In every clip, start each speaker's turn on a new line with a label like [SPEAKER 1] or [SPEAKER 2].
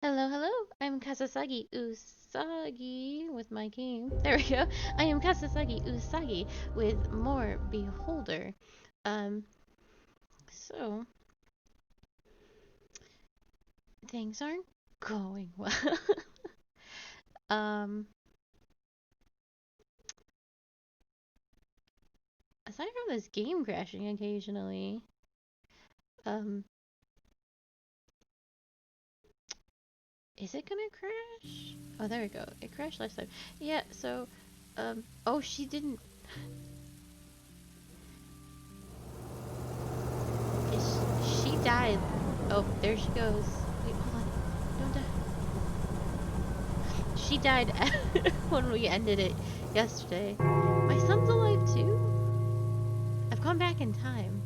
[SPEAKER 1] Hello, hello. I'm Kasasagi Usagi with my game. There we go. I am Kasasagi Usagi with more Beholder. Um, so things aren't going well. um, aside from this game crashing occasionally, um, is it gonna crash? Oh, there we go. It crashed last time. Yeah. Oh, she didn't. She died. Oh, there she goes. Wait, hold on. Don't die. She died when we ended it yesterday. My son's alive too? I've gone back in time.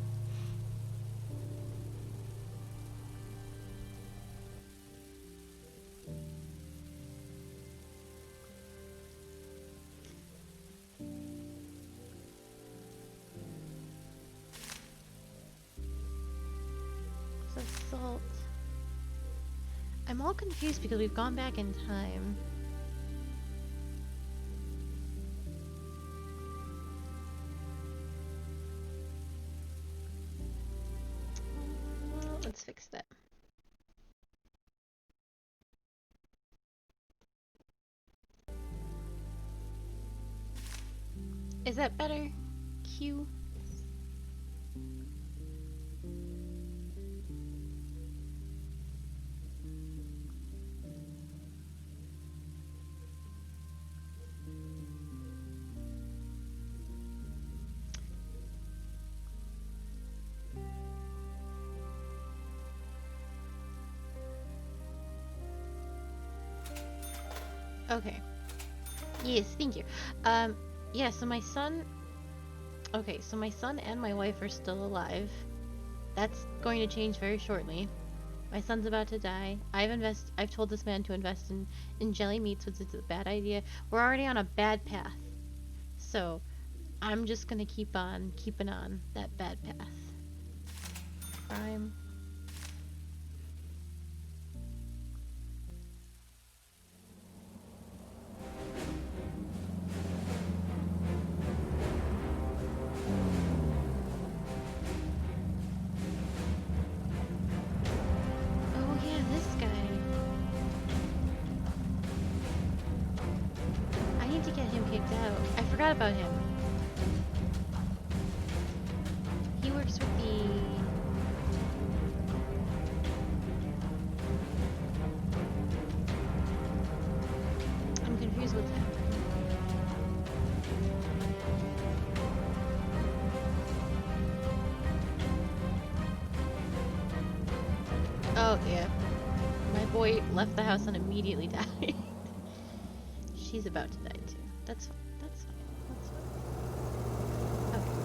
[SPEAKER 1] So salt. I'm all confused because we've gone back in time. Well, let's fix that. Is that better? Q? Okay. Yes, thank you. Um, yeah, so my son... Okay, so my son and my wife are still alive. That's going to change very shortly. My son's about to die. I've told this man to invest in jelly meats, which is a bad idea. We're already on a bad path. So I'm just gonna keep on keeping on that bad path. Crime. Oh yeah, this guy. I need to get him kicked out. I forgot about him. He works with the... I'm confused what's happening. Oh yeah. My boy left the house and immediately died. She's about to die too. That's fine. That's fine. That's fine. Okay.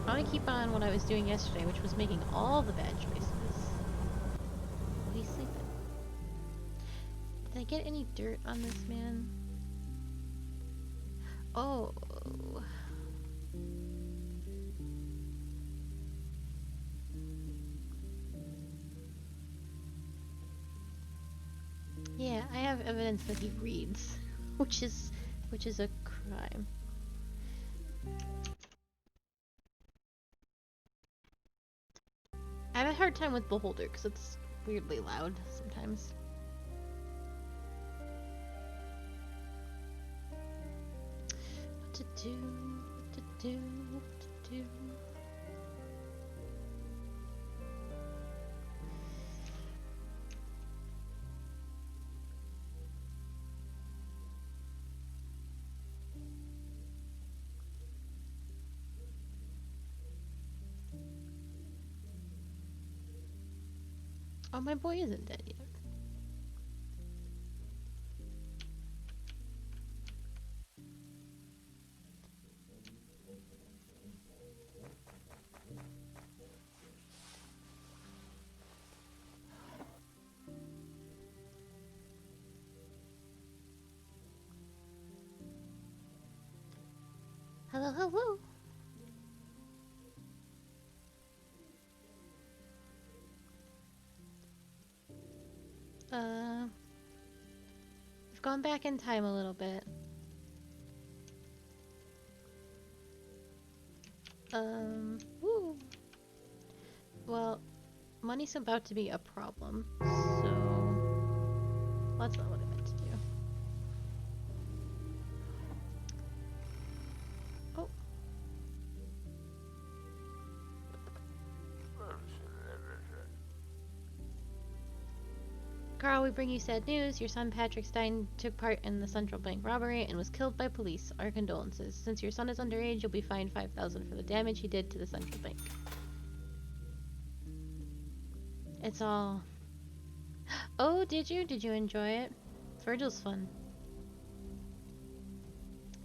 [SPEAKER 1] I want to keep on what I was doing yesterday, which was making all the bad choices. He's sleeping. Did I get any dirt on this man? Oh. Yeah, I have evidence that he reads, which is a crime. I have a hard time with Beholder because it's weirdly loud sometimes. What to do? What to do? What to do? Oh, my boy isn't dead yet. Hello, hello. We've gone back in time a little bit. Woo. Well, money's about to be a problem, so that's not what I meant to do. Oh. Carl, we bring you sad news. Your son Patrick Stein took part in the central bank robbery and was killed by police. Our condolences. Since your son is underage, you'll be fined $5,000 for the damage he did to the central bank. It's all... Oh, did you? Did you enjoy it? Virgil's fun.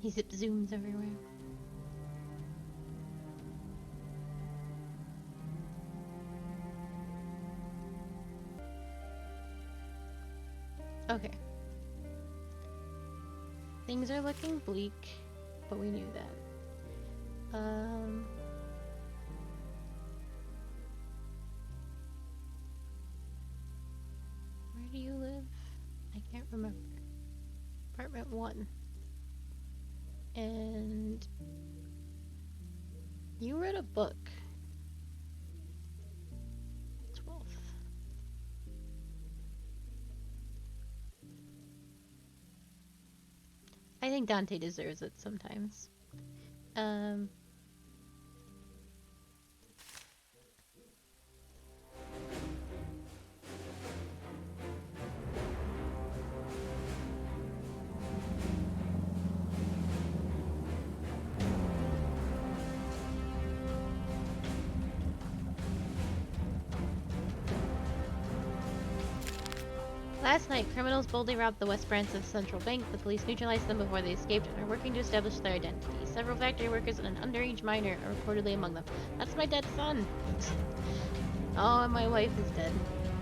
[SPEAKER 1] He zip zooms everywhere. Okay. Things are looking bleak, but we knew that. Where do you live? I can't remember. Apartment 1. And you read a book. 12th. I think Dante deserves it sometimes. Last night, criminals boldly robbed the West Branch of Central Bank. The police neutralized them before they escaped and are working to establish their identity. Several factory workers and an underage minor are reportedly among them. That's my dead son! Oh, and my wife is dead.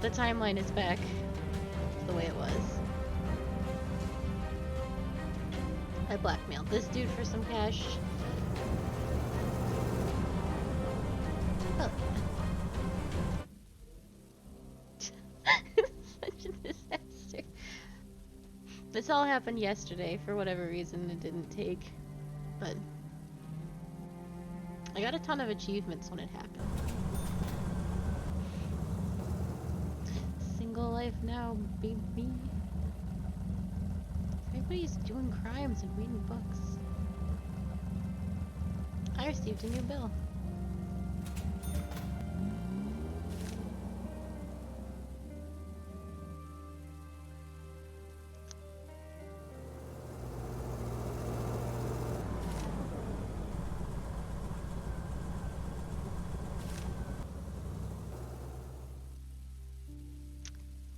[SPEAKER 1] The timeline is back to the way it was. I blackmailed this dude for some cash. Oh. Such a disaster. This all happened yesterday. For whatever reason, it didn't take. But I got a ton of achievements when it happened. Single life now, baby. Everybody's doing crimes and reading books. I received a new bill.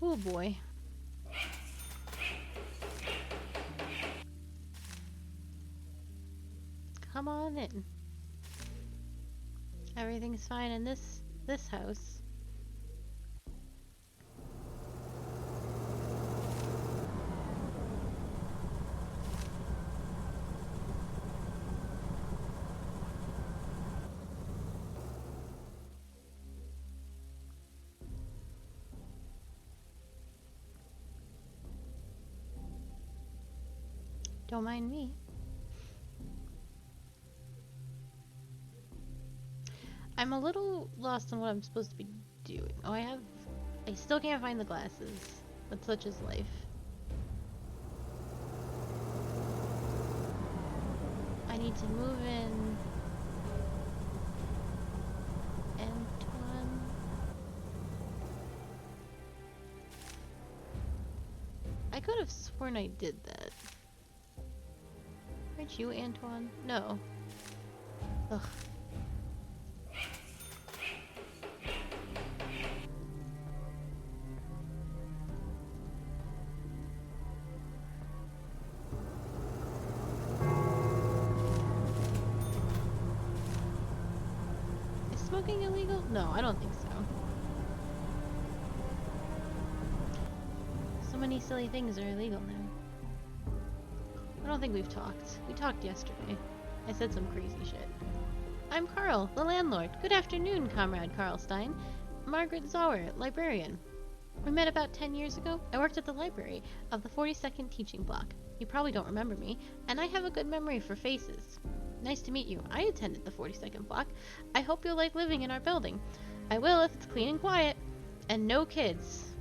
[SPEAKER 1] Oh boy. Come on in. Everything's fine in this house. Don't mind me. I'm a little lost on what I'm supposed to be doing. Oh, I still can't find the glasses, but such is life. I need to move in Antoine. I could have sworn I did that. Aren't you Antoine? No. Ugh. Is smoking illegal? No, I don't think so. So many silly things are illegal now. I don't think we've talked. We talked yesterday. I said some crazy shit. I'm Carl, the landlord. Good afternoon, Comrade Carl Stein. Margaret Zauer, librarian. We met about 10 years ago. I worked at the library of the 42nd teaching block. You probably don't remember me, and I have a good memory for faces. Nice to meet you. I attended the 42nd block. I hope you'll like living in our building. I will if it's clean and quiet. And no kids.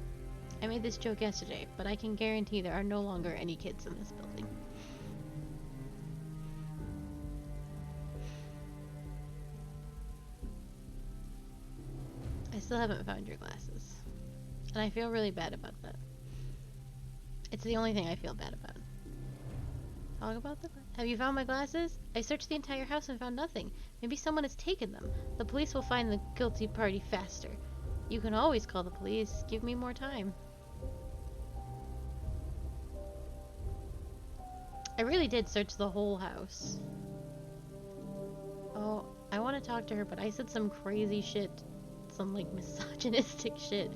[SPEAKER 1] I made this joke yesterday, but I can guarantee there are no longer any kids in this building. I still haven't found your glasses. And I feel really bad about that. It's the only thing I feel bad about. Talk about the Have you found my glasses? I searched the entire house and found nothing. Maybe someone has taken them. The police will find the guilty party faster. You can always call the police. Give me more time. I really did search the whole house. Oh, I want to talk to her, but I said some crazy shit. Some, like, misogynistic shit.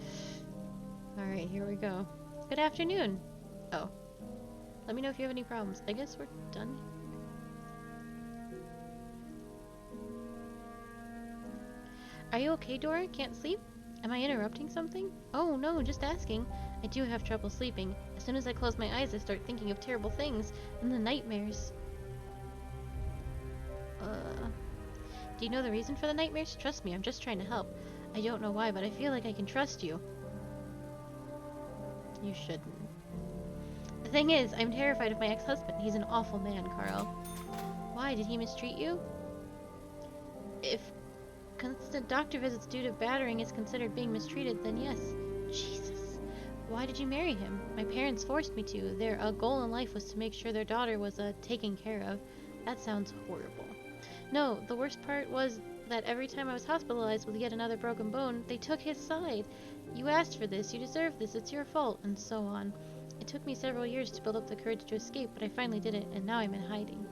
[SPEAKER 1] Alright, here we go. Good afternoon. Oh. Let me know if you have any problems. I guess we're done. Are you okay, Dora? Can't sleep? Am I interrupting something? Oh, no, just asking. I do have trouble sleeping. As soon as I close my eyes, I start thinking of terrible things and the nightmares. Do you know the reason for the nightmares? Trust me, I'm just trying to help. I don't know why, but I feel like I can trust you. You shouldn't. The thing is, I'm terrified of my ex-husband. He's an awful man, Carl. Why? Did he mistreat you? If constant doctor visits due to battering is considered being mistreated, then yes. Jesus. Why did you marry him? My parents forced me to. Their goal in life was to make sure their daughter was taken care of. That sounds horrible. No, the worst part was that every time I was hospitalized with yet another broken bone, they took his side. You asked for this, you deserve this, it's your fault, and so on. It took me several years to build up the courage to escape, but I finally did it, and now I'm in hiding.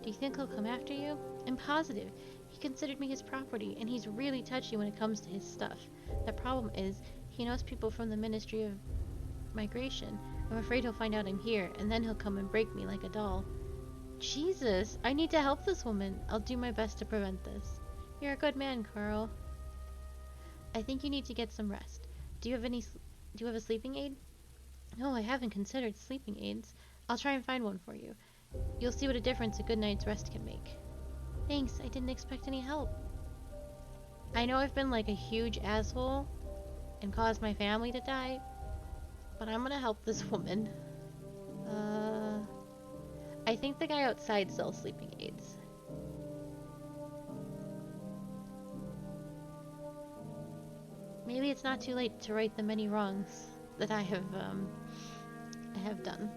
[SPEAKER 1] Do you think he'll come after you? I'm positive. He considered me his property, and he's really touchy when it comes to his stuff. The problem is, he knows people from the Ministry of Migration. I'm afraid he'll find out I'm here, and then he'll come and break me like a doll. Jesus, I need to help this woman. I'll do my best to prevent this. You're a good man, Carl. I think you need to get some rest. Do you have a sleeping aid? No, I haven't considered sleeping aids. I'll try and find one for you. You'll see what a difference a good night's rest can make. Thanks, I didn't expect any help. I know I've been like a huge asshole and caused my family to die, but I'm gonna help this woman. I think the guy outside sells sleeping aids. Maybe it's not too late to right the many wrongs that I have done.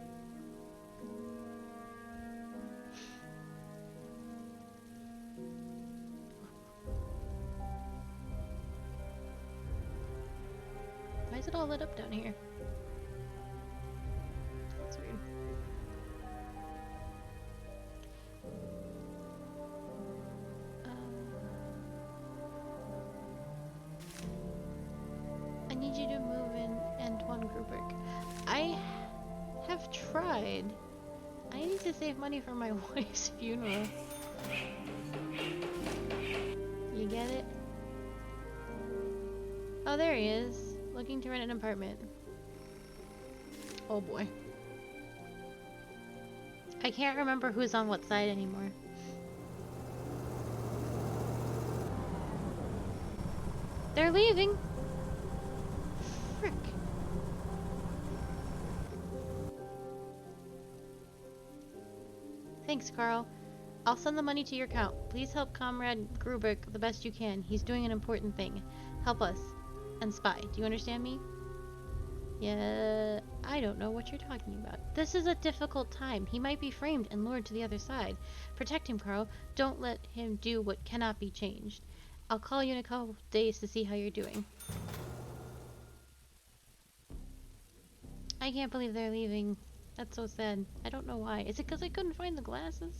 [SPEAKER 1] Why is it all lit up down here? That's weird. I need you to move in and one group work. I have tried. I need to save money for my wife's funeral. You get it? Oh, there he is. Looking to rent an apartment. Oh boy. I can't remember who's on what side anymore. They're leaving. Frick. Thanks, Carl. I'll send the money to your account. Please help Comrade Gruber the best you can. He's doing an important thing. Help us. And spy. Do you understand me? Yeah, I don't know what you're talking about. This is a difficult time. He might be framed and lured to the other side. Protect him, Carl. Don't let him do what cannot be changed. I'll call you in a couple of days to see how you're doing. I can't believe they're leaving. That's so sad. I don't know why. Is it because I couldn't find the glasses?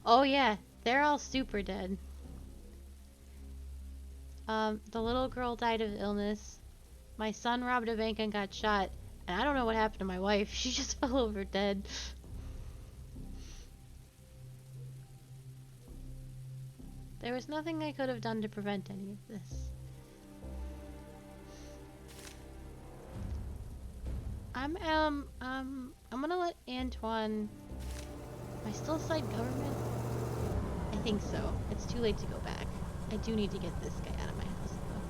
[SPEAKER 1] Oh yeah, they're all super dead. The little girl died of illness. My son robbed a bank and got shot. And I don't know what happened to my wife. She just fell over dead. There was nothing I could have done to prevent any of this. I'm gonna let Antoine. Am I still side government? I think so. It's too late to go back. I do need to get this guy out of my house, though.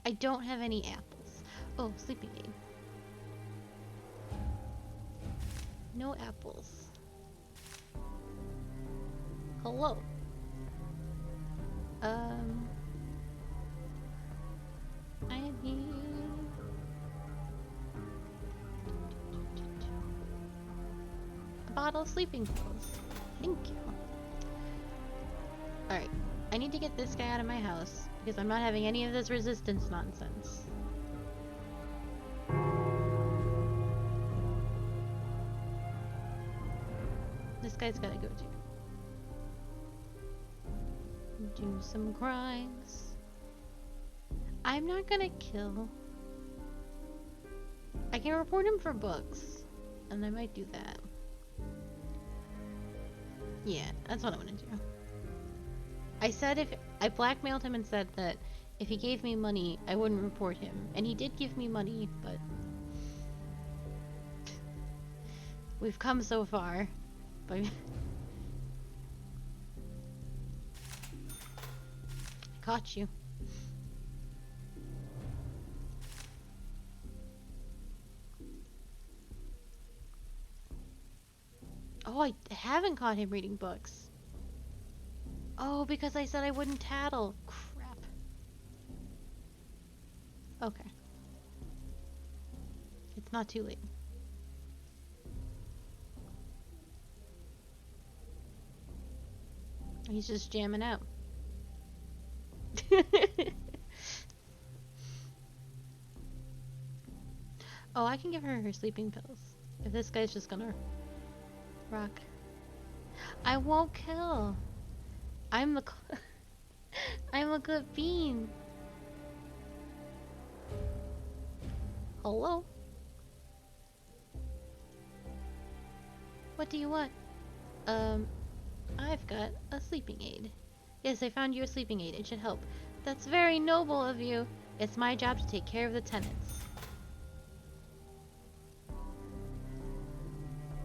[SPEAKER 1] I don't have any apples. Oh, sleeping aid. No apples. Hello. I need a bottle of sleeping pills. Thank you. Alright. I need to get this guy out of my house because I'm not having any of this resistance nonsense. This guy's gotta go too. Do some crimes. I'm not gonna kill. I can report him for books, and I might do that. Yeah, that's what I'm gonna do. I said if I blackmailed him and said that if he gave me money, I wouldn't report him, and he did give me money, but we've come so far. But I caught you. Oh, I haven't caught him reading books. Oh, because I said I wouldn't tattle. Crap. Okay. It's not too late. He's just jamming out. Oh, I can give her her sleeping pills. If this guy's just gonna rock. I won't kill. I'm the I'm a good bean. Hello? What do you want? I've got a sleeping aid. Yes, I found you a sleeping aid. It should help. That's very noble of you. It's my job to take care of the tenants.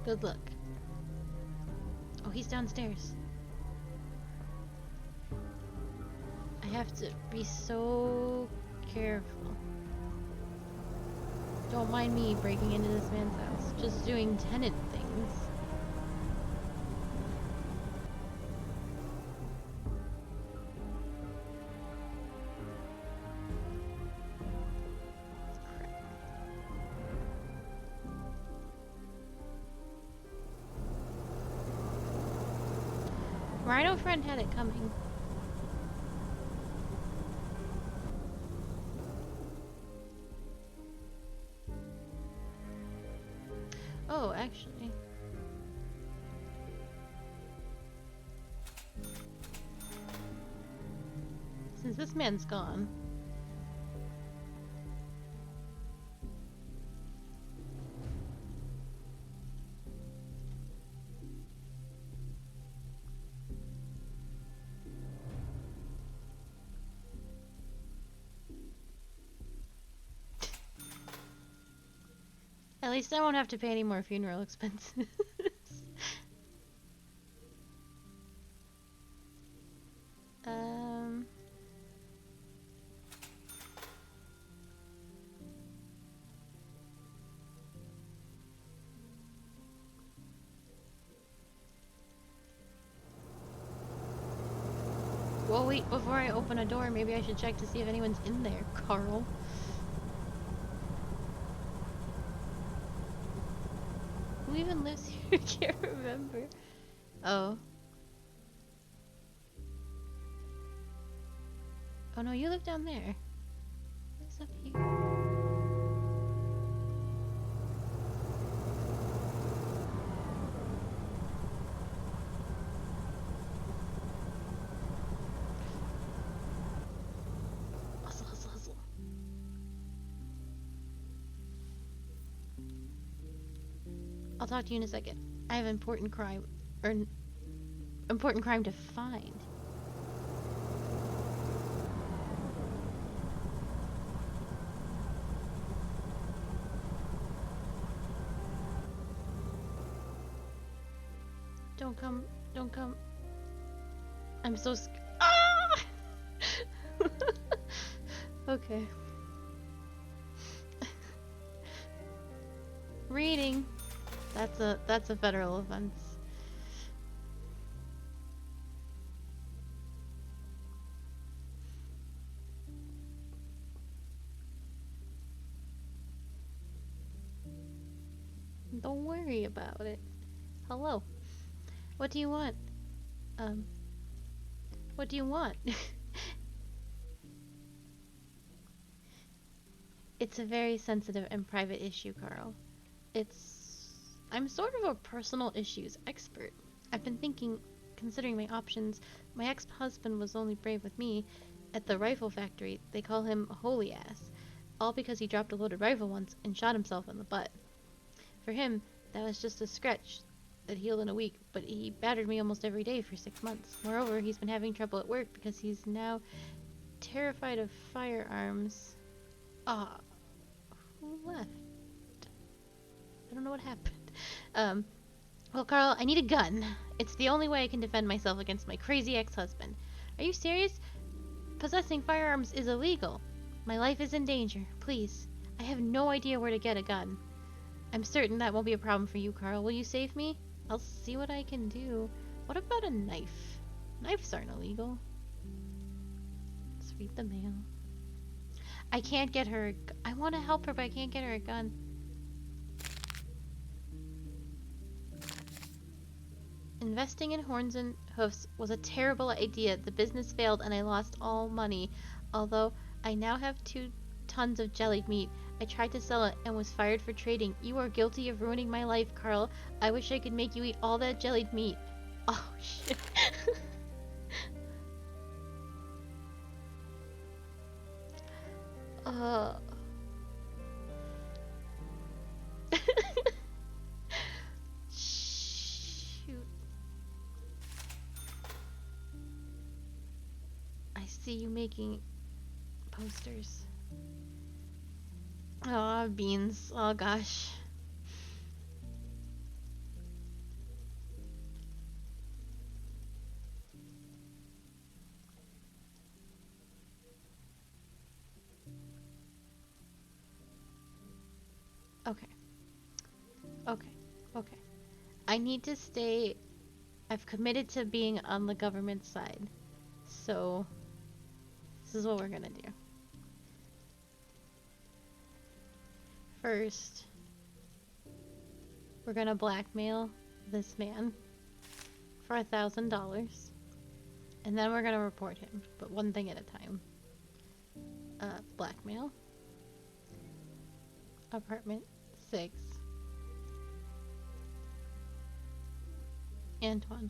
[SPEAKER 1] Good luck. Oh, he's downstairs. I have to be so careful. Don't mind me breaking into this man's house. Just doing tenant things. Rhino friend had it coming. Oh, actually. Since this man's gone. At least I won't have to pay any more funeral expenses. Well, wait, before I open a door, maybe I should check to see if anyone's in there, Carl. Who even lives here? I can't remember. Oh. Oh no, you live down there. What's up here? Hustle, hustle, hustle. I'll talk to you in a second. I have important crime to find. Don't come. Don't come. I'm so scared. Ah! Okay. Reading. That's a federal offense. Don't worry about it. Hello. What do you want? Um, what do you want? It's a very sensitive and private issue, Carl. I'm sort of a personal issues expert. I've been considering my options. My ex-husband was only brave with me. At the rifle factory, they call him Holy Ass, all because he dropped a loaded rifle once and shot himself in the butt. For him, that was just a scratch that healed in a week, but he battered me almost every day for 6 months. Moreover, he's been having trouble at work because he's now terrified of firearms. Ah, who left? I don't know what happened. Well, Carl, I need a gun. It's the only way I can defend myself against my crazy ex-husband. Are you serious? Possessing firearms is illegal. My life is in danger. Please. I have no idea where to get a gun. I'm certain that won't be a problem for you, Carl. Will you save me? I'll see what I can do. What about a knife? Knives aren't illegal. Let's read the mail. I can't get her I want to help her, but I can't get her a gun. Investing in horns and hoofs was a terrible idea. The business failed and I lost all money. Although I now have 2 tons of jellied meat. I tried to sell it and was fired for trading. You are guilty of ruining my life, Carl. I wish I could make you eat all that jellied meat. Oh, shit. uh... Shoot. I see you making posters. Oh, beans. Oh, gosh. Okay. Okay. Okay. I need to stay... I've committed to being on the government side. So, this is what we're gonna do. First, we're gonna blackmail this man for $1,000. And then we're gonna report him, but one thing at a time. Blackmail. Apartment 6. Antoine.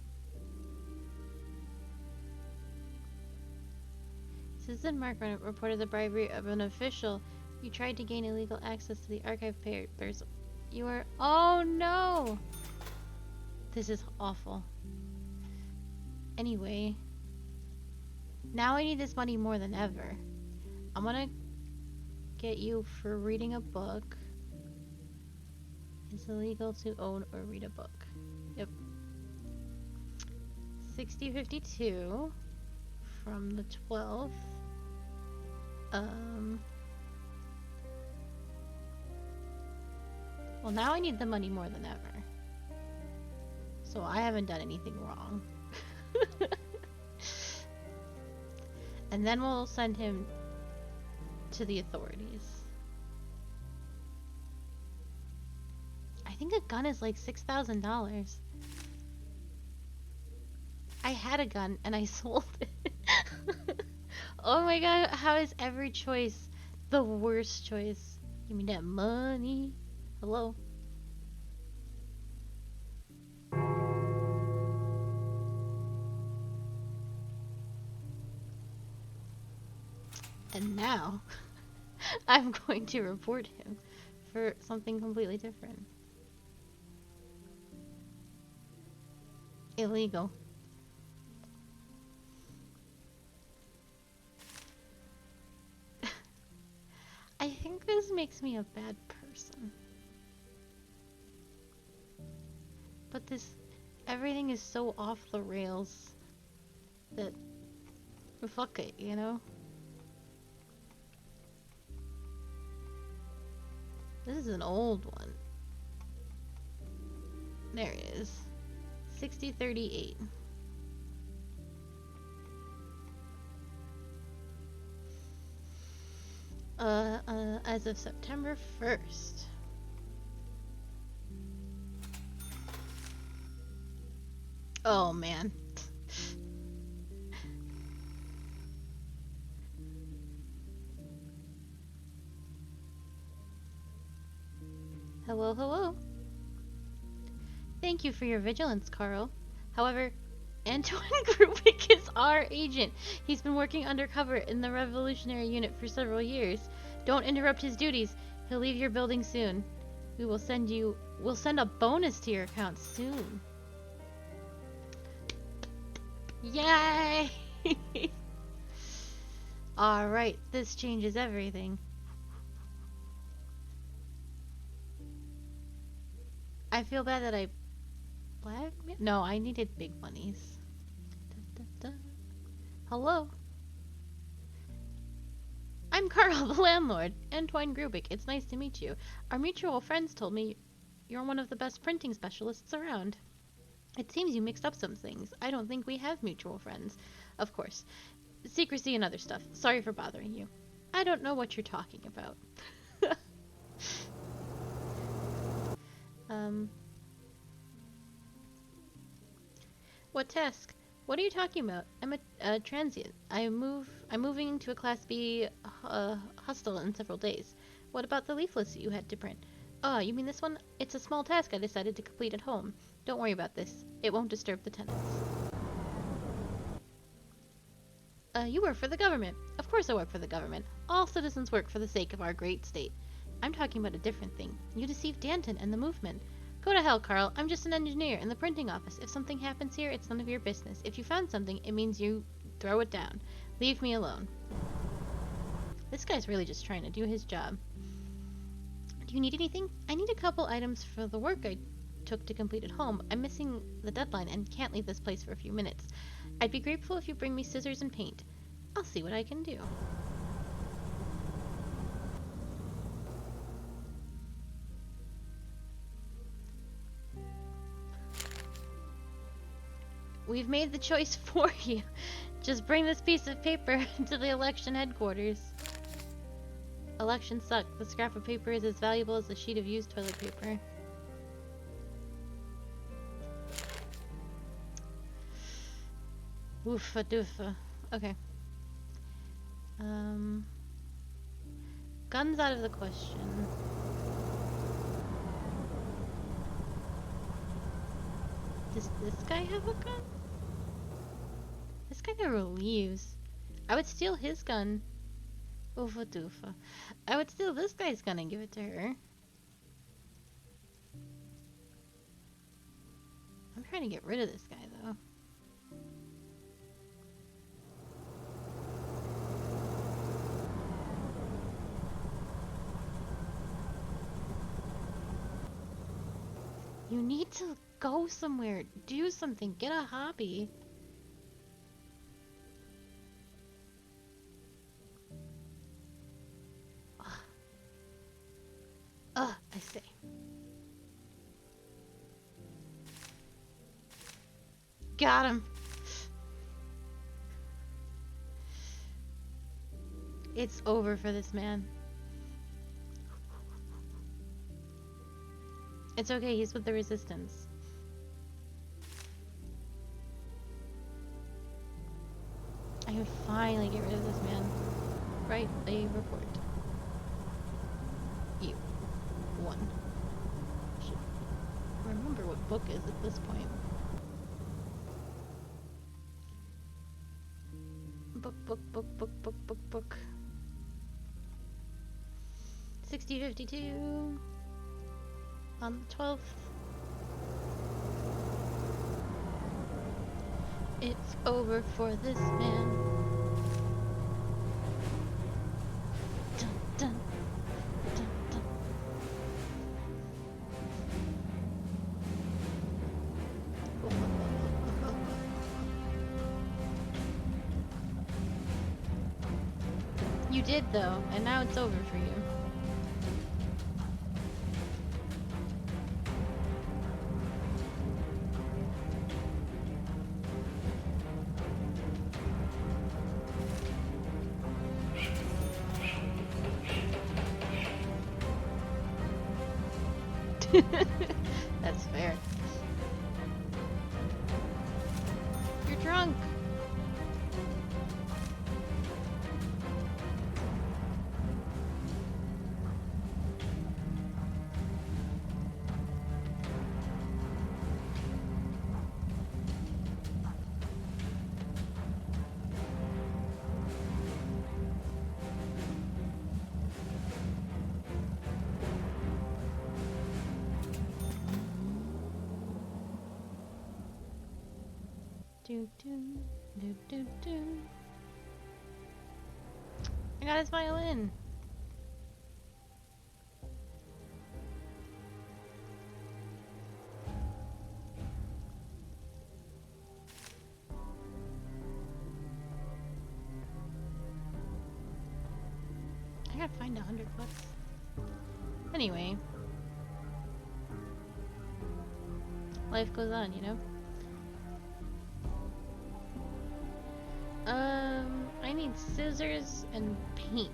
[SPEAKER 1] Citizen Mark reported the bribery of an official. You tried to gain illegal access to the archive papers. You are... Oh no! This is awful. Anyway. Now I need this money more than ever. I'm gonna get you for reading a book. It's illegal to own or read a book. Yep. 6052 from the 12th. Well, now I need the money more than ever. So I haven't done anything wrong. And then we'll send him to the authorities. I think a gun is like $6,000. I had a gun and I sold it. Oh my god, how is every choice the worst choice? Give me that money. Hello? And now, I'm going to report him for something completely different. Illegal. I think this makes me a bad person. But this Everything is so off the rails that fuck it, you know? This is an old one. There it is. 6038. As of September 1st. Oh man. Hello, hello. Thank you for your vigilance, Carl. However, Antoine Grubik is our agent. He's been working undercover in the revolutionary unit for several years. Don't interrupt his duties. He'll leave your building soon. We'll send a bonus to your account soon. Yay! Alright, this changes everything. I feel bad that I blackmailed. No, I needed big monies. Hello? I'm Carl, the landlord. Antoine Grubik. It's nice to meet you. Our mutual friends told me you're one of the best printing specialists around. It seems you mixed up some things. I don't think we have mutual friends. Of course. Secrecy and other stuff. Sorry for bothering you. I don't know what you're talking about. What task? What are you talking about? I'm a transient. I'm moving to a Class B hostel in several days. What about the leaflets you had to print? Oh, you mean this one? It's a small task I decided to complete at home. Don't worry about this. It won't disturb the tenants. You work for the government. Of course I work for the government. All citizens work for the sake of our great state. I'm talking about a different thing. You deceived Danton and the movement. Go to hell, Carl. I'm just an engineer in the printing office. If something happens here, it's none of your business. If you found something, it means you throw it down. Leave me alone. This guy's really just trying to do his job. Do you need anything? I need a couple items for the work I took to complete at home. I'm missing the deadline and can't leave this place for a few minutes. I'd be grateful if you bring me scissors and paint. I'll see what I can do. We've made the choice for you. Just bring this piece of paper to the election headquarters. Elections suck. The scrap of paper is as valuable as a sheet of used toilet paper. Oofa doofa. Okay. Guns out of the question. Does this guy have a gun? This guy never leaves. I would steal his gun. Oofa doofa. I would steal this guy's gun and give it to her. I'm trying to get rid of this guy though. You need to go somewhere. Do something. Get a hobby. I see. Got him. It's over for this man. It's okay, he's with the resistance. I can finally get rid of this man. Write a report. You. 1. Should remember what book is at this point. Book. 6052. On the 12th. It's over for this man. Dun, dun, dun, dun. Oh, You did though, and now it's over for you. That's fair. You're drunk. Do do do do do. I got his violin. I gotta find $100. Anyway, life goes on, you know. I need scissors and paint.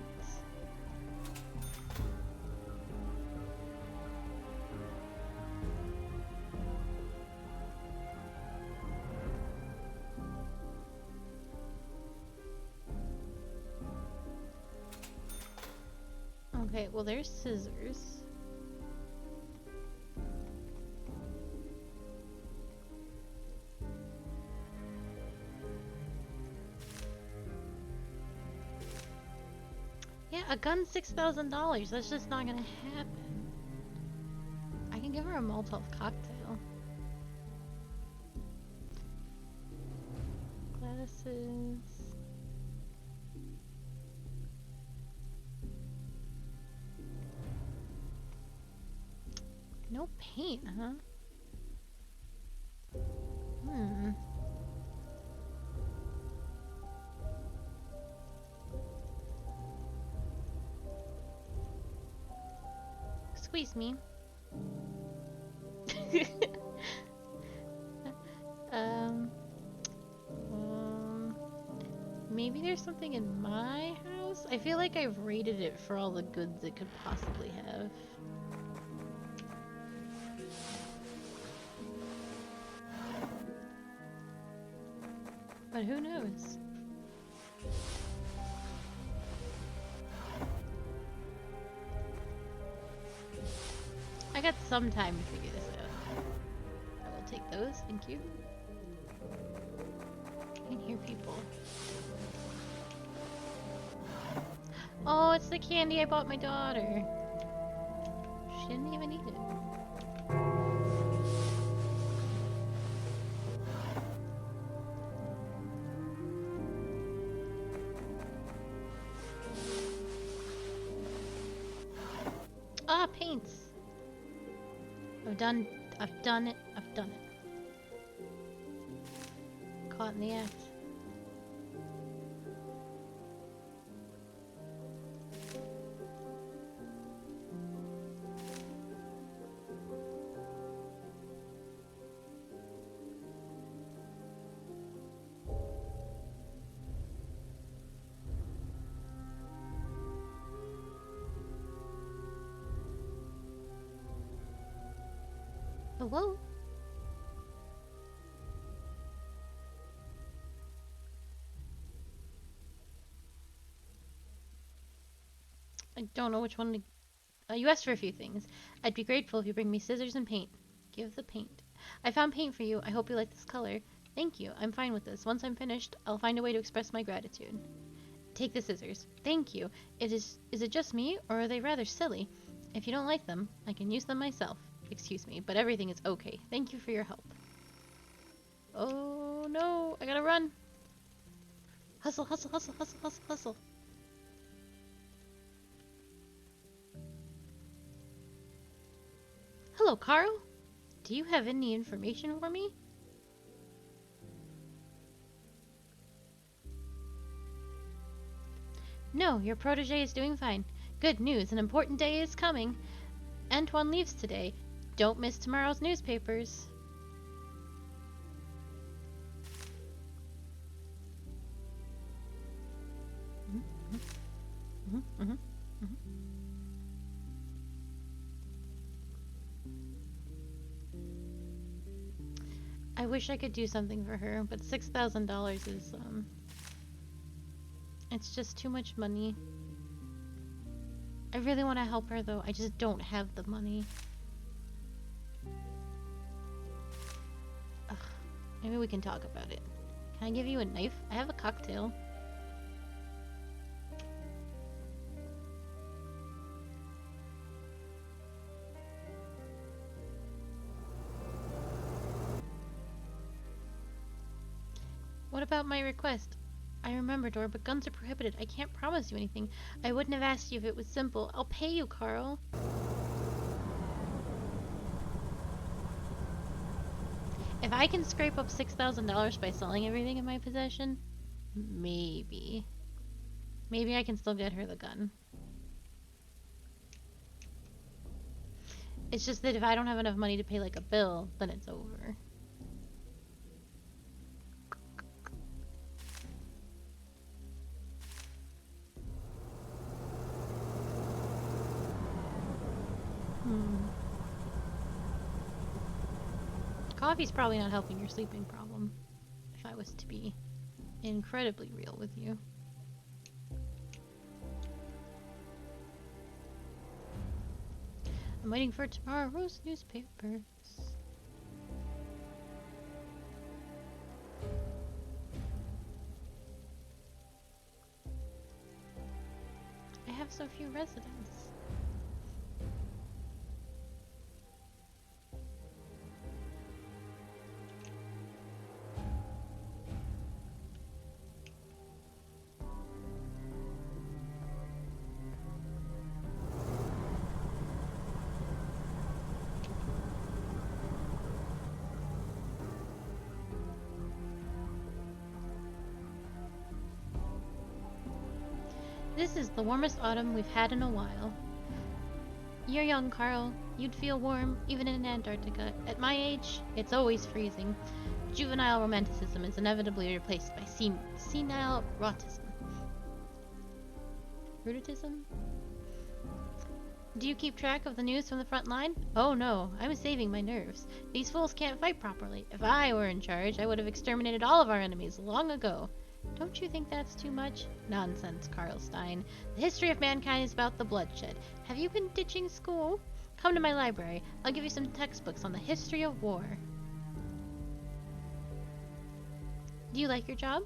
[SPEAKER 1] Okay, well there's scissors. Yeah, a gun's $6,000. That's just not gonna happen. I can give her a Molotov cocktail. Glasses. No paint, huh? Squeeze me. um, maybe there's something in my house? I feel like I've raided it for all the goods it could possibly have. But who knows? I got some time to figure this out. I will take those, thank you. I can hear people. Oh, it's the candy I bought my daughter. She didn't even eat it. Ah, paints. I've done it. Caught in the act. Hello? I don't know which one to... you asked for a few things. I'd be grateful if you bring me scissors and paint. Give the paint. I found paint for you. I hope you like this color. Thank you. I'm fine with this. Once I'm finished, I'll find a way to express my gratitude. Take the scissors. Thank you. Is it just me, or are they rather silly? If you don't like them, I can use them myself. Excuse me, but everything is okay. Thank you for your help. Oh no, I gotta run. Hustle, hustle, hustle, hustle, hustle, hustle. Hello, Carl. Do you have any information for me? No, your protege is doing fine. Good news, an important day is coming. Antoine leaves today. Don't miss tomorrow's newspapers. I wish I could do something for her, but $6,000 is, it's just too much money. I really want to help her, though. I just don't have the money. Ugh. Maybe we can talk about it. Can I give you a knife? I have a cocktail. What about my request? I remember, Dor, but guns are prohibited. I can't promise you anything. I wouldn't have asked you if it was simple. I'll pay you, Carl. If I can scrape up $6,000 by selling everything in my possession, maybe. Maybe I can still get her the gun. It's just that if I don't have enough money to pay like a bill, then it's over. Coffee's probably not helping your sleeping problem, if I was to be incredibly real with you. I'm waiting for tomorrow's newspapers. I have so few residents. This is the warmest autumn we've had in a while. You're young, Carl. You'd feel warm, even in Antarctica. At my age, it's always freezing. Juvenile romanticism is inevitably replaced by senile rotism. Rheumatism? Do you keep track of the news from the front line? Oh no, I'm saving my nerves. These fools can't fight properly. If I were in charge, I would have exterminated all of our enemies long ago. Don't you think that's too much? Nonsense, Carl Stein. The history of mankind is about the bloodshed. Have you been ditching school? Come to my library. I'll give you some textbooks on the history of war. Do you like your job?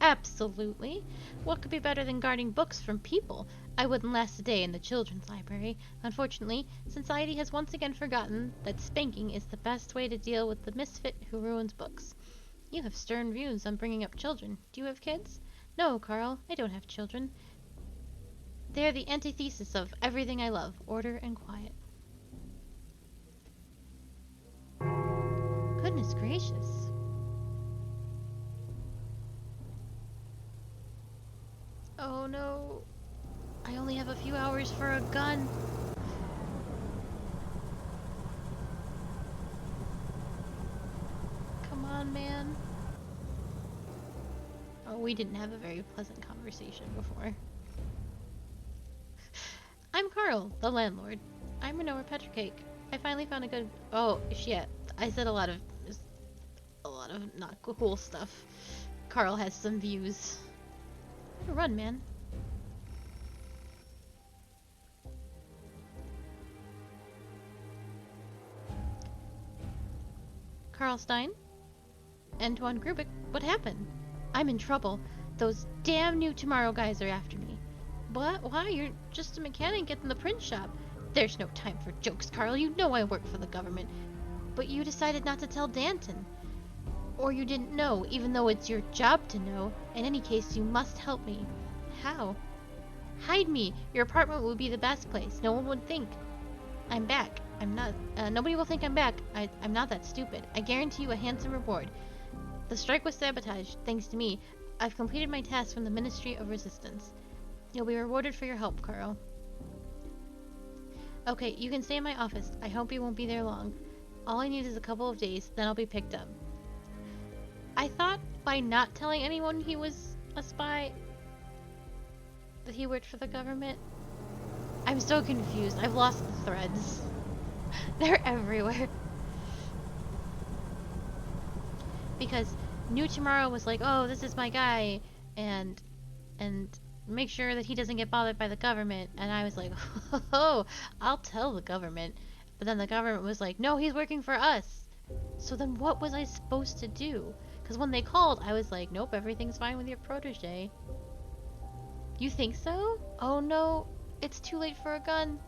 [SPEAKER 1] Absolutely. What could be better than guarding books from people? I wouldn't last a day in the children's library. Unfortunately, society has once again forgotten that spanking is the best way to deal with the misfit who ruins books. You have stern views on bringing up children. Do you have kids? No, Carl, I don't have children. They are the antithesis of everything I love, order and quiet. Goodness gracious. Oh no. I only have a few hours for a gun. Come on, man. Oh, we didn't have a very pleasant conversation before. I'm Carl, the landlord. I'm Renoa Petrocake. I finally found a good... Oh, shit. I said a lot of not cool stuff. Carl has some views. Run, man. Carl Stein? Antoine Grubik, what happened? I'm in trouble. Those damn new Tomorrow guys are after me. What? Why? You're just a mechanic in the print shop. There's no time for jokes, Carl. You know I work for the government. But you decided not to tell Danton. Or you didn't know, even though it's your job to know. In any case, you must help me. How? Hide me. Your apartment would be the best place. No one would think. I'm back. I'm not... nobody will think I'm back. I'm not that stupid. I guarantee you a handsome reward. The strike was sabotaged, thanks to me. I've completed my task from the Ministry of Resistance. You'll be rewarded for your help, Carl. Okay, you can stay in my office. I hope you won't be there long. All I need is a couple of days, then I'll be picked up. I thought by not telling anyone he was a spy that he worked for the government. I'm so confused. I've lost the threads. They're everywhere. Because New Tomorrow was like, oh, this is my guy, and make sure that he doesn't get bothered by the government. And I was like, oh, I'll tell the government. But then the government was like, no, he's working for us. So then what was I supposed to do? Because when they called, I was like, nope, everything's fine with your protege. You think so? Oh no, it's too late for a gun.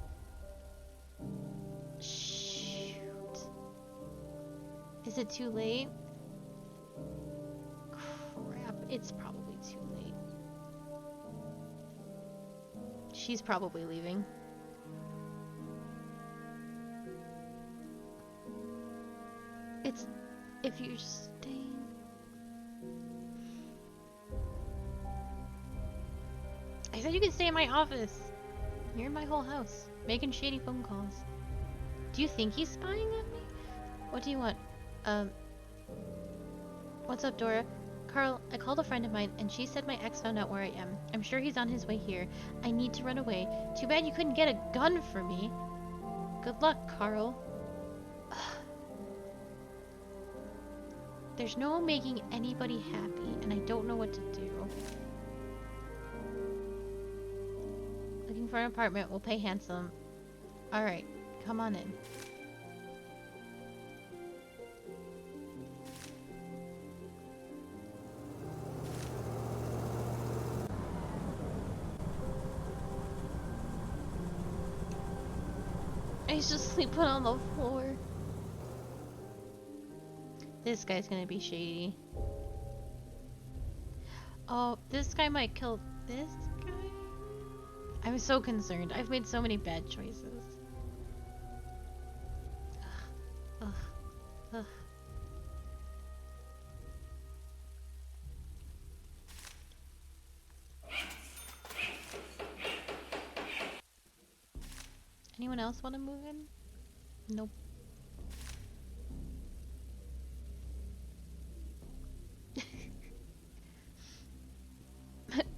[SPEAKER 1] Shoot. Is it too late? Crap, it's probably too late. She's probably leaving. It's... if you're staying... I said you can stay in my office. You're in my whole house, making shady phone calls. Do you think he's spying on me? What do you want? What's up, Dora? Carl, I called a friend of mine, and she said my ex found out where I am. I'm sure he's on his way here. I need to run away. Too bad you couldn't get a gun for me. Good luck, Carl. There's no making anybody happy, and I don't know what to do. Looking for an apartment. We'll pay handsome. Alright, come on in. He's just sleeping on the floor. This guy's gonna be shady. Oh, this guy might kill this guy? I'm so concerned. I've made so many bad choices. Ugh. Ugh. Anyone else want to move in? Nope.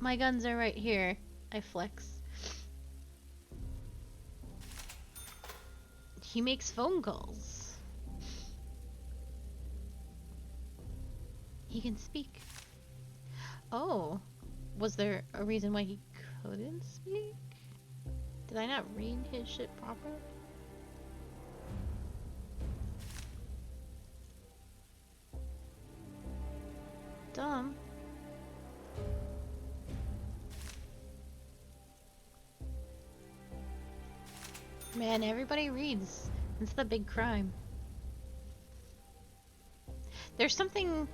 [SPEAKER 1] My guns are right here. I flex. He makes phone calls. He can speak. Oh. Was there a reason why he couldn't speak? Did I not read his shit properly? Dumb. Man, everybody reads. It's the big crime. There's something...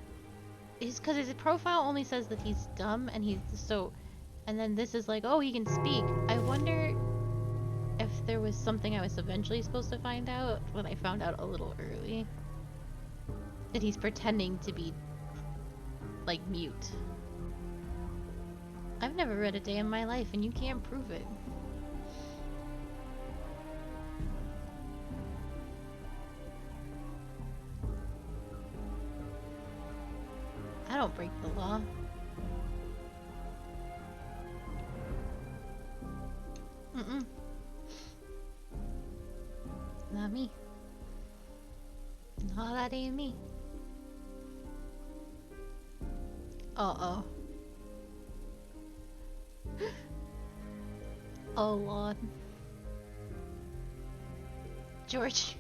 [SPEAKER 1] because his profile only says that he's dumb and he's so... and then this is like, oh, he can speak. I wonder if there was something I was eventually supposed to find out, but I found out a little early. That he's pretending to be, like, mute. I've never read a day in my life, and you can't prove it. I don't break the law. Mm-mm. Not me. No, that ain't me. Uh-oh. Oh, Lord. George.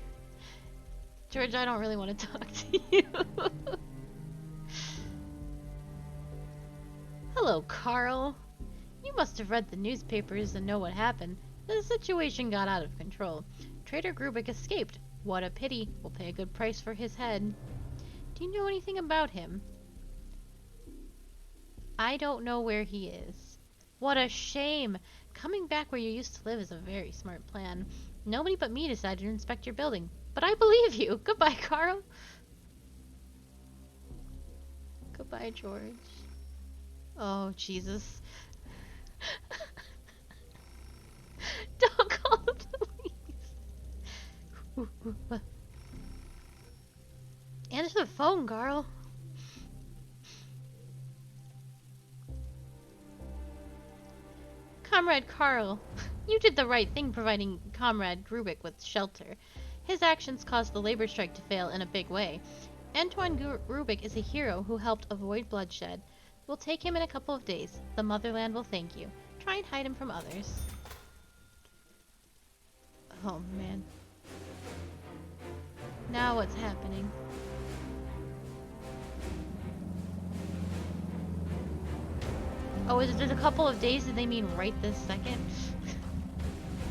[SPEAKER 1] George, I don't really want to talk to you. Hello, Carl. You must have read the newspapers and know what happened. The situation got out of control. Trader Grubik escaped. What a pity. We'll pay a good price for his head. Do you know anything about him? I don't know where he is. What a shame. Coming back where you used to live is a very smart plan. Nobody but me decided to inspect your building. But I believe you. Goodbye, Carl. Goodbye, George. Oh, Jesus. Answer the phone, Carl. Comrade Carl, you did the right thing providing Comrade Rubik with shelter. His actions caused the labor strike to fail in a big way. Antoine Rubik is a hero who helped avoid bloodshed. We'll take him in a couple of days. The motherland will thank you. Try and hide him from others. Oh, man. Now what's happening? Oh, is it a couple of days? Did they mean right this second?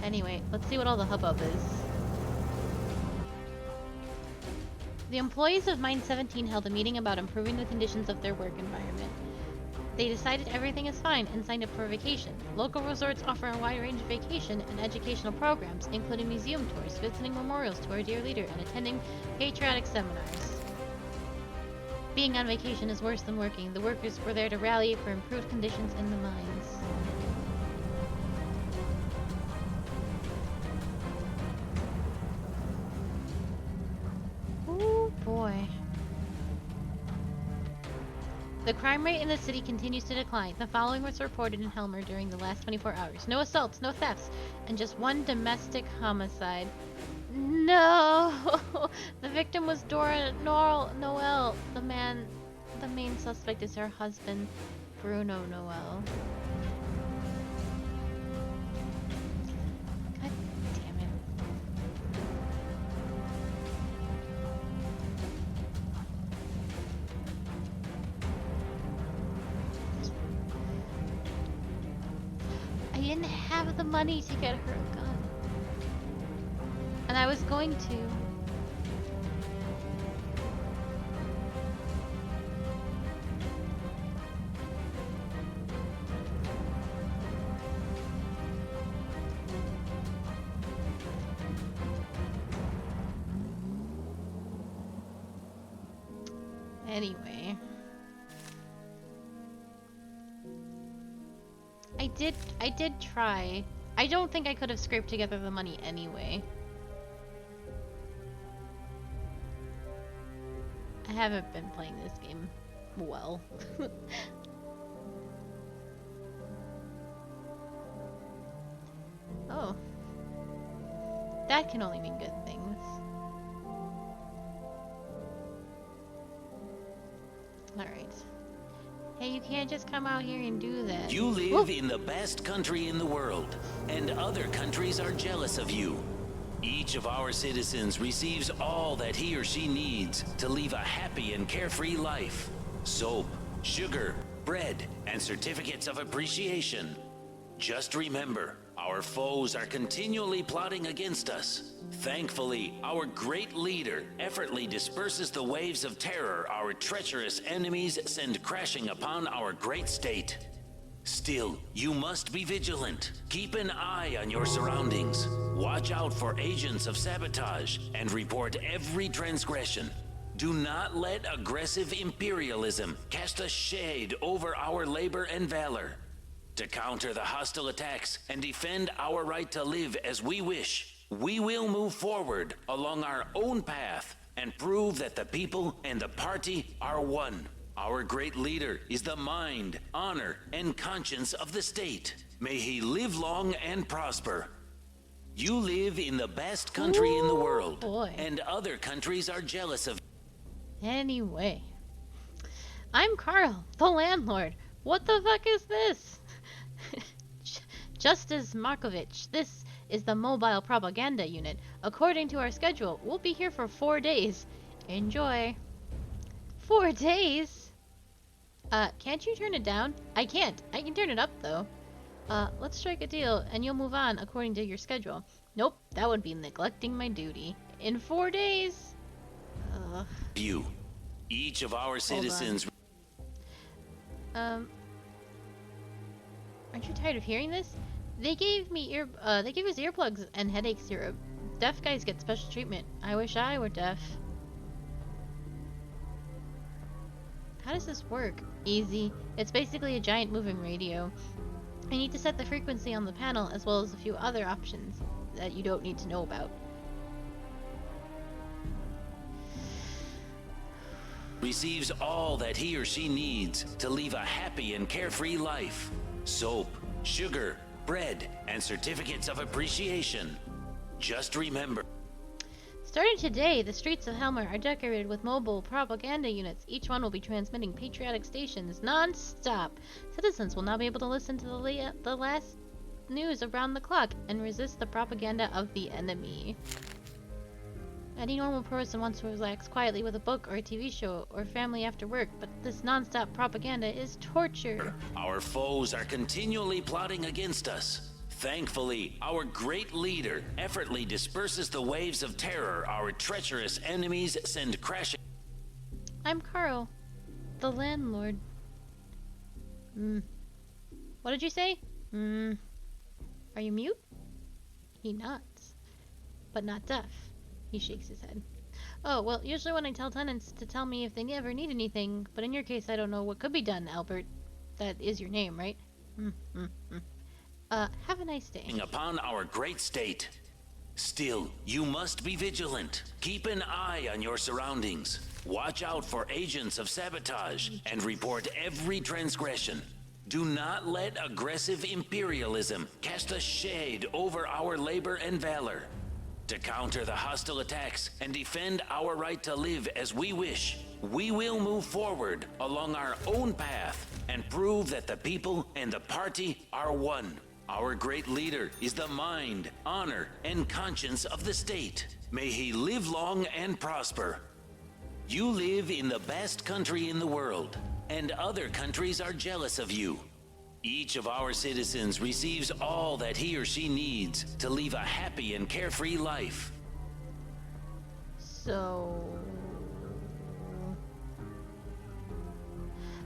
[SPEAKER 1] Anyway, let's see what all the hubbub is. The employees of Mine 17 held a meeting about improving the conditions of their work environment. They decided everything is fine and signed up for a vacation. Local resorts offer a wide range of vacation and educational programs, including museum tours, visiting memorials to our dear leader, and attending patriotic seminars. Being on vacation is worse than working. The workers were there to rally for improved conditions in the mines. Oh boy. The crime rate in the city continues to decline. The following was reported in Helmer during the last 24 hours. No assaults, no thefts, and just one domestic homicide. No! The victim was Dora Noel. The main suspect is her husband, Bruno Noel. God damn it. I didn't have the money to get her a gun. And I was going to. Anyway. I did try. I don't think I could have scraped together the money anyway. I haven't been playing this game well. Oh. That can only mean good things. Alright. Hey, you can't just come out here and do that.
[SPEAKER 2] You live in the best country in the world, and other countries are jealous of you. Each of our citizens receives all that he or she needs to live a happy and carefree life. Soap, sugar, bread, and certificates of appreciation. Just remember, our foes are continually plotting against us. Thankfully, our great leader effortlessly disperses the waves of terror our treacherous enemies send crashing upon our great state. Still, you must be vigilant. Keep an eye on your surroundings. Watch out for agents of sabotage and report every transgression. Do not let aggressive imperialism cast a shade over our labor and valor. To counter the hostile attacks and defend our right to live as we wish, we will move forward along our own path and prove that the people and the party are one. Our great leader is the mind, honor, and conscience of the state. May he live long and prosper. You live in the best country in the world,
[SPEAKER 1] boy.
[SPEAKER 2] And other countries are jealous of.
[SPEAKER 1] Anyway. I'm Carl, the landlord. What the fuck is this? Justice Markovich, this is the mobile propaganda unit. According to our schedule, we'll be here for 4 days. Enjoy. 4 days? Can't you turn it down? I can't. I can turn it up, though. Let's strike a deal, and you'll move on according to your schedule. Nope, that would be neglecting my duty. In 4 days?
[SPEAKER 2] You. Each of our citizens.
[SPEAKER 1] Aren't you tired of hearing this? They gave us earplugs and headache syrup. Deaf guys get special treatment. I wish I were deaf. How does this work? Easy. It's basically a giant moving radio. I need to set the frequency on the panel as well as a few other options that you don't need to know about.
[SPEAKER 2] receives all that he or she needs to live a happy and carefree life. Soap, sugar, bread, and certificates of appreciation. Just remember.
[SPEAKER 1] Starting today, the streets of Helmer are decorated with mobile propaganda units. Each one will be transmitting patriotic stations non-stop. Citizens will now be able to listen to the last news around the clock and resist the propaganda of the enemy. Any normal person wants to relax quietly with a book or a TV show or family after work, but this non-stop propaganda is torture.
[SPEAKER 2] Our foes are continually plotting against us. Thankfully, our great leader effortlessly disperses the waves of terror our treacherous enemies send crashing.
[SPEAKER 1] I'm Carl, the landlord. What did you say? Are you mute? He nods, but not deaf. He shakes his head. Oh, well, usually when I tell tenants to tell me if they ever need anything, but in your case, I don't know what could be done, Albert. That is your name, right? Have a nice day.
[SPEAKER 2] Upon our great state. Still, you must be vigilant. Keep an eye on your surroundings. Watch out for agents of sabotage and report every transgression. Do not let aggressive imperialism cast a shade over our labor and valor. To counter the hostile attacks and defend our right to live as we wish, we will move forward along our own path and prove that the people and the party are one. Our great leader is the mind, honor, and conscience of the state. May he live long and prosper. You live in the best country in the world, and other countries are jealous of you. Each of our citizens receives all that he or she needs to live a happy and carefree life.
[SPEAKER 1] So...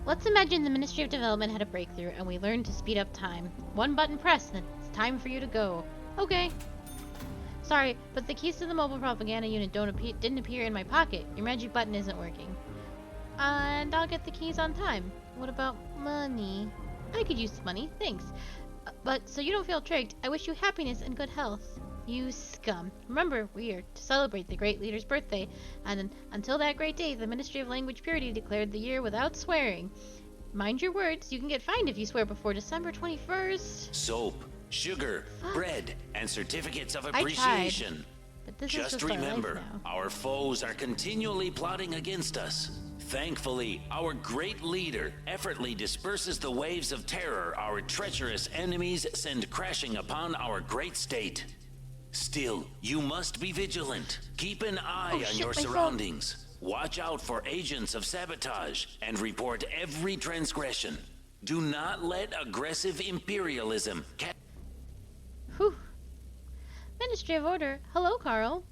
[SPEAKER 1] let's imagine the Ministry of Development had a breakthrough and we learned to speed up time. One button press and it's time for you to go. Okay. Sorry, but the keys to the mobile propaganda unit didn't appear in my pocket. Your magic button isn't working. And I'll get the keys on time. What about money? I could use money, thanks. But so you don't feel tricked, I wish you happiness and good health. You scum. Remember, we are to celebrate the great leader's birthday, and until that great day, the Ministry of Language Purity declared the year without swearing. Mind your words, you can get fined if you swear before December 21st.
[SPEAKER 2] Soap, sugar, bread, and certificates of
[SPEAKER 1] I
[SPEAKER 2] appreciation.
[SPEAKER 1] tried, but this
[SPEAKER 2] Just
[SPEAKER 1] is our life
[SPEAKER 2] remember,
[SPEAKER 1] now.
[SPEAKER 2] our foes are continually plotting against us. Thankfully, our great leader effortlessly disperses the waves of terror our treacherous enemies send crashing upon our great state. Still, you must be vigilant. Keep an eye on your surroundings. Watch out for agents of sabotage and report every transgression. Do not let aggressive imperialism
[SPEAKER 1] Whew. Ministry of Order. Hello, Carl.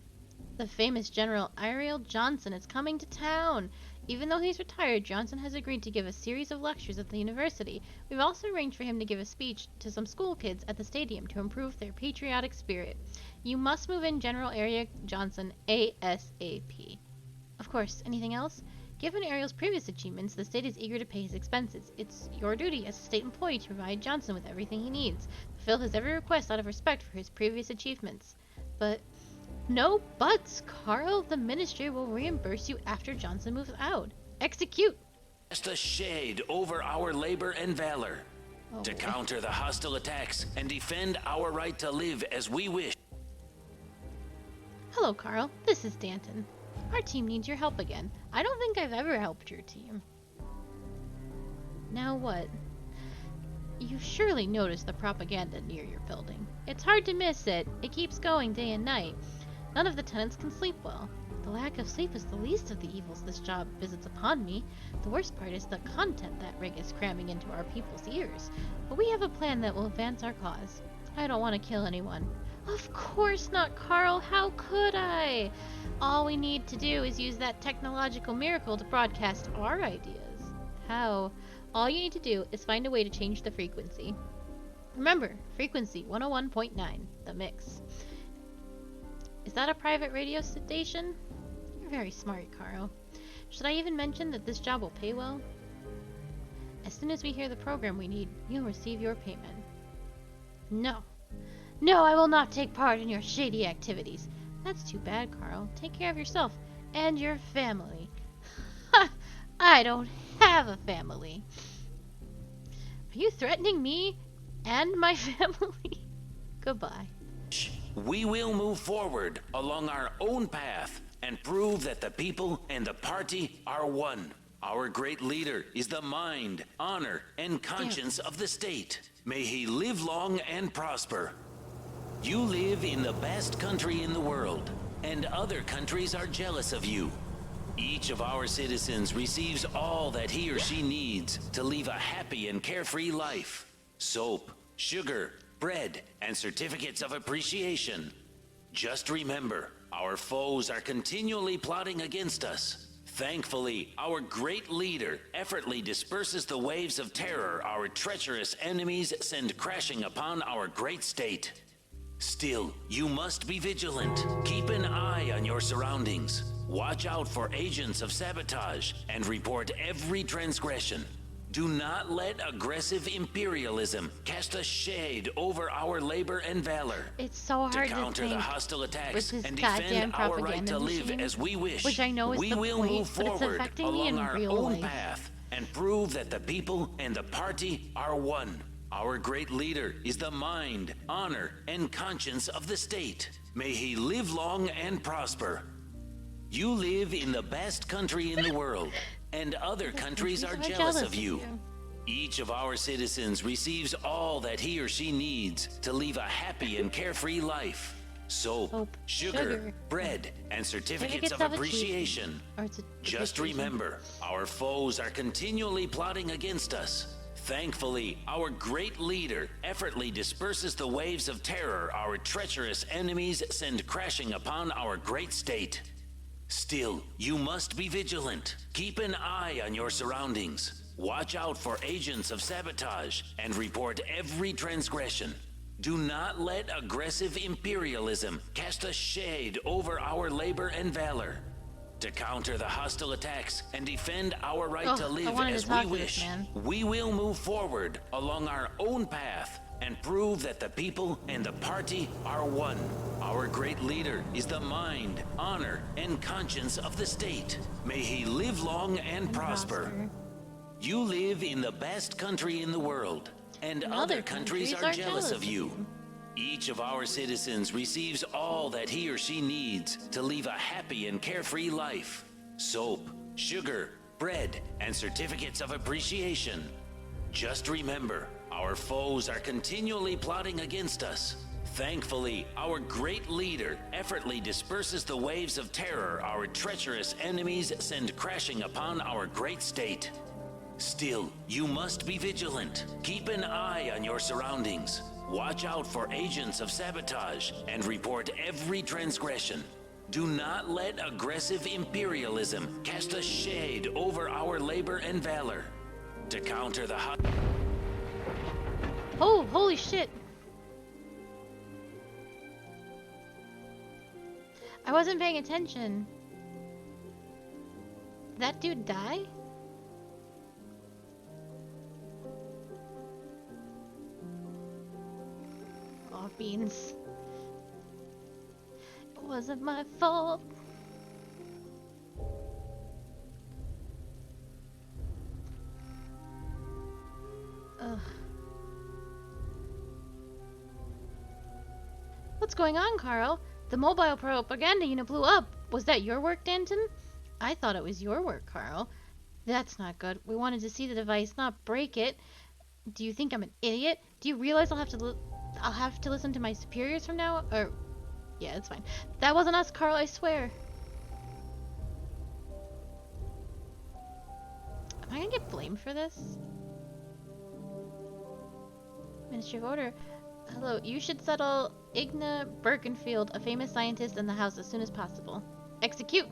[SPEAKER 1] The famous General Ariel Johnson is coming to town. Even though he's retired, Johnson has agreed to give a series of lectures at the university. We've also arranged for him to give a speech to some school kids at the stadium to improve their patriotic spirit. You must move in General Ariel Johnson ASAP. Of course, anything else? Given Ariel's previous achievements, the state is eager to pay his expenses. It's your duty as a state employee to provide Johnson with everything he needs. Fulfill his every request out of respect for his previous achievements. But no buts, Carl. The ministry will reimburse you after Johnson moves out. Execute!
[SPEAKER 2] cast a shade over our labor and valor. To counter the hostile attacks and defend our right to live as we wish.
[SPEAKER 1] Hello, Carl. This is Danton. Our team needs your help again. I don't think I've ever helped your team. Now what? You surely noticed the propaganda near your building. It's hard to miss it. It keeps going day and night. None of the tenants can sleep well. The lack of sleep is the least of the evils this job visits upon me. The worst part is the content that rig is cramming into our people's ears. But we have a plan that will advance our cause. I don't want to kill anyone. Of course not, Carl. How could I? All we need to do is use that technological miracle to broadcast our ideas. How? All you need to do is find a way to change the frequency. Remember, frequency 101.9, the mix. Is that a private radio station? You're very smart, Carl. Should I even mention that this job will pay well? As soon as we hear the program we need, you'll receive your payment. No. No, I will not take part in your shady activities. That's too bad, Carl. Take care of yourself and your family. Ha! I don't have a family. Are you threatening me and my family? Goodbye.
[SPEAKER 2] We will move forward along our own path and prove that the people and the party are one. Our great leader is the mind, honor, and conscience of the state. May he live long and prosper. You live in the best country in the world, and other countries are jealous of you. Each of our citizens receives all that he or she needs to live a happy and carefree life. Soap, sugar, bread, and certificates of appreciation. Just remember, our foes are continually plotting against us. Thankfully, our great leader effortlessly disperses the waves of terror our treacherous enemies send crashing upon our great state. Still, you must be vigilant. Keep an eye on your surroundings. Watch out for agents of sabotage and report every transgression. Do not let aggressive imperialism cast a shade over our labor and valor.
[SPEAKER 1] It's so hard to
[SPEAKER 2] counter the
[SPEAKER 1] think
[SPEAKER 2] hostile attacks
[SPEAKER 1] with this
[SPEAKER 2] and
[SPEAKER 1] goddamn
[SPEAKER 2] defend our right
[SPEAKER 1] propaganda
[SPEAKER 2] to live
[SPEAKER 1] machine,
[SPEAKER 2] as we wish.
[SPEAKER 1] which I know is
[SPEAKER 2] we
[SPEAKER 1] the
[SPEAKER 2] will
[SPEAKER 1] point,
[SPEAKER 2] move
[SPEAKER 1] but it's
[SPEAKER 2] forward
[SPEAKER 1] affecting me
[SPEAKER 2] along
[SPEAKER 1] in
[SPEAKER 2] our
[SPEAKER 1] real
[SPEAKER 2] own
[SPEAKER 1] life.
[SPEAKER 2] path and prove that the people and the party are one. Our great leader is the mind, honor, and conscience of the state. May he live long and prosper. You live in the best country in the world, and other countries are jealous of you. Each of our citizens receives all that he or she needs to live a happy and carefree life. Soap, sugar, bread, and certificates of appreciation. Just remember, our foes are continually plotting against us. Thankfully, our great leader effortlessly disperses the waves of terror our treacherous enemies send crashing upon our great state. Still, you must be vigilant. Keep an eye on your surroundings. Watch out for agents of sabotage and report every transgression. Do not let aggressive imperialism cast a shade over our labor and valor. To counter the hostile attacks and defend our right to live as we wish, we will move forward along our own path and prove that the people and the party are one. Our great leader is the mind, honor, and conscience of the state. May he live long and prosper. You live in the best country in the world, and other countries are jealous of you. Each of our citizens receives all that he or she needs to live a happy and carefree life. Soap, sugar, bread, and certificates of appreciation. Just remember, our foes are continually plotting against us. Thankfully, our great leader effortlessly disperses the waves of terror our treacherous enemies send crashing upon our great state. Still, you must be vigilant. Keep an eye on your surroundings. Watch out for agents of sabotage and report every transgression. Do not let aggressive imperialism cast a shade over our labor and valor. To counter the
[SPEAKER 1] Oh, holy shit. I wasn't paying attention. Did that dude die? Oh, beans. It wasn't my fault. Ugh. What's going on, Carl? The mobile propaganda unit blew up. Was that your work, Danton? I thought it was your work, Carl. That's not good. We wanted to see the device, not break it. Do you think I'm an idiot? Do you realize I'll have to listen to my superiors from now? Or, yeah, it's fine. That wasn't us, Carl. I swear. Am I gonna get blamed for this? Ministry of Order. Hello, you should settle Igna Birkenfield, a famous scientist, in the house as soon as possible. Execute!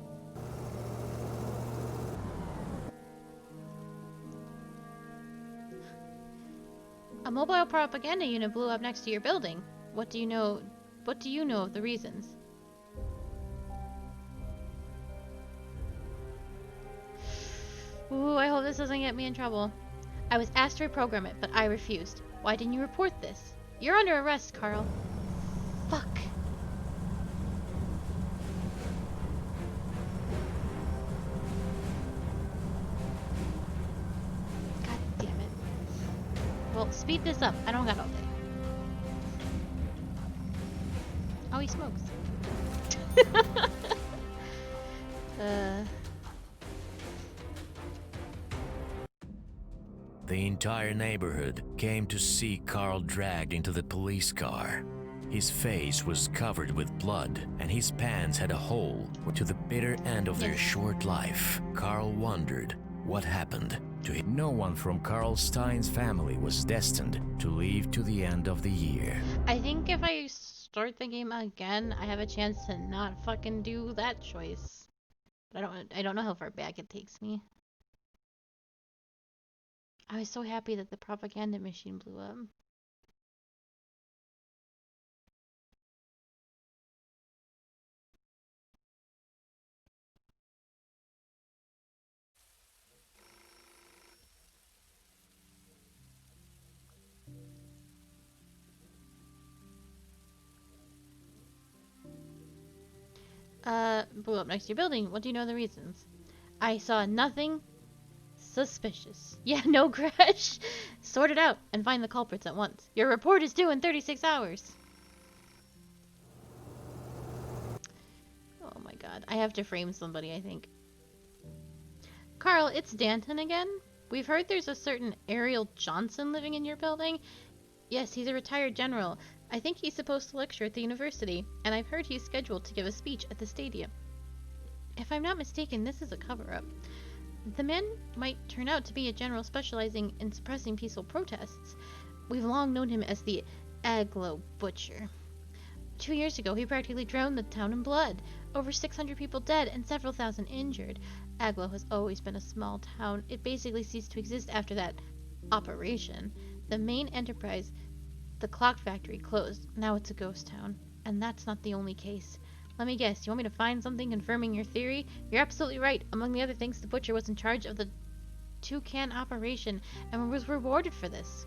[SPEAKER 1] A mobile propaganda unit blew up next to your building. What do you know of the reasons? Ooh, I hope this doesn't get me in trouble. I was asked to reprogram it, but I refused. Why didn't you report this? You're under arrest, Carl. Fuck. Speed this up. I don't got all day. Oh, he smokes.
[SPEAKER 3] The entire neighborhood came to see Carl dragged into the police car. His face was covered with blood, and his pants had a hole. To the bitter end of their short life, Carl wondered what happened to him. No one from Carl Stein's family was destined to live to the end of the year.
[SPEAKER 1] I think if I start the game again, I have a chance to not fucking do that choice. But I don't know how far back it takes me. I was so happy that the propaganda machine blew up. Blew up next to your building. What do you know the reasons? I saw nothing suspicious. Yeah, no crash. Sort it out and find the culprits at once. Your report is due in 36 hours. Oh my god. I have to frame somebody, I think. Carl, it's Danton again. We've heard there's a certain Ariel Johnson living in your building. Yes, he's a retired general. I think he's supposed to lecture at the university, and I've heard he's scheduled to give a speech at the stadium. If I'm not mistaken, this is a cover-up. The man might turn out to be a general specializing in suppressing peaceful protests. We've long known him as the Aglo Butcher. 2 years ago, he practically drowned the town in blood. Over 600 people dead and several thousand injured. Aglo has always been a small town. It basically ceased to exist after that operation. The main enterprise, the clock factory, closed. Now it's a ghost town. And that's not the only case. Let me guess, you want me to find something confirming your theory? You're absolutely right. Among the other things, the Butcher was in charge of the Toucan operation and was rewarded for this.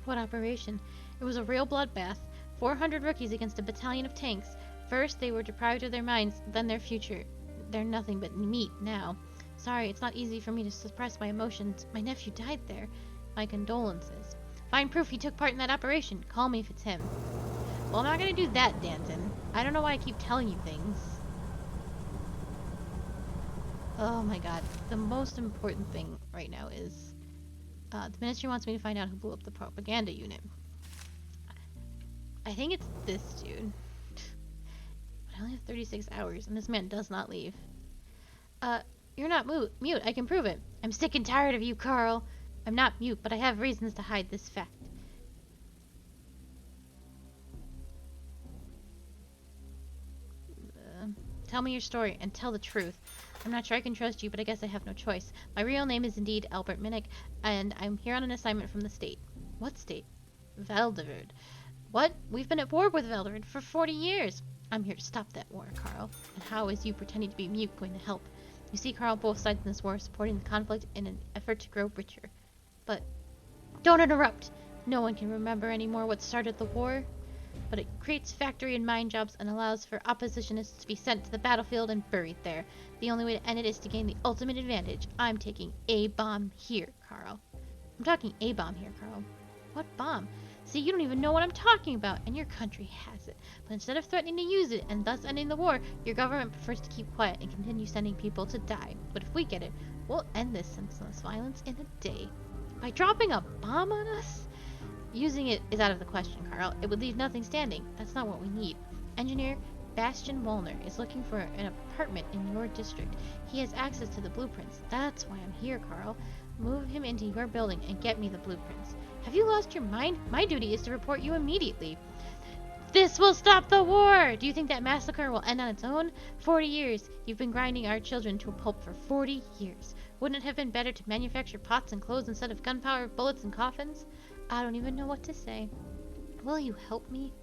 [SPEAKER 1] What operation? It was a real bloodbath. 400 rookies against a battalion of tanks. First, they were deprived of their minds, then their future. They're nothing but meat now. Sorry, it's not easy for me to suppress my emotions. My nephew died there. My condolences. Find proof he took part in that operation. Call me if it's him. Well, I'm not gonna do that, Danton. I don't know why I keep telling you things. Oh my god. The most important thing right now is the ministry wants me to find out who blew up the propaganda unit. I think it's this dude. I only have 36 hours and this man does not leave. You're not mute. I can prove it. I'm sick and tired of you, Carl. I'm not mute, but I have reasons to hide this fact. Tell me your story, and tell the truth. I'm not sure I can trust you, but I guess I have no choice. My real name is indeed Albert Minnick, and I'm here on an assignment from the state. What state? Valdeverd. What? We've been at war with Valdeverd for 40 years. I'm here to stop that war, Carl. And how is you pretending to be mute going to help? You see, Carl, both sides in this war are supporting the conflict in an effort to grow richer. But don't interrupt! No one can remember anymore what started the war. But it creates factory and mine jobs and allows for oppositionists to be sent to the battlefield and buried there. The only way to end it is to gain the ultimate advantage. I'm taking a bomb here, Carl. I'm talking a bomb here, Carl. What bomb? See, you don't even know what I'm talking about, and your country has it. But instead of threatening to use it and thus ending the war, your government prefers to keep quiet and continue sending people to die. But if we get it, we'll end this senseless violence in a day. By dropping a bomb on us? Using it is out of the question, Carl. It would leave nothing standing. That's not what we need. Engineer Bastian Wollner is looking for an apartment in your district. He has access to the blueprints. That's why I'm here, Carl. Move him into your building and get me the blueprints. Have you lost your mind? My duty is to report you immediately. This will stop the war! Do you think that massacre will end on its own? 40 years. You've been grinding our children to a pulp for 40 years. Wouldn't it have been better to manufacture pots and clothes instead of gunpowder, bullets, and coffins? I don't even know what to say. Will you help me?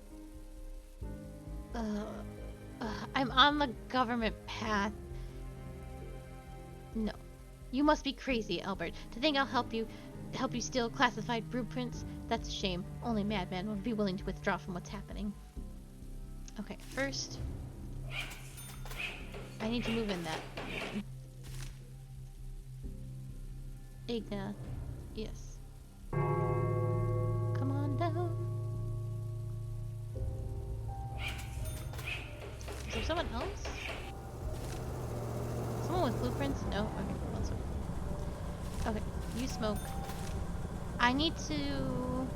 [SPEAKER 1] I'm on the government path. No. You must be crazy, Albert, to think I'll help you steal classified blueprints. That's a shame. Only madmen would be willing to withdraw from what's happening. Okay, first I need to move in that. Igna. Yes. Okay, you smoke. I need to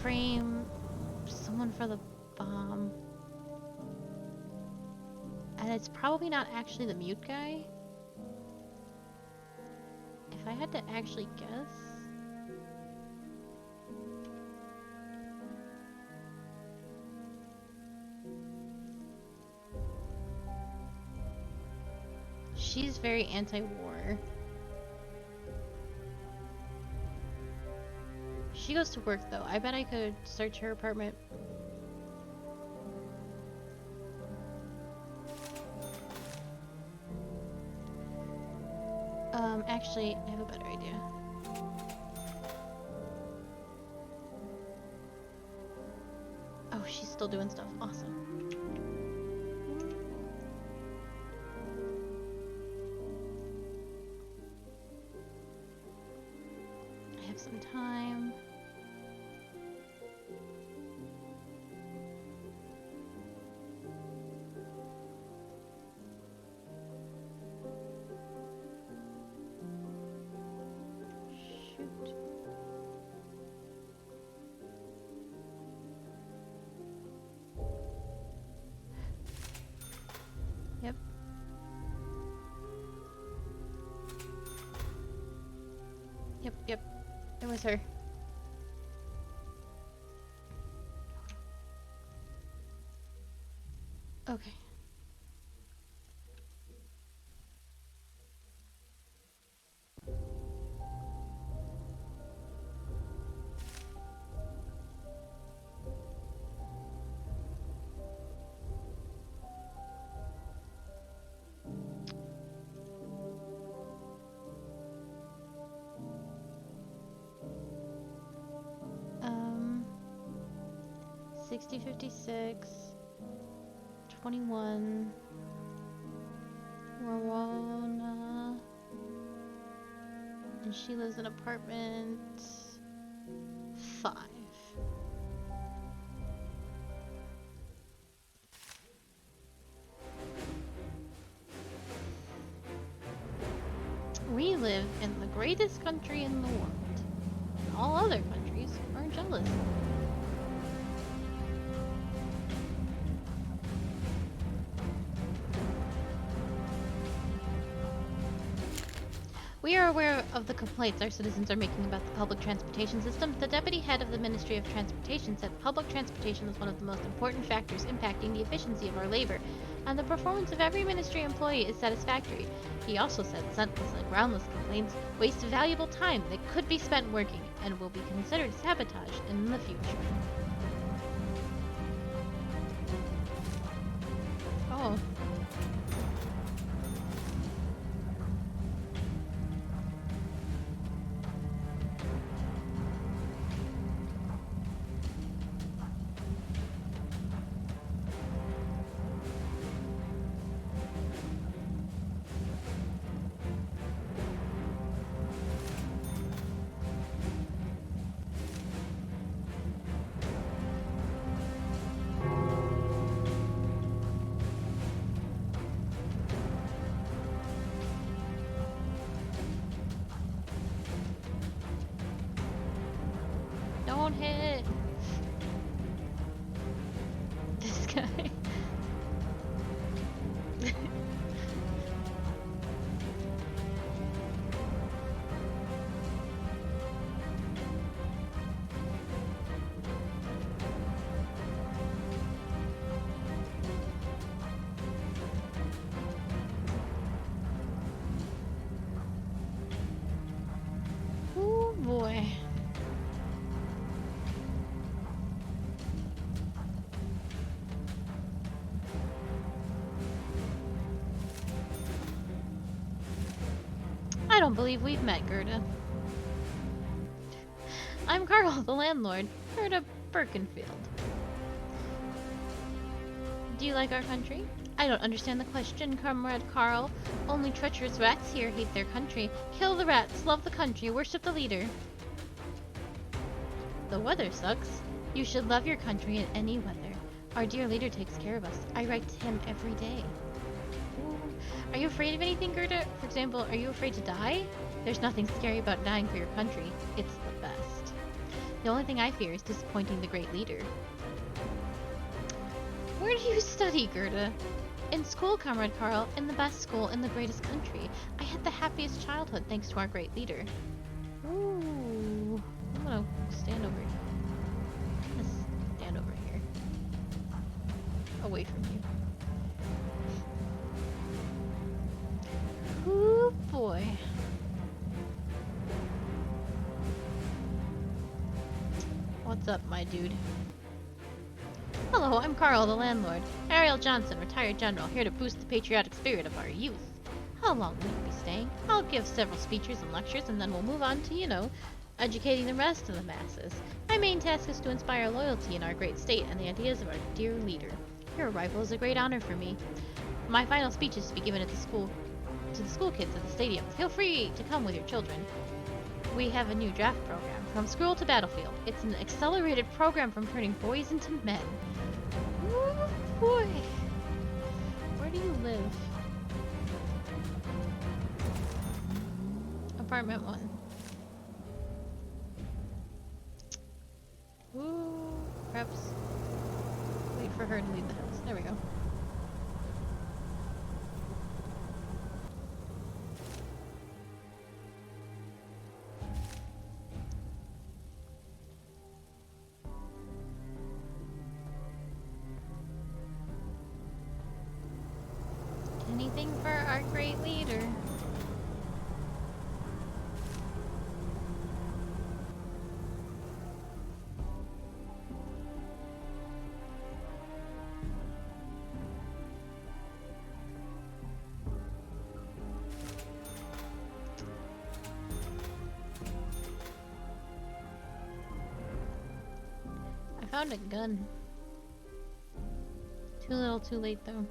[SPEAKER 1] frame someone for the bomb. And it's probably not actually the mute guy. If I had to actually guess... She's very anti-war. She goes to work though. I bet I could search her apartment. Actually, I have a better idea. Oh, she's still doing stuff. Awesome. I have some time. Shoot. Yep. Yep. It was her. Okay. Um, 60, 56, 21, Rowena, and she lives in apartment 5. We live in the greatest country in the world. And all other countries are jealous. We are aware of the complaints our citizens are making about the public transportation system. The deputy head of the Ministry of Transportation said public transportation is one of the most important factors impacting the efficiency of our labor, and the performance of every ministry employee is satisfactory. He also said senseless and groundless complaints waste valuable time that could be spent working and will be considered sabotage in the future. Oh. Don't hit this guy. Oh boy. I don't believe we've met, Gerda. I'm Carl, the landlord. Gerda Birkenfield. Do you like our country? I don't understand the question, Comrade Carl. Only treacherous rats here hate their country. Kill the rats, love the country, worship the leader. The weather sucks. You should love your country in any weather. Our dear leader takes care of us. I write to him every day. Ooh. Are you afraid of anything, Gerda? For example, example, are you afraid to die? There's nothing scary about dying for your country. It's the best. The only thing I fear is disappointing the great leader. Where do you study, Gerda? In school, Comrade Carl. In the best school in the greatest country. I had the happiest childhood thanks to our great leader. Ooh. I'm gonna stand over here. I'm gonna stand over here. Away from you. Ooh, boy. What's up, my dude? Hello, I'm Carl, the landlord. Ariel Johnson, retired general, here to boost the patriotic spirit of our youth. How long will you be staying? I'll give several speeches and lectures, and then we'll move on to, you know, educating the rest of the masses. My main task is to inspire loyalty in our great state and the ideas of our dear leader. Your arrival is a great honor for me. My final speech is to be given at the school, to the school kids at the stadium. Feel free to come with your children. We have a new draft program, From School to Battlefield. It's an accelerated program from turning boys into men. Ooh, boy. Where do you live? Apartment 1. Ooh, perhaps wait for her to leave the house. There we go. Anything for our great leader. I found a gun. Too little, too late though.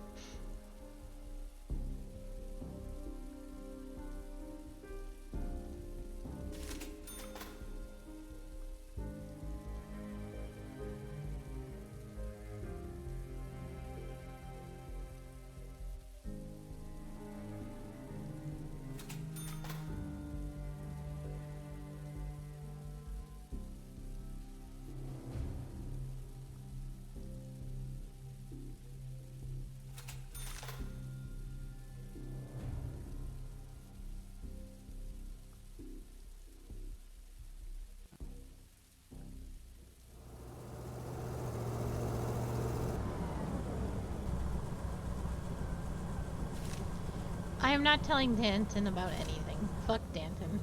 [SPEAKER 1] I am not telling Danton about anything. Fuck Danton.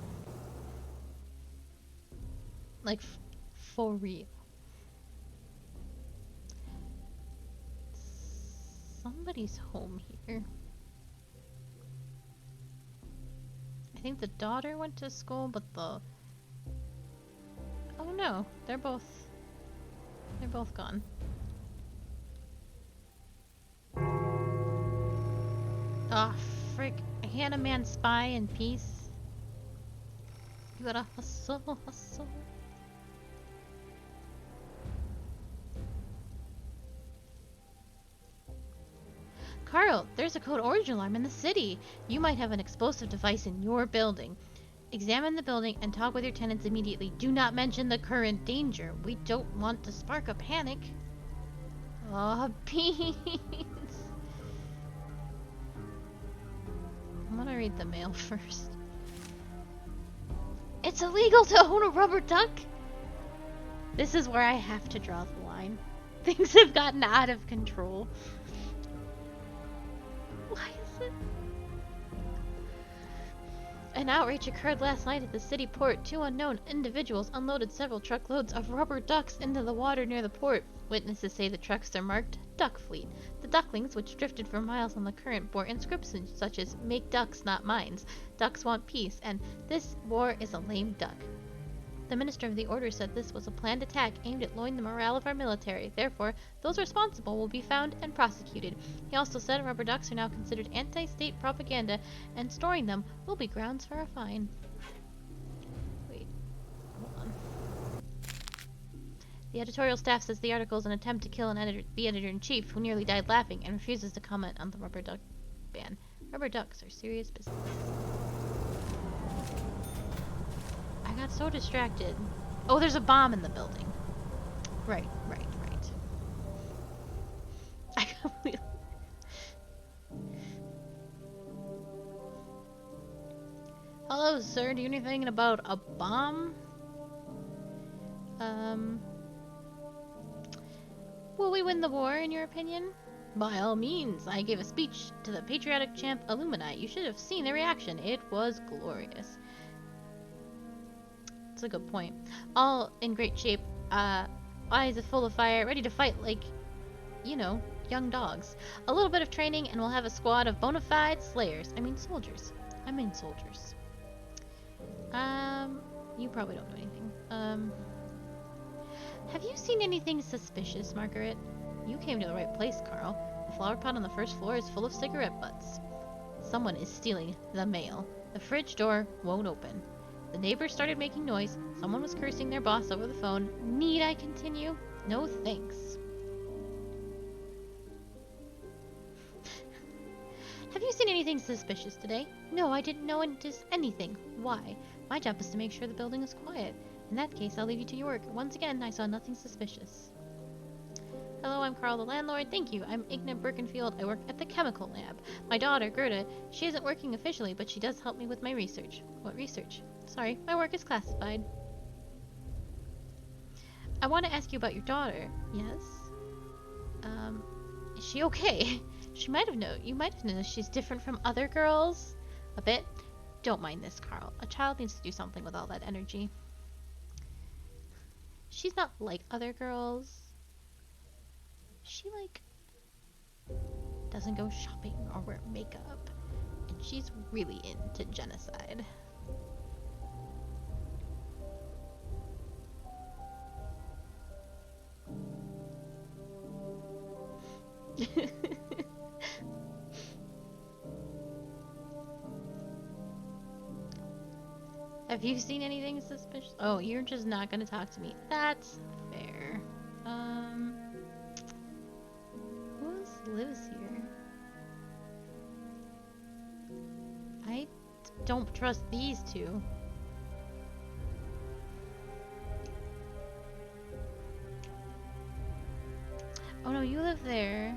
[SPEAKER 1] Like, for real. Somebody's home here. I think the daughter went to school, but the... Oh no, they're both gone. Ah, frick. I can't a man spy in peace. You gotta hustle, hustle. Carl, there's a code orange alarm in the city. You might have an explosive device in your building. Examine the building and talk with your tenants immediately. Do not mention the current danger. We don't want to spark a panic. Aw, beans. I'm gonna read the mail first. It's illegal to own a rubber duck? This is where I have to draw the line. Things have gotten out of control. Why is it? An outrage occurred last night at the city port. 2 unknown individuals unloaded several truckloads of rubber ducks into the water near the port. Witnesses say the trucks are marked Duck Fleet. The ducklings, which drifted for miles on the current, bore inscriptions such as "Make ducks, not mines," "Ducks want peace," and "This war is a lame duck." The Minister of the Order said this was a planned attack aimed at lowering the morale of our military. Therefore, those responsible will be found and prosecuted. He also said rubber ducks are now considered anti-state propaganda, and storing them will be grounds for a fine. Wait, hold on. The editorial staff says the article is an attempt to kill the editor-in-chief, who nearly died laughing and refuses to comment on the rubber duck ban. Rubber ducks are serious business. got so distracted. Oh, there's a bomb in the building. Right, right, right. I completely... Hello, sir. Do you know anything about a bomb? Will we win the war, in your opinion? By all means. I gave a speech to the patriotic champ Illumini. You should have seen the reaction. It was glorious. That's a good point. All in great shape. Eyes full of fire, ready to fight like, you know, young dogs. A little bit of training and we'll have a squad of bona fide slayers. I mean soldiers. Soldiers. You probably don't know anything. Have you seen anything suspicious, Margaret? You came to the right place, Carl. The flower pot on the first floor is full of cigarette butts. Someone is stealing the mail. The fridge door won't open. The neighbors started making noise. Someone was cursing their boss over the phone. Need I continue? No thanks. Have you seen anything suspicious today? No, I didn't notice anything. Why? My job is to make sure the building is quiet. In that case, I'll leave you to your work. Once again, I saw nothing suspicious. Hello, I'm Carl the landlord. Thank you. I'm Igna Birkenfield. I work at the chemical lab. My daughter, Gerda, she isn't working officially, but she does help me with my research. What research? Sorry, my work is classified. I want to ask you about your daughter. Yes? Is she okay? You might have noticed she's different from other girls. A bit. Don't mind this, Carl. A child needs to do something with all that energy. She's not like other girls. She, like, doesn't go shopping or wear makeup. And she's really into genocide. Have you seen anything suspicious? Oh, you're just not gonna talk to me. That's fair. Who else lives here? I don't trust these two. Oh no, you live there.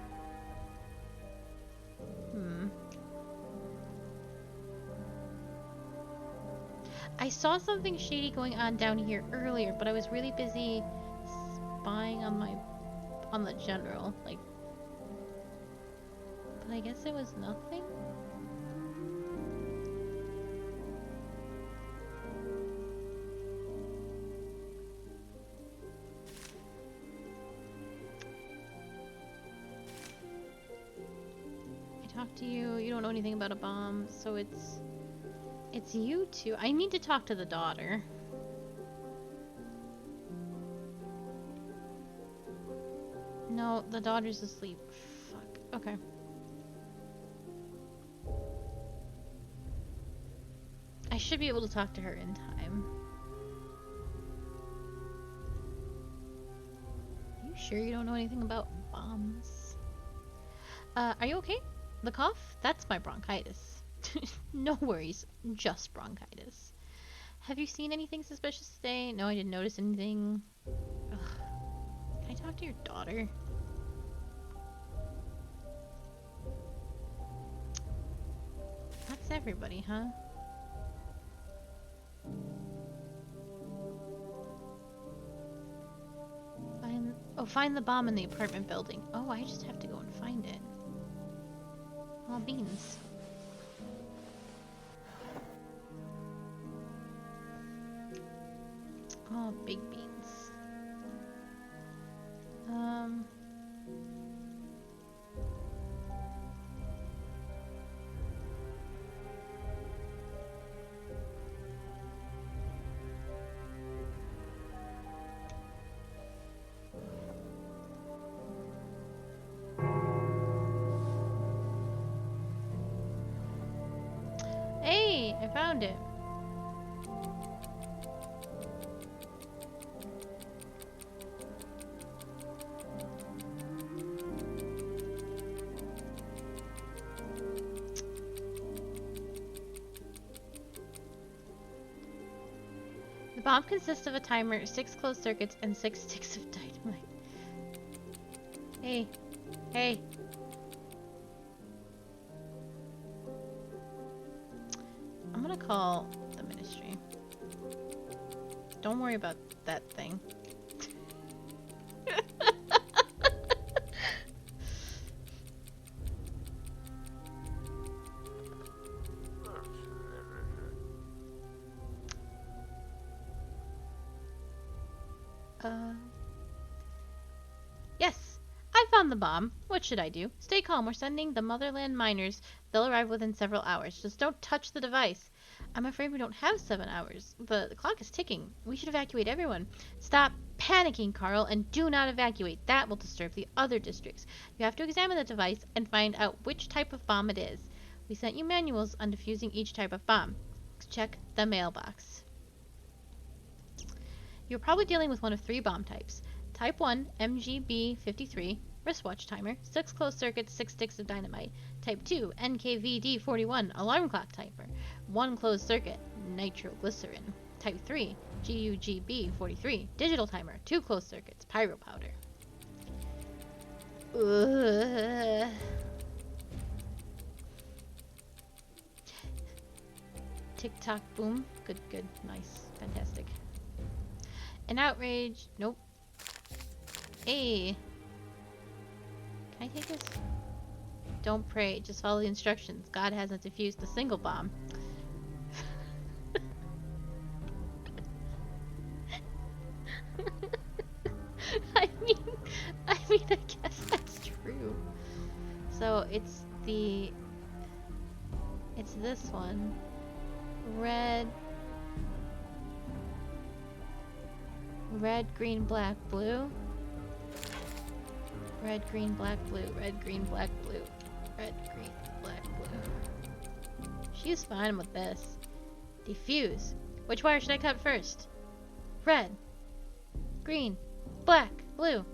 [SPEAKER 1] I saw something shady going on down here earlier, but I was really busy spying on the general, like, but I guess it was nothing? I talked to you, you don't know anything about a bomb, so it's you two. I need to talk to the daughter. No, the daughter's asleep. Fuck. Okay. I should be able to talk to her in time. Are you sure you don't know anything about bombs? Are you okay? The cough? That's my bronchitis. No worries, just bronchitis. Have you seen anything suspicious today? No, I didn't notice anything. Ugh. Can I talk to your daughter? That's everybody, huh? Find the bomb in the apartment building. Oh, I just have to go and find it. Oh, beans. Oh, big beans. Hey, I found it. The bomb consists of a timer, 6 closed circuits, and 6 sticks of dynamite. Hey. Hey. I'm gonna call the ministry. Don't worry about that thing. Yes, I found the bomb. What should I do? Stay calm. We're sending the motherland miners. They'll arrive within several hours. Just don't touch the device. I'm afraid we don't have 7 hours. The clock is ticking. We should evacuate everyone. Stop panicking, Carl, and do not evacuate. That will disturb the other districts. You have to examine the device and find out which type of bomb it is. We sent you manuals on defusing each type of bomb. Check the mailbox. You're probably dealing with one of 3 bomb types. Type 1, MGB-53, wristwatch timer, 6 closed circuits, 6 sticks of dynamite. Type 2, NKVD-41, alarm clock timer, 1 closed circuit, nitroglycerin. Type 3, GUGB-43, digital timer, 2 closed circuits, pyro powder. Tick tock boom. Good, good, nice, fantastic. An outrage. Nope. Hey. Can I take this? Don't pray. Just follow the instructions. God hasn't defused a single bomb. I mean, I guess that's true. So it's this one. Red, green, black, blue. Red, green, black, blue. Red, green, black, blue. Red, green, black, blue. She's fine with this. Diffuse. Which wire should I cut first? Red, green, black, blue.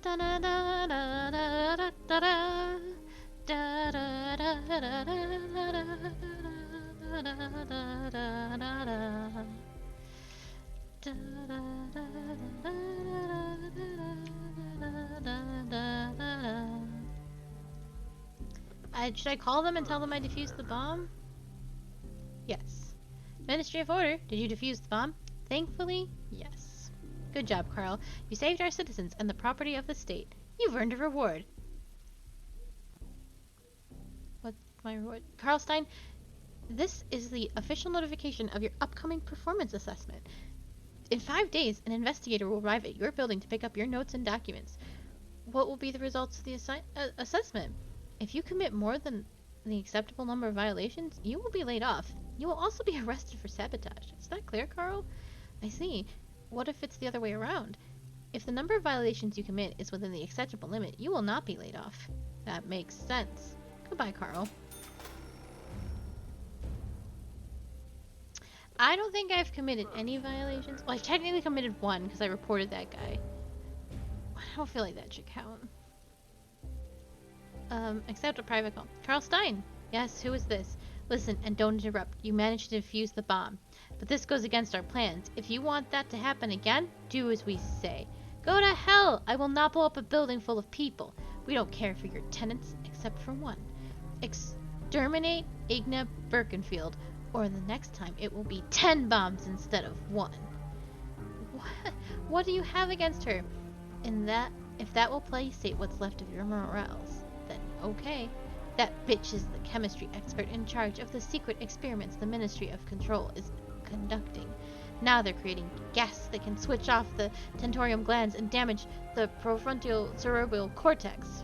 [SPEAKER 1] Da da da da da da da da. Da da da da da da da da. Should I call them and tell them I defused the bomb? Yes. Ministry of Order, did you defuse the bomb? Thankfully, yes. Good job, Carl. You saved our citizens and the property of the state. You've earned a reward. What's my reward? Carl Stein, this is the official notification of your upcoming performance assessment. In 5 days, an investigator will arrive at your building to pick up your notes and documents. What will be the results of the assessment? If you commit more than the acceptable number of violations, you will be laid off. You will also be arrested for sabotage. Is that clear, Carl? I see. What if it's the other way around? If the number of violations you commit is within the acceptable limit, you will not be laid off. That makes sense. Goodbye, Carl. I don't think I've committed any violations. Well, I technically committed one because I reported that guy. I don't feel like that should count. Accept a private call. Carl Stein. Yes, who is this? Listen, and don't interrupt. You managed to defuse the bomb. But this goes against our plans. If you want that to happen again, do as we say. Go to hell! I will not blow up a building full of people. We don't care for your tenants, except for one. Exterminate Igna Birkenfield, or the next time it will be 10 bombs instead of 1. What do you have against her? If that will placate what's left of your morals, then okay. That bitch is the chemistry expert in charge of the secret experiments the Ministry of Control is conducting. Now they're creating gas that can switch off the tentorium glands and damage the prefrontal cerebral cortex.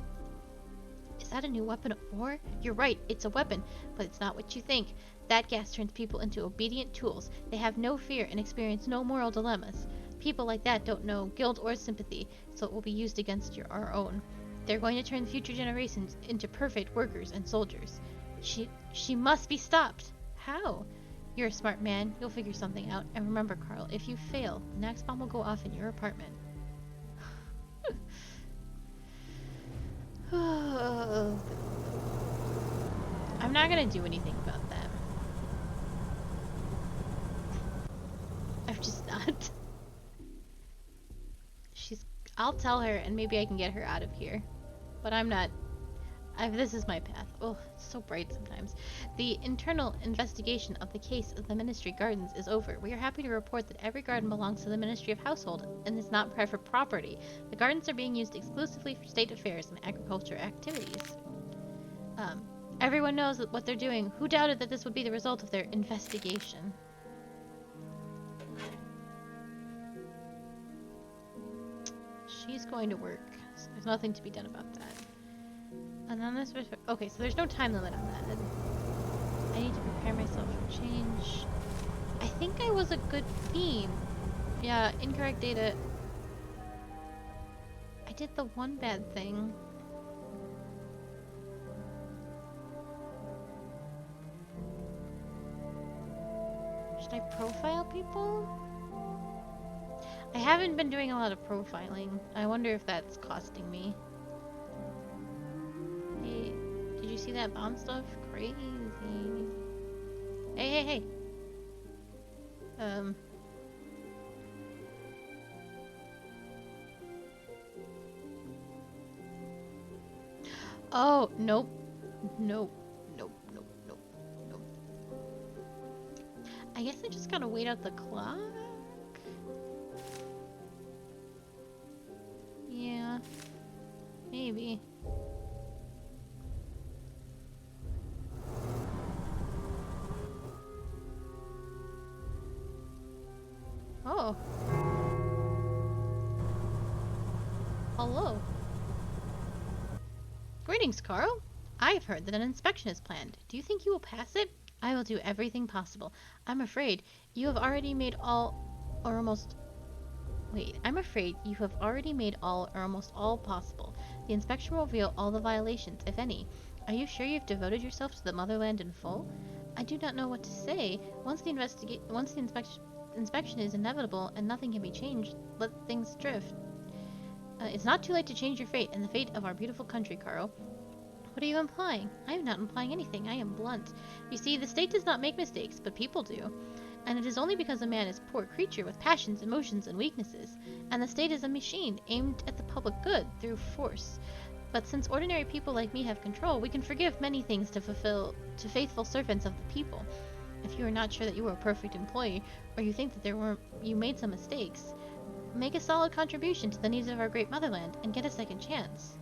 [SPEAKER 1] Is that a new weapon of war? You're right, it's a weapon, but it's not what you think. That gas turns people into obedient tools. They have no fear and experience no moral dilemmas. People like that don't know guilt or sympathy, so it will be used against our own. They're going to turn future generations into perfect workers and soldiers. She must be stopped. How? You're a smart man. You'll figure something out. And remember, Carl, if you fail, the next bomb will go off in your apartment. I'm not gonna do anything about that. I'm just not. She's. I'll tell her, and maybe I can get her out of here. But I'm not. This is my path. Oh, it's so bright sometimes. The internal investigation of the case of the Ministry Gardens is over. We are happy to report that every garden belongs to the Ministry of Household and is not private property. The gardens are being used exclusively for state affairs and agriculture activities. Everyone knows what they're doing. Who doubted that this would be the result of their investigation? She's going to work, so there's nothing to be done about that. And then this. Okay, so there's no time limit on that. I need to prepare myself for change. I think I was a good theme. Yeah, incorrect data. I did the one bad thing. Should I profile people? I haven't been doing a lot of profiling. I wonder if that's costing me. Hey, did you see that bomb stuff? Crazy. Hey, hey, hey. Oh, nope. Nope. Nope, nope, nope, nope. I guess I just gotta wait out the clock? Yeah. Maybe. Oh. Hello. Greetings, Carl. I've heard that an inspection is planned. Do you think you will pass it? I will do everything possible. I'm afraid you have already made all or almost... Wait, I'm afraid you have already made all or almost all possible. The inspection will reveal all the violations, if any. Are you sure you've devoted yourself to the motherland in full? I do not know what to say. Once the inspection is inevitable and nothing can be changed, let things drift. It's not too late to change your fate and the fate of our beautiful country, Carl. What are you implying? I am not implying anything. I am blunt. You see, the state does not make mistakes, but people do. And it is only because a man is a poor creature with passions, emotions, and weaknesses. And the state is a machine aimed at the public good through force. But since ordinary people like me have control, we can forgive many things to faithful servants of the people. If you are not sure that you are a perfect employee, or you think that you made some mistakes, make a solid contribution to the needs of our great motherland and get a second chance.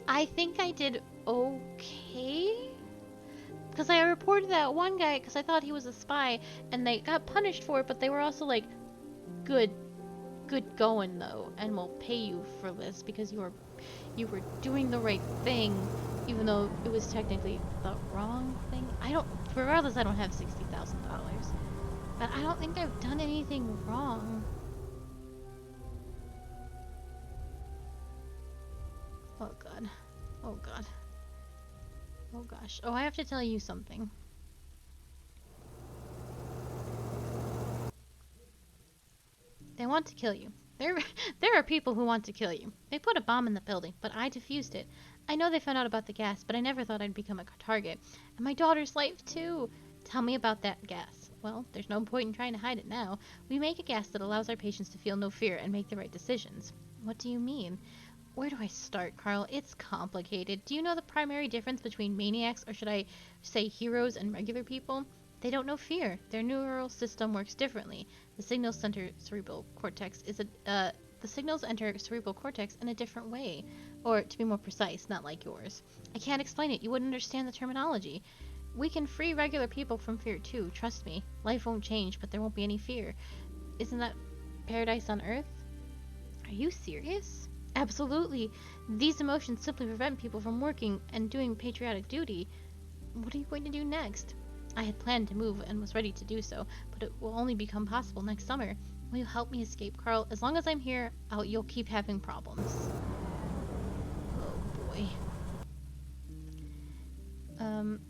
[SPEAKER 1] I think I did okay. Because I reported that one guy because I thought he was a spy, and they got punished for it, but they were also like, good going though, and we'll pay you for this because you were doing the right thing, even though it was technically the wrong thing. Regardless, I don't have $60,000, but I don't think I've done anything wrong. Oh god. Oh god. Oh gosh. Oh, I have to tell you something. They want to kill you. There are people who want to kill you. They put a bomb in the building, but I defused it. I know they found out about the gas, but I never thought I'd become a target. And my daughter's life too. Tell me about that gas. Well, there's no point in trying to hide it now. We make a gas that allows our patients to feel no fear and make the right decisions. What do you mean? Where do I start, Carl? It's complicated. Do you know the primary difference between maniacs, or should I say heroes, and regular people? They don't know fear. Their neural system works differently. The signals enter cerebral cortex the signals enter cerebral cortex in a different way, or to be more precise, not like yours. I can't explain it. You wouldn't understand the terminology. We can free regular people from fear too. Trust me. Life won't change, but there won't be any fear. Isn't that paradise on Earth? Are you serious? Absolutely. These emotions simply prevent people from working and doing patriotic duty. What are you going to do next? I had planned to move and was ready to do so, but it will only become possible next summer. Will you help me escape, Carl? As long as I'm here, you'll keep having problems. Oh boy. Um,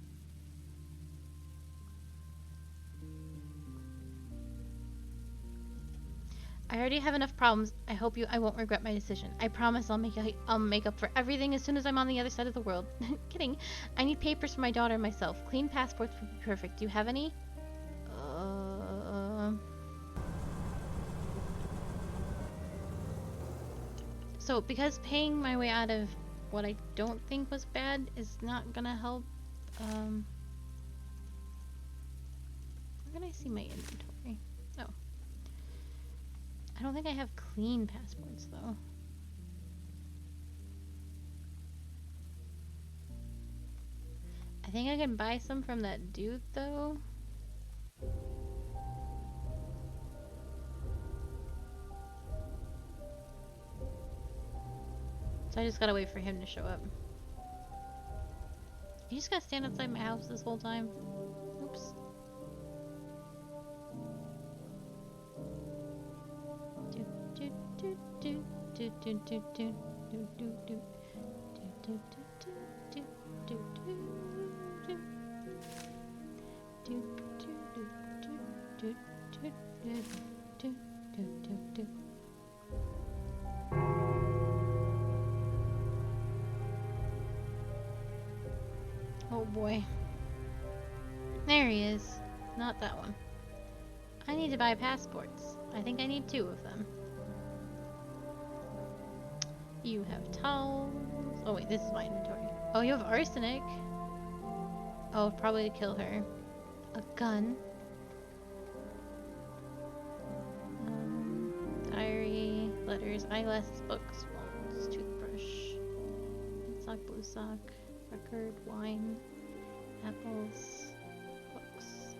[SPEAKER 1] I already have enough problems. I won't regret my decision. I promise I'll make up for everything as soon as I'm on the other side of the world. Kidding. I need papers for my daughter and myself. Clean passports would be perfect. Do you have any? So because paying my way out of what I don't think was bad is not gonna help, where can I see my inventory? Oh. I don't think I have clean passports though. I think I can buy some from that dude though. So I just gotta wait for him to show up. You just gotta stand outside my house this whole time. Oops. Oh boy. There he is. Not that one. I need to buy passports. I think I need 2 of them. You have towels. Oh wait, this is my inventory. Oh, you have arsenic. Oh, probably to kill her. A gun. Diary, letters, eyeglasses, books, wallets, toothbrush, red sock, blue sock, record, wine, apples, books,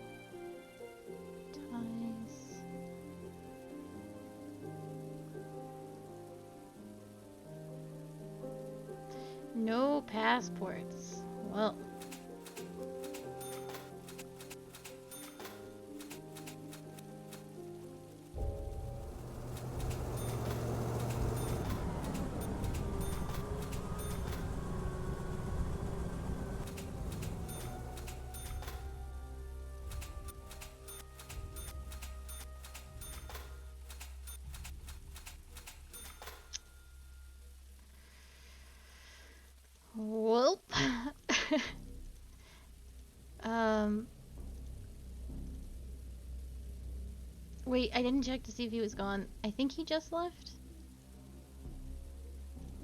[SPEAKER 1] ties. No passports. Well. Well. Wait, I didn't check to see if he was gone. I think he just left.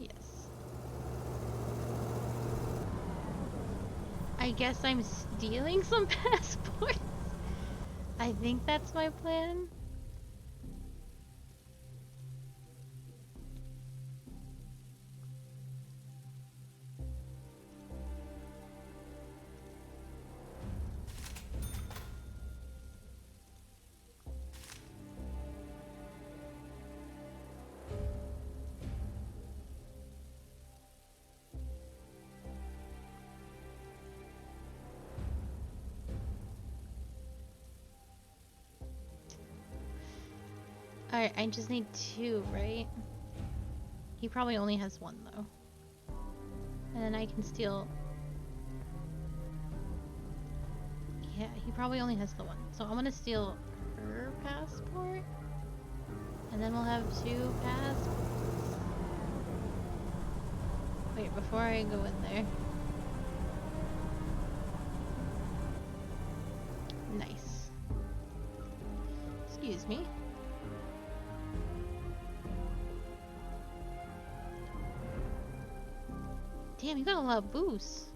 [SPEAKER 1] Yes. I guess I'm stealing some passports. I think that's my plan. Alright, I just need 2, right? He probably only has 1 though. And then I can steal... Yeah, he probably only has the 1. So I'm gonna steal her passport. And then we'll have 2 passports. Wait, before I go in there. Nice. Excuse me. Damn, you got a lot of booze.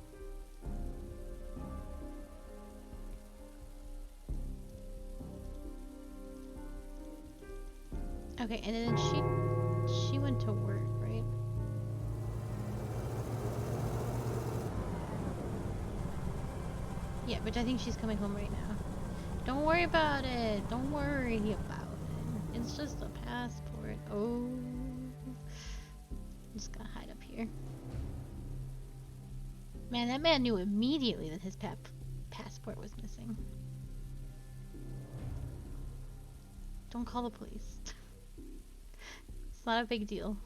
[SPEAKER 1] Okay, and then she went to work, right? Yeah, but I think she's coming home right now. Don't worry about it. Don't worry about it. It's just a passport. Oh. I'm just gonna hide up here. Man, that man knew immediately that his passport was missing. Don't call the police. It's not a big deal.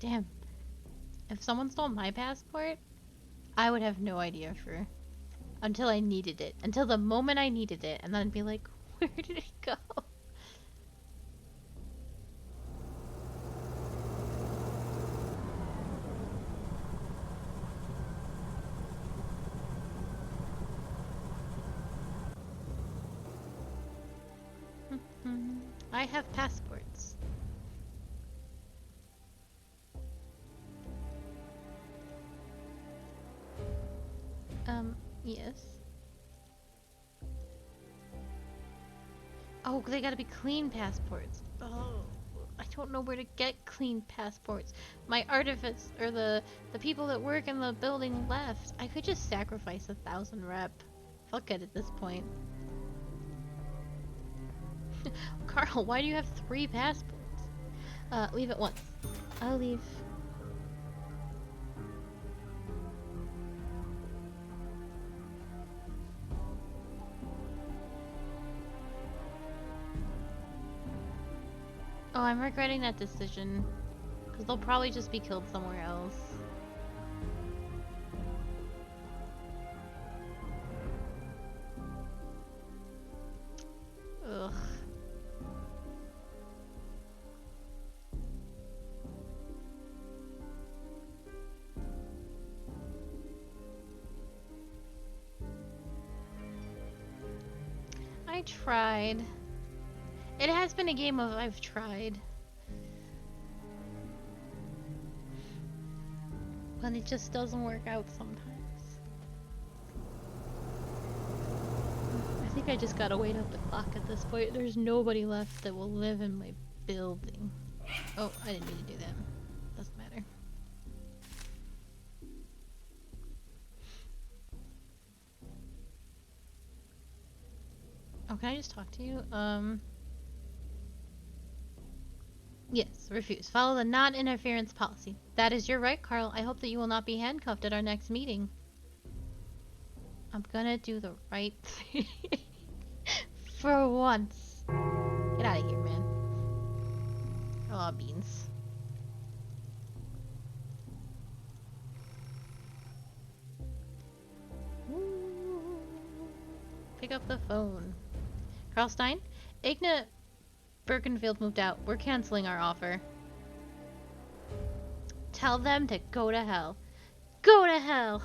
[SPEAKER 1] Damn. If someone stole my passport, I would have no idea for until I needed it. Until the moment I needed it, and then I'd be like, where did it go? I have passports. Yes. Oh, they gotta be clean passports. Oh, I don't know where to get clean passports. My artifice, or the people that work in the building left. I could just sacrifice 1,000 rep. Fuck it at this point. Carl, why do you have 3 passports? Leave it once. I'll leave. Oh, I'm regretting that decision. Because they'll probably just be killed somewhere else. Ugh. I tried. It has been a game of I've tried. But it just doesn't work out sometimes. I think I just gotta wait up the clock at this point. There's nobody left that will live in my building. Oh, I didn't mean to do that. Doesn't matter. Oh, can I just talk to you? Yes, refuse. Follow the non-interference policy. That is your right, Carl. I hope that you will not be handcuffed at our next meeting. I'm gonna do the right thing. For once. Get out of here, man. Oh, beans. Ooh. Pick up the phone. Carl Stein? Igna Birkenfield moved out. We're canceling our offer. Tell them to go to hell. Go to hell!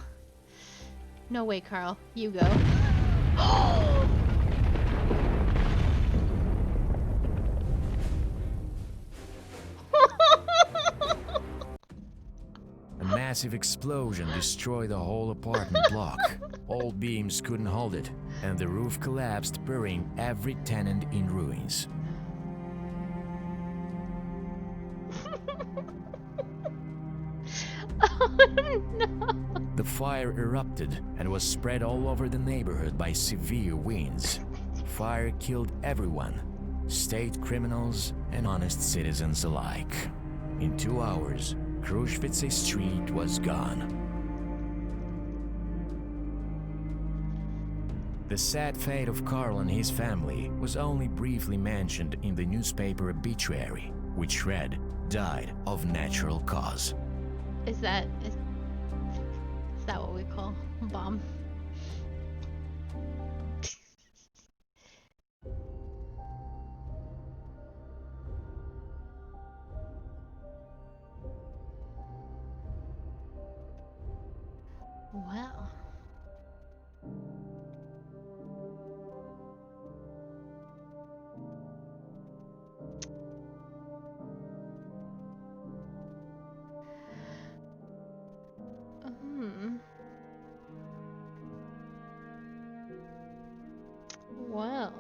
[SPEAKER 1] No way, Carl. You go.
[SPEAKER 3] A massive explosion destroyed the whole apartment block. All beams couldn't hold it, and the roof collapsed, burying every tenant in ruins.
[SPEAKER 1] Oh no!
[SPEAKER 3] The fire erupted and was spread all over the neighborhood by severe winds. Fire killed everyone, state criminals and honest citizens alike. In 2 hours, Krushvitse Street was gone. The sad fate of Carl and his family was only briefly mentioned in the newspaper obituary, which read, "Died of natural cause."
[SPEAKER 1] Is that what we call a bomb? Well. Well.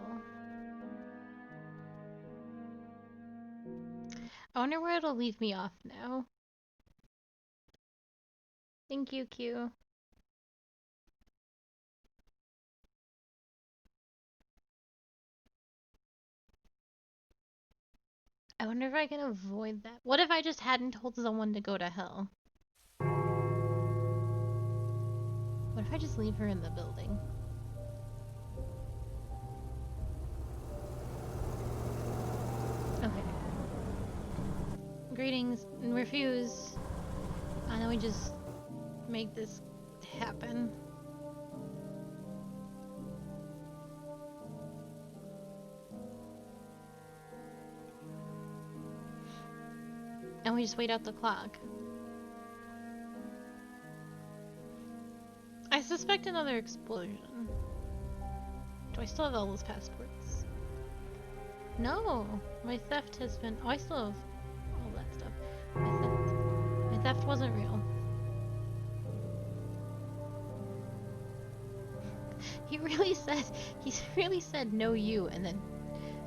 [SPEAKER 1] I wonder where it'll leave me off now. Thank you, Q. I wonder if I can avoid that. What if I just hadn't told someone to go to hell? What if I just leave her in the building? Okay. greetings and refuse. And then we just make this happen. And we just wait out the clock. I suspect another explosion. Do I still have all those passports? No! My theft has been... Oh, I still have all that stuff. My theft wasn't real. He really said no you and then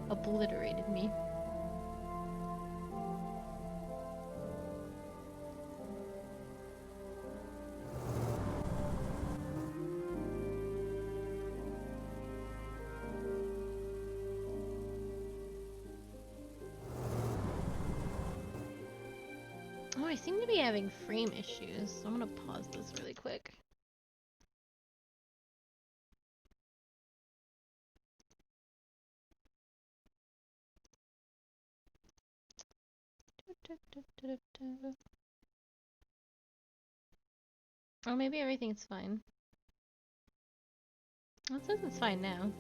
[SPEAKER 1] obliterated me. Oh, I seem to be having frame issues, so I'm gonna pause this really quick. Oh, maybe everything's fine. Well, it says it's fine now.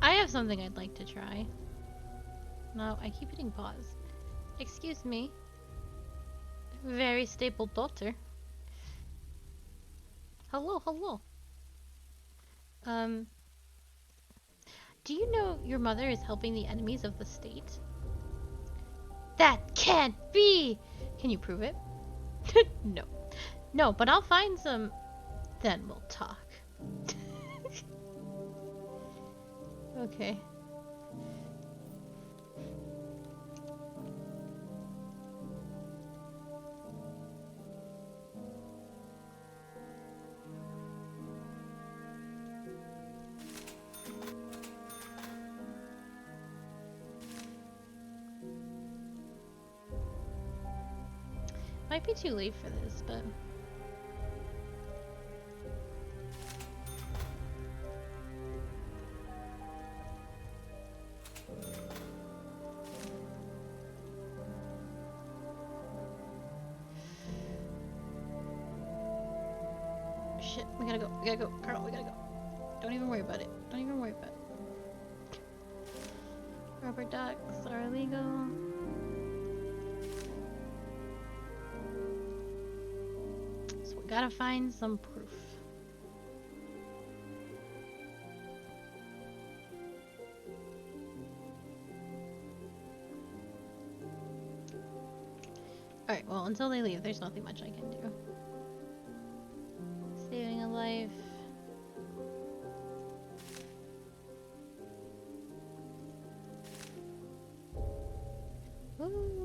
[SPEAKER 1] I have something I'd like to try. No, I keep hitting pause. Excuse me. Very stable daughter. Hello, hello. Do you know your mother is helping the enemies of the state? That can't be! Can you prove it? No. No, but I'll find some... Then we'll talk. Okay. Might be too late for this, but... Shit, we gotta go, Carl, we gotta go. Don't even worry about it. Don't even worry about it. Rubber ducks are illegal. So we gotta find some proof. Alright, well, until they leave, there's nothing much I can do. Saving a life. Ooh.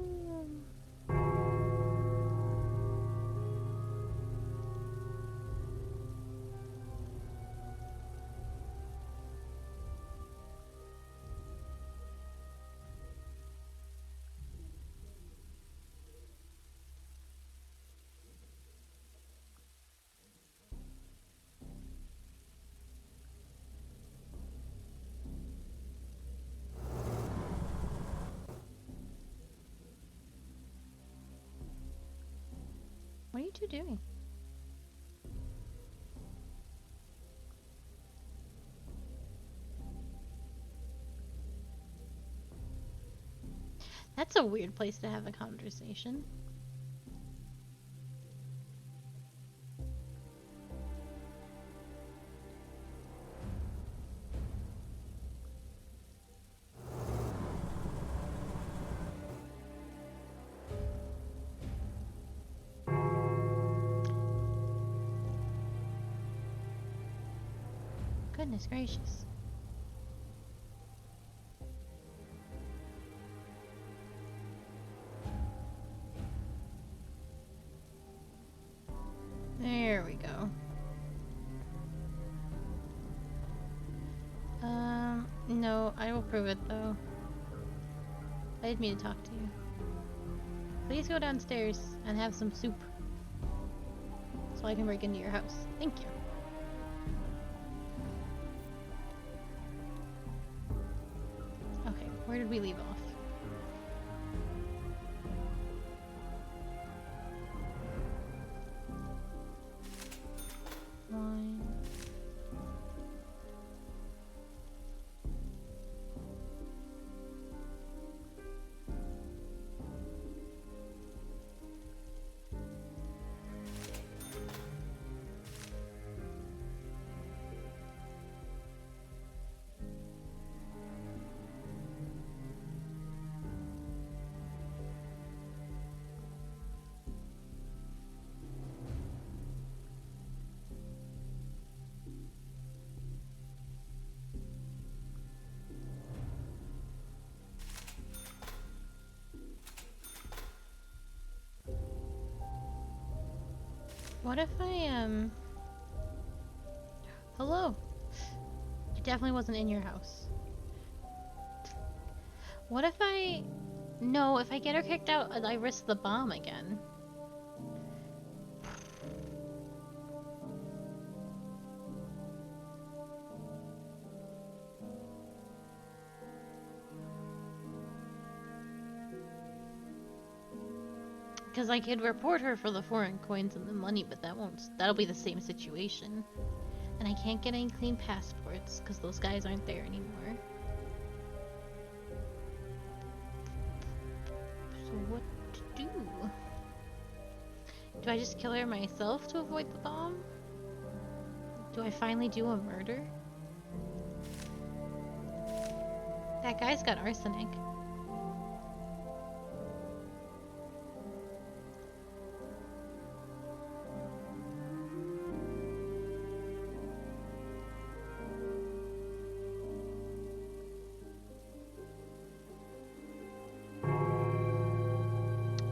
[SPEAKER 1] What are you two doing? That's a weird place to have a conversation. Goodness gracious. There we go. approve it, though. I didn't mean to talk to you. Please go downstairs and have some soup. So I can break into your house. Thank you. Okay, where did we leave off? Wine. What if I, hello? I definitely wasn't in your house. What if I... No, if I get her kicked out, I risk the bomb again. Because I could report her for the foreign coins and the money, but that'll be the same situation. And I can't get any clean passports, because those guys aren't there anymore. So what to do? Do I just kill her myself to avoid the bomb? Do I finally do a murder? That guy's got arsenic.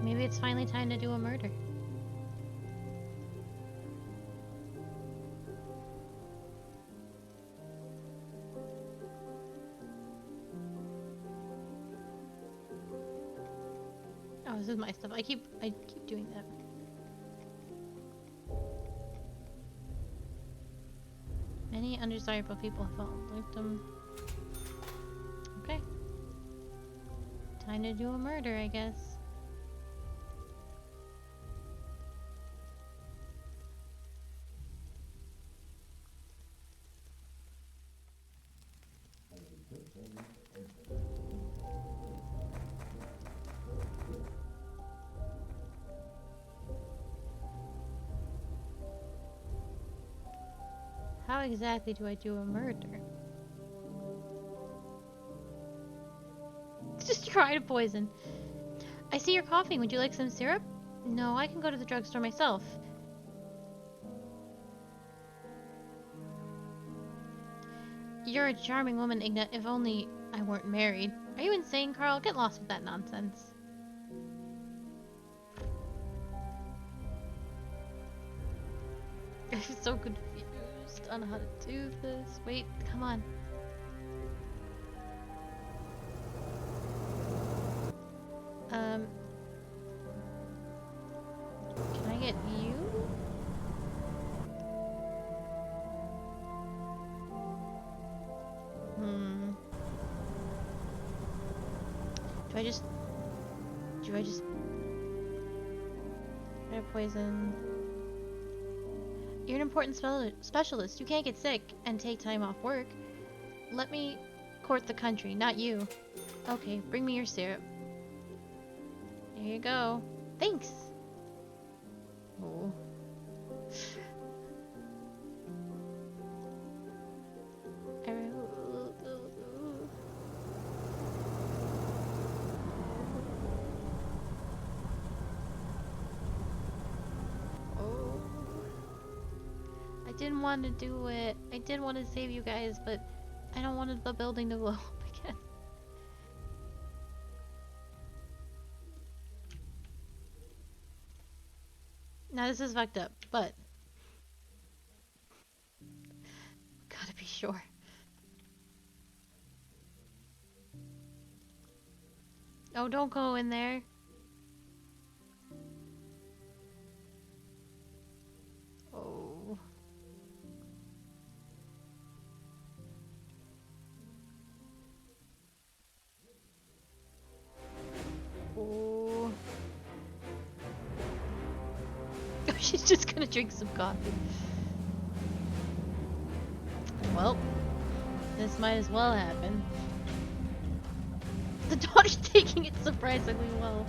[SPEAKER 1] Maybe it's finally time to do a murder. Oh, this is my stuff. I keep doing that. Many undesirable people have fallen victim. Okay. Time to do a murder, I guess. How exactly do I do a murder? Just try to poison. I see you're coughing. Would you like some syrup? No, I can go to the drugstore myself. You're a charming woman, Igna. If only I weren't married. Are you insane, Carl? Get lost with that nonsense. I'm so confused on how to do this. Wait, come on. Can I get you? Do I just try to poison? You're an important specialist. You can't get sick and take time off work. Let me court the country, not you. Okay, bring me your syrup. Here you go. Thanks. Oh. I didn't want to do it. I did want to save you guys, but I don't want the building to blow up again. Now this is fucked up, but gotta be sure. Oh, don't go in there. Oh. Oh. She's just gonna drink some coffee. Well, this might as well happen. The daughter's taking it surprisingly well.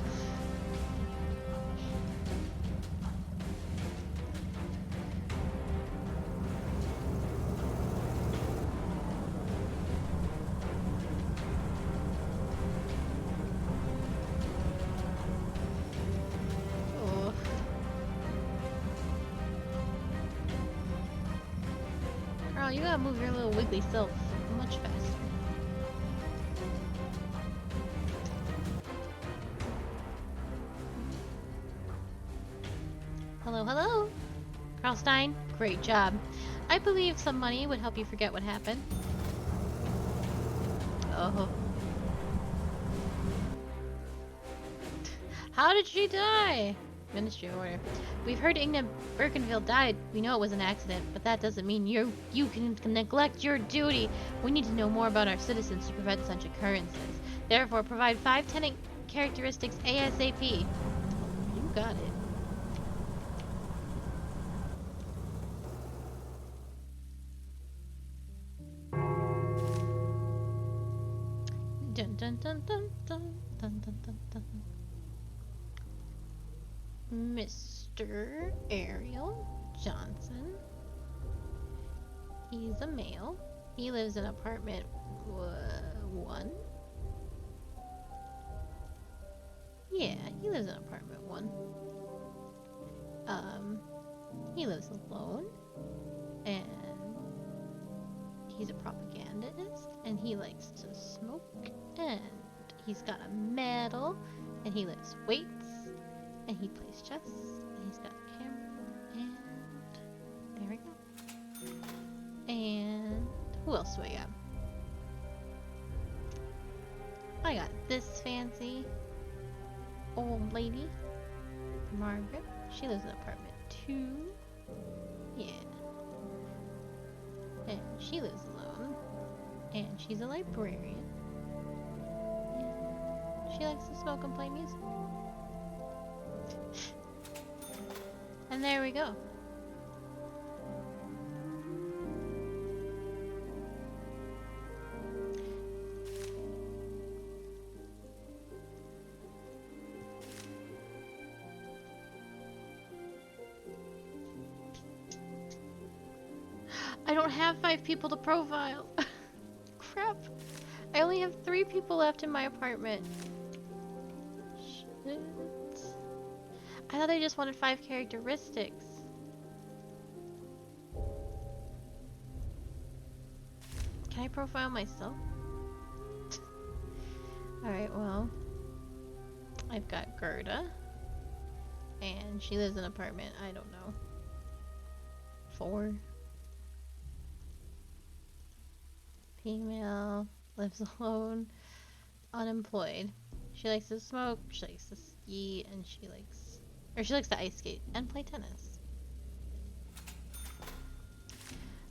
[SPEAKER 1] Oh. Carl, you gotta move your little wiggly self much faster. Hello, hello. Carl Stein, great job. I believe some money would help you forget what happened. Oh. How did she die? Ministry order. We've heard Igna Birkenville died. We know it was an accident, but that doesn't mean you can neglect your duty. We need to know more about our citizens to prevent such occurrences. Therefore, provide 5 tenant characteristics ASAP. You got it. Dun dun dun dun dun dun dun dun dun. Mr. Ariel Johnson. He's a male. He lives in apartment 1. Yeah, he lives in apartment 1. He lives alone, and he's a propagandist, and he likes to smoke, and he's got a medal, and he lifts weights, and he plays chess, and he's got a camera, and there we go. And who else do I got? I got this fancy old lady, Margaret. She lives in apartment 2. Yeah. And she lives alone. And she's a librarian. Yeah. She likes to smoke and play music. And there we go. I don't have 5 people to profile. Crap. I only have 3 people left in my apartment. Shit. I thought I just wanted 5 characteristics. Can I profile myself? Alright, well. I've got Gerda. And she lives in an apartment, I don't know. 4. Female, lives alone, unemployed. She likes to smoke, she likes to ski, and she likes to ice skate and play tennis.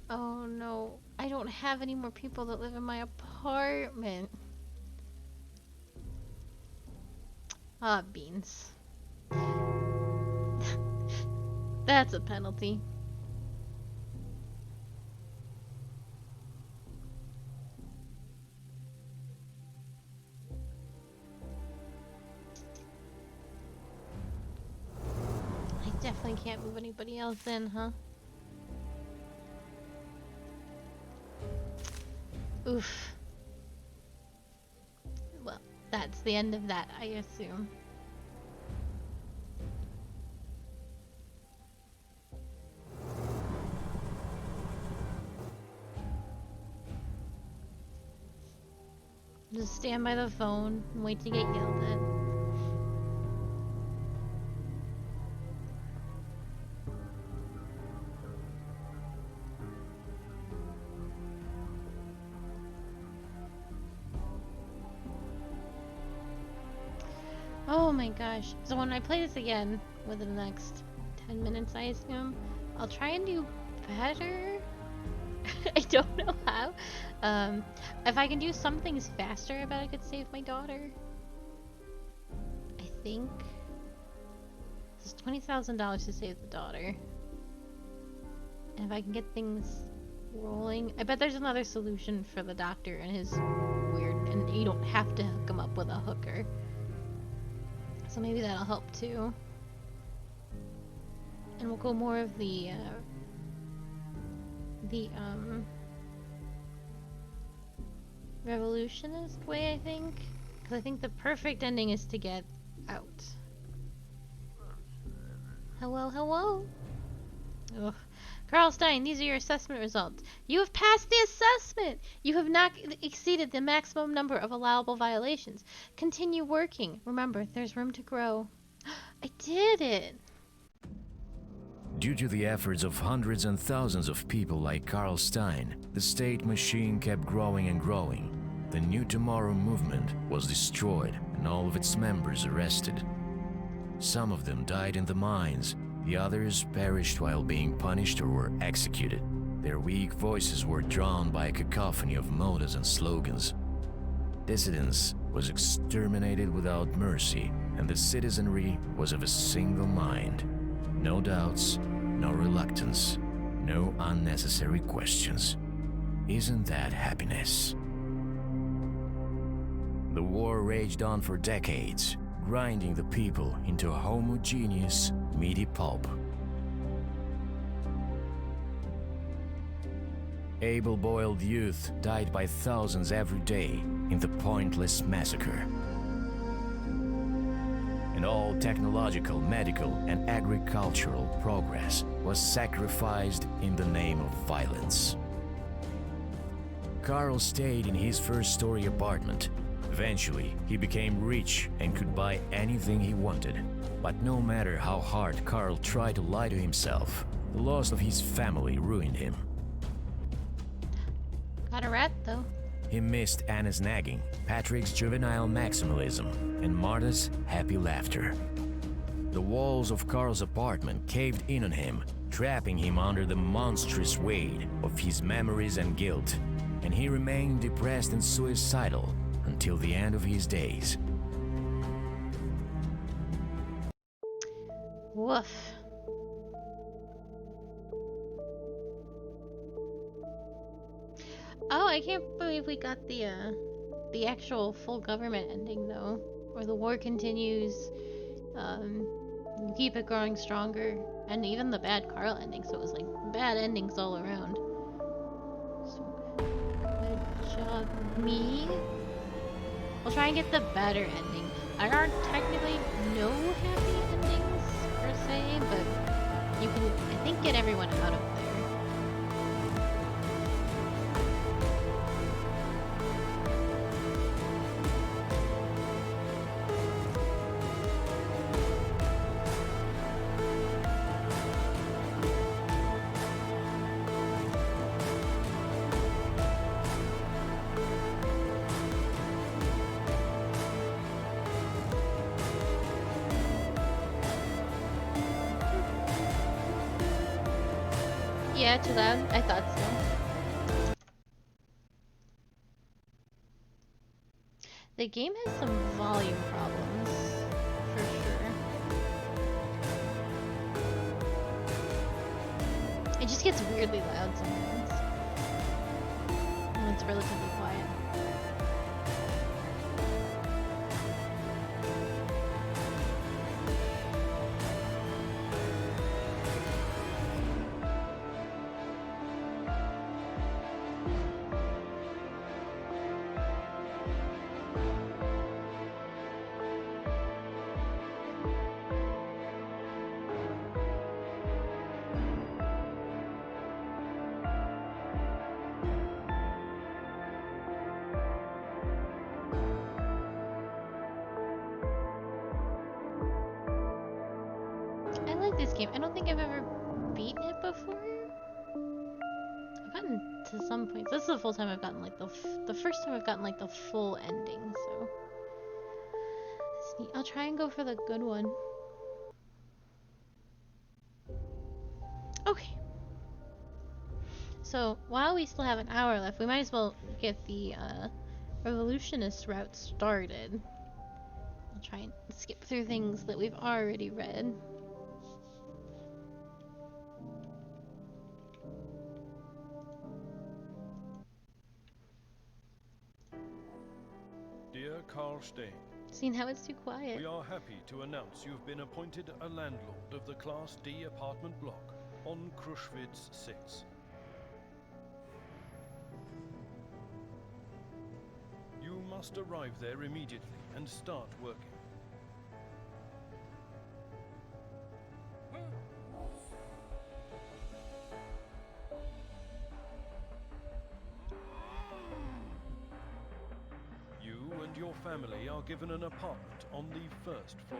[SPEAKER 1] Oh no, I don't have any more people that live in my apartment. Ah, beans. That's a penalty. Definitely can't move anybody else in, huh? Oof. Well, that's the end of that, I assume. Just stand by the phone and wait to get yelled at. Oh my gosh. So when I play this again within the next 10 minutes, I assume, I'll try and do better. I don't know how. If I can do some things faster, I bet I could save my daughter. I think it's $20,000 to save the daughter. And if I can get things rolling, I bet there's another solution for the doctor and his weird, and you don't have to hook him up with a hooker. So maybe that'll help too. And we'll go more of the revolutionist way, I think. Because I think the perfect ending is to get out. Hello, hello. Ugh. Carl Stein, these are your assessment results. You have passed the assessment! You have not exceeded the maximum number of allowable violations. Continue working. Remember, there's room to grow. I did it!
[SPEAKER 3] Due to the efforts of hundreds and thousands of people like Carl Stein, the state machine kept growing and growing. The New Tomorrow movement was destroyed and all of its members arrested. Some of them died in the mines, the others perished while being punished or were executed. Their weak voices were drowned by a cacophony of mottos and slogans. Dissidence was exterminated without mercy, and the citizenry was of a single mind. No doubts, no reluctance, no unnecessary questions. Isn't that happiness? The war raged on for decades, grinding the people into a homogeneous, meaty pulp. Able-boiled youth died by thousands every day in the pointless massacre. And all technological, medical, and agricultural progress was sacrificed in the name of violence. Carl stayed in his first-story apartment. Eventually, he became rich and could buy anything he wanted. But no matter how hard Carl tried to lie to himself, the loss of his family ruined him.
[SPEAKER 1] Got a rat, though.
[SPEAKER 3] He missed Anna's nagging, Patrick's juvenile maximalism, and Marta's happy laughter. The walls of Carl's apartment caved in on him, trapping him under the monstrous weight of his memories and guilt, and he remained depressed and suicidal until the end of his days.
[SPEAKER 1] Woof. Oh, I can't believe we got the actual full government ending though, where the war continues, you keep it growing stronger, and even the bad Carl ending. So it was like bad endings all around. So good job, me. We'll try and get the better ending. There aren't technically no happy endings per se, but you can, I think, get everyone out of there. Yeah, too loud. I thought so. The game has some volume problems, for sure. It just gets weirdly loud sometimes. When it's relatively quiet. I like this game. I don't think I've ever beaten it before. I've gotten to some points. This is the full time I've gotten like the first time I've gotten like the full ending. So it's I'll try and go for the good one. Okay. So, while we still have an hour left, we might as well get the revolutionist route started. I'll try and skip through things that we've already read.
[SPEAKER 4] Dear Carl Stain,
[SPEAKER 1] Seeing how it's too quiet.
[SPEAKER 4] we are happy to announce you've been appointed a landlord of the Class D apartment block on Krushvids 6. You must arrive there immediately and start working. You and your family are given an apartment on the first floor.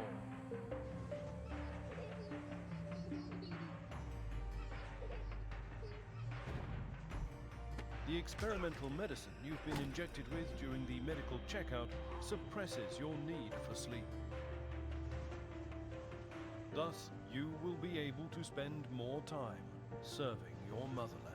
[SPEAKER 4] The experimental medicine you've been injected with during the medical checkout suppresses your need for sleep. Thus, you will be able to spend more time serving your motherland.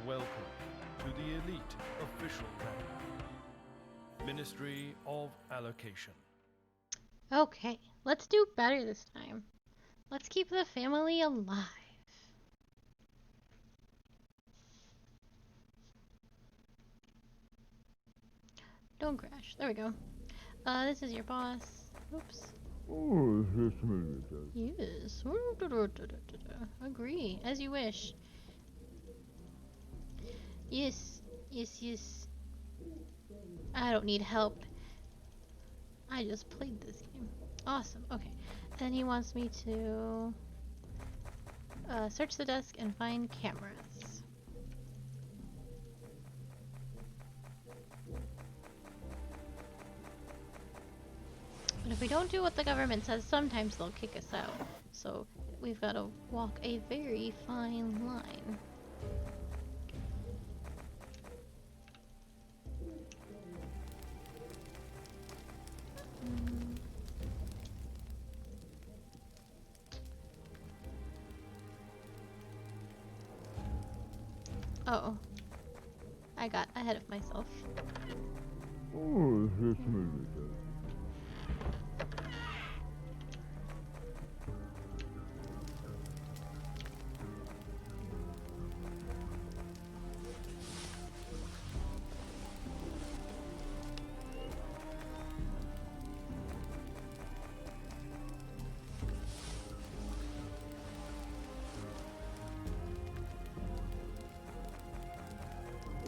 [SPEAKER 4] Welcome to the elite official camp. Ministry of Allocation.
[SPEAKER 1] Okay, let's do better this time. Let's keep the family alive. Don't crash. There we go. This is your boss. Oops.
[SPEAKER 5] Oh, yes, Minister.
[SPEAKER 1] Yes. Agree. As you wish. Yes. Yes, yes. I don't need help. I just played this game. Awesome. Okay. Then he wants me to search the desk and find cameras. But if we don't do what the government says, sometimes they'll kick us out. So we've got to walk a very fine line. Oh, I got ahead of myself.
[SPEAKER 5] Oh, yes, Minister.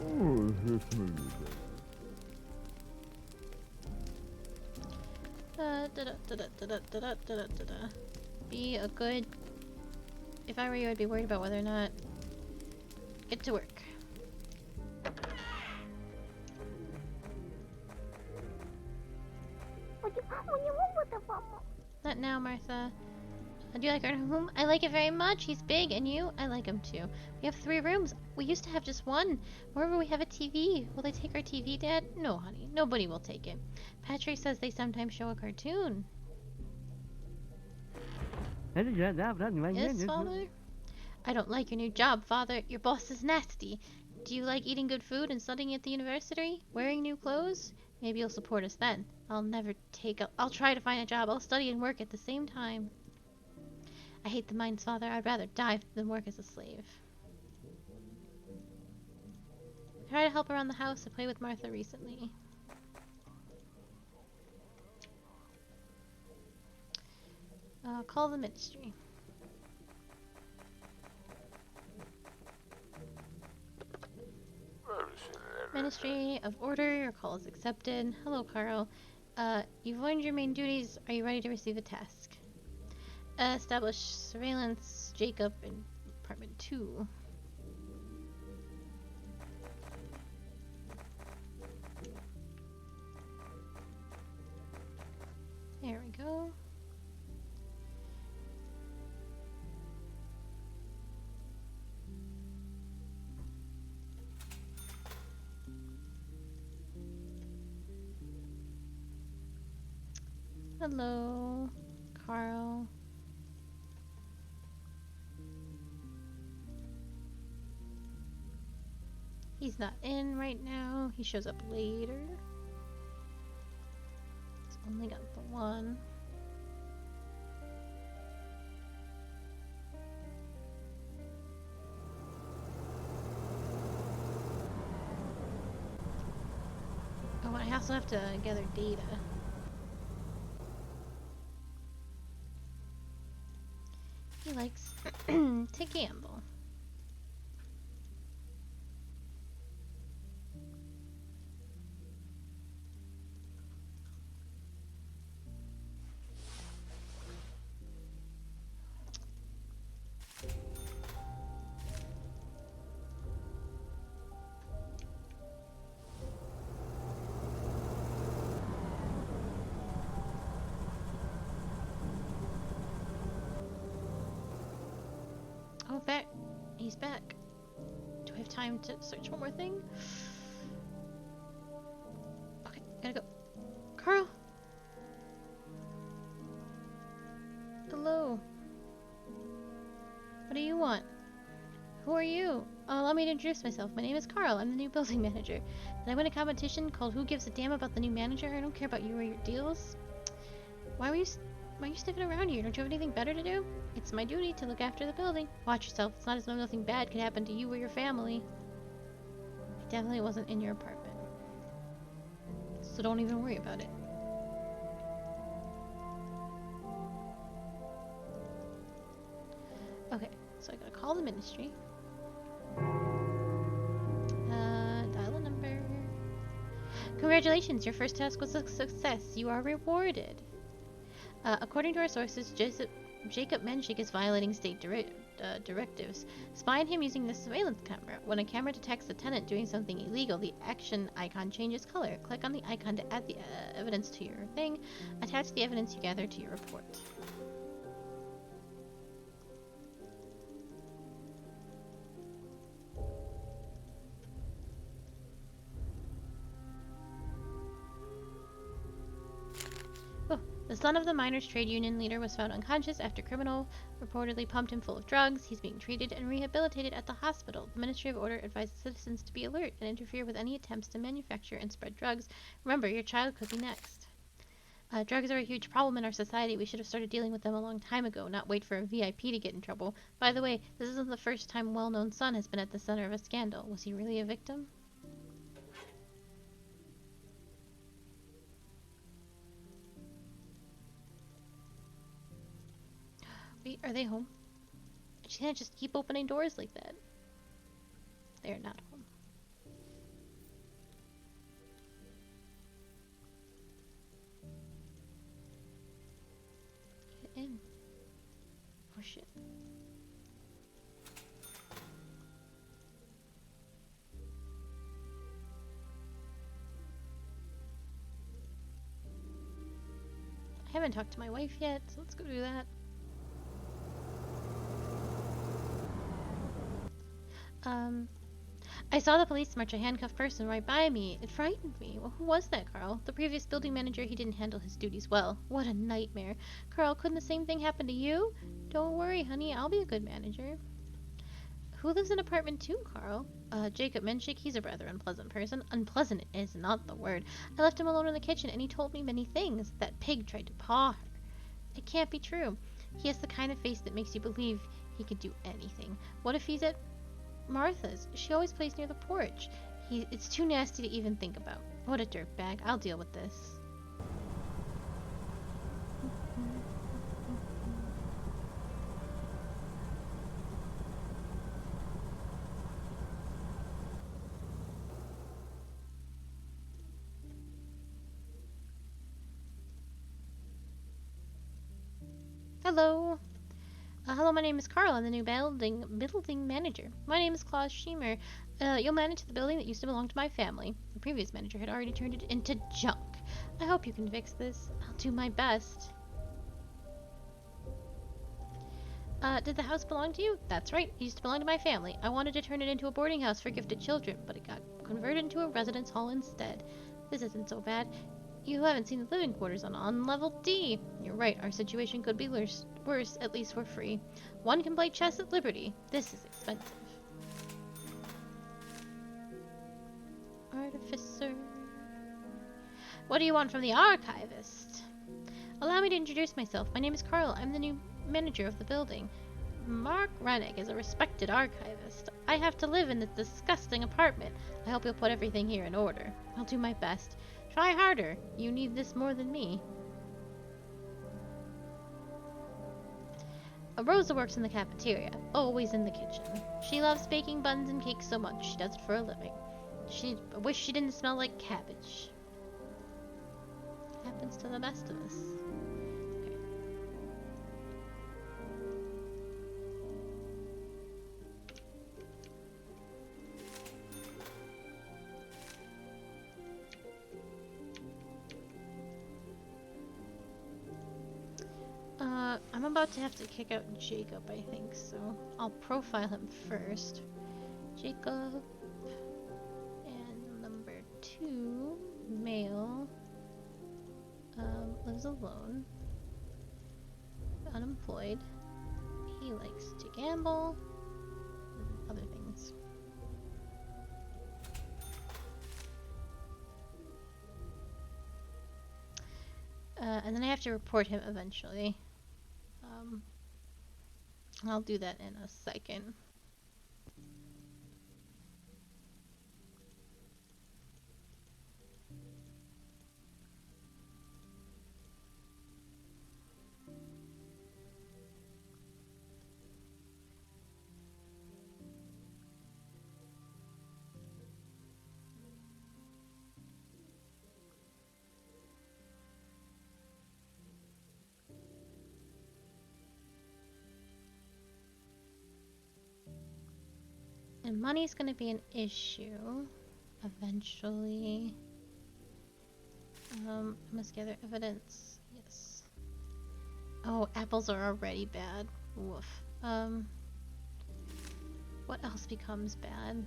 [SPEAKER 5] Oh, yes, Minister.
[SPEAKER 1] Be a good. If I were you, I'd be worried about whether or not. Get to work. Not now, Martha. Do you like our home? I like it very much. He's big, and you? I like him too. We have 3 rooms. We used to have just one. Moreover, we have a TV. Will they take our TV, Dad? No, honey. Nobody will take it. Patrick says they sometimes show a cartoon. Yes, Father? I don't like your new job, Father. Your boss is nasty. Do you like eating good food and studying at the university? Wearing new clothes? Maybe you'll support us then. I'll try to find a job. I'll study and work at the same time. I hate the mines, Father. I'd rather die than work as a slave. I tried to help around the house and play with Martha recently. Call the ministry. Ministry of Order, your call is accepted. Hello, Carl. You've learned your main duties. Are you ready to receive a task? Establish surveillance, Jacob, in apartment 2. There we go. Hello, Carl. He's not in right now. He shows up later. He's only got the one. Oh, I also have to gather data. He likes to gamble. Oh, back. He's back. Do I have time to search one more thing? Okay, gotta go. Carl! Hello. What do you want? Who are you? Allow me to introduce myself. My name is Carl. I'm the new building manager. Did I win a competition called Who Gives a Damn About the New Manager? I don't care about you or your deals. Why are you sniffing around here? Don't you have anything better to do? It's my duty to look after the building. Watch yourself. It's not as though nothing bad could happen to you or your family. I definitely wasn't in your apartment. So don't even worry about it. Okay, so I gotta call the ministry. Dial a number. Congratulations, your first task was a success. You are rewarded. According to our sources, Jacob Menschik is violating state directives. Spy on him using the surveillance camera. When a camera detects a tenant doing something illegal, the action icon changes color. Click on the icon to add the evidence to your thing. Attach the evidence you gather to your report. The son of the miners' trade union leader was found unconscious after criminal reportedly pumped him full of drugs. He's being treated and rehabilitated at the hospital. The Ministry of Order advises citizens to be alert and interfere with any attempts to manufacture and spread drugs. Remember, your child could be next. Drugs are a huge problem in our society. We should have started dealing with them a long time ago, not wait for a VIP to get in trouble. By the way, this isn't the first time well-known son has been at the center of a scandal. Was he really a victim? Wait, are they home? She can't just keep opening doors like that. They're not home. Get in. Oh shit. I haven't talked to my wife yet, so let's go do that. I saw the police march a handcuffed person right by me. It frightened me. Well, who was that, Carl? The previous building manager, he didn't handle his duties well. What a nightmare. Carl, couldn't the same thing happen to you? Don't worry, honey. I'll be a good manager. Who lives in apartment 2, Carl? Jacob Menschik. He's a rather unpleasant person. Unpleasant is not the word. I left him alone in the kitchen, and he told me many things. That pig tried to paw her. It can't be true. He has the kind of face that makes you believe he could do anything. What if he's at Martha's? She always plays near the porch. It's too nasty to even think about. What a dirtbag. I'll deal with this. Hello. Hello, my name is Carl. I'm the new building manager. My name is Claus Schemer. You'll manage the building that used to belong to my family. The previous manager had already turned it into junk. I hope you can fix this. I'll do my best. Did the house belong to you? That's right. It used to belong to my family. I wanted to turn it into a boarding house for gifted children, but it got converted into a residence hall instead. This isn't so bad. You haven't seen the living quarters on level D. You're right, our situation could be worse, at least we're free. One can play chess at Liberty. This is expensive. Artificer. What do you want from the archivist? Allow me to introduce myself. My name is Carl. I'm the new manager of the building. Mark Rennick is a respected archivist. I have to live in this disgusting apartment. I hope you'll put everything here in order. I'll do my best. Try harder. You need this more than me. Rosa works in the cafeteria, always in the kitchen. She loves baking buns and cakes so much, she does it for a living. She wish she didn't smell like cabbage. Happens to the best of us. Okay. I'm about to have to kick out Jacob, I think, so I'll profile him first. Jacob, and number 2, male, lives alone, unemployed, he likes to gamble, and other things. And then I have to report him eventually. I'll do that in a second. And money's gonna be an issue eventually. I must gather evidence. Yes. Oh, apples are already bad. Woof. What else becomes bad?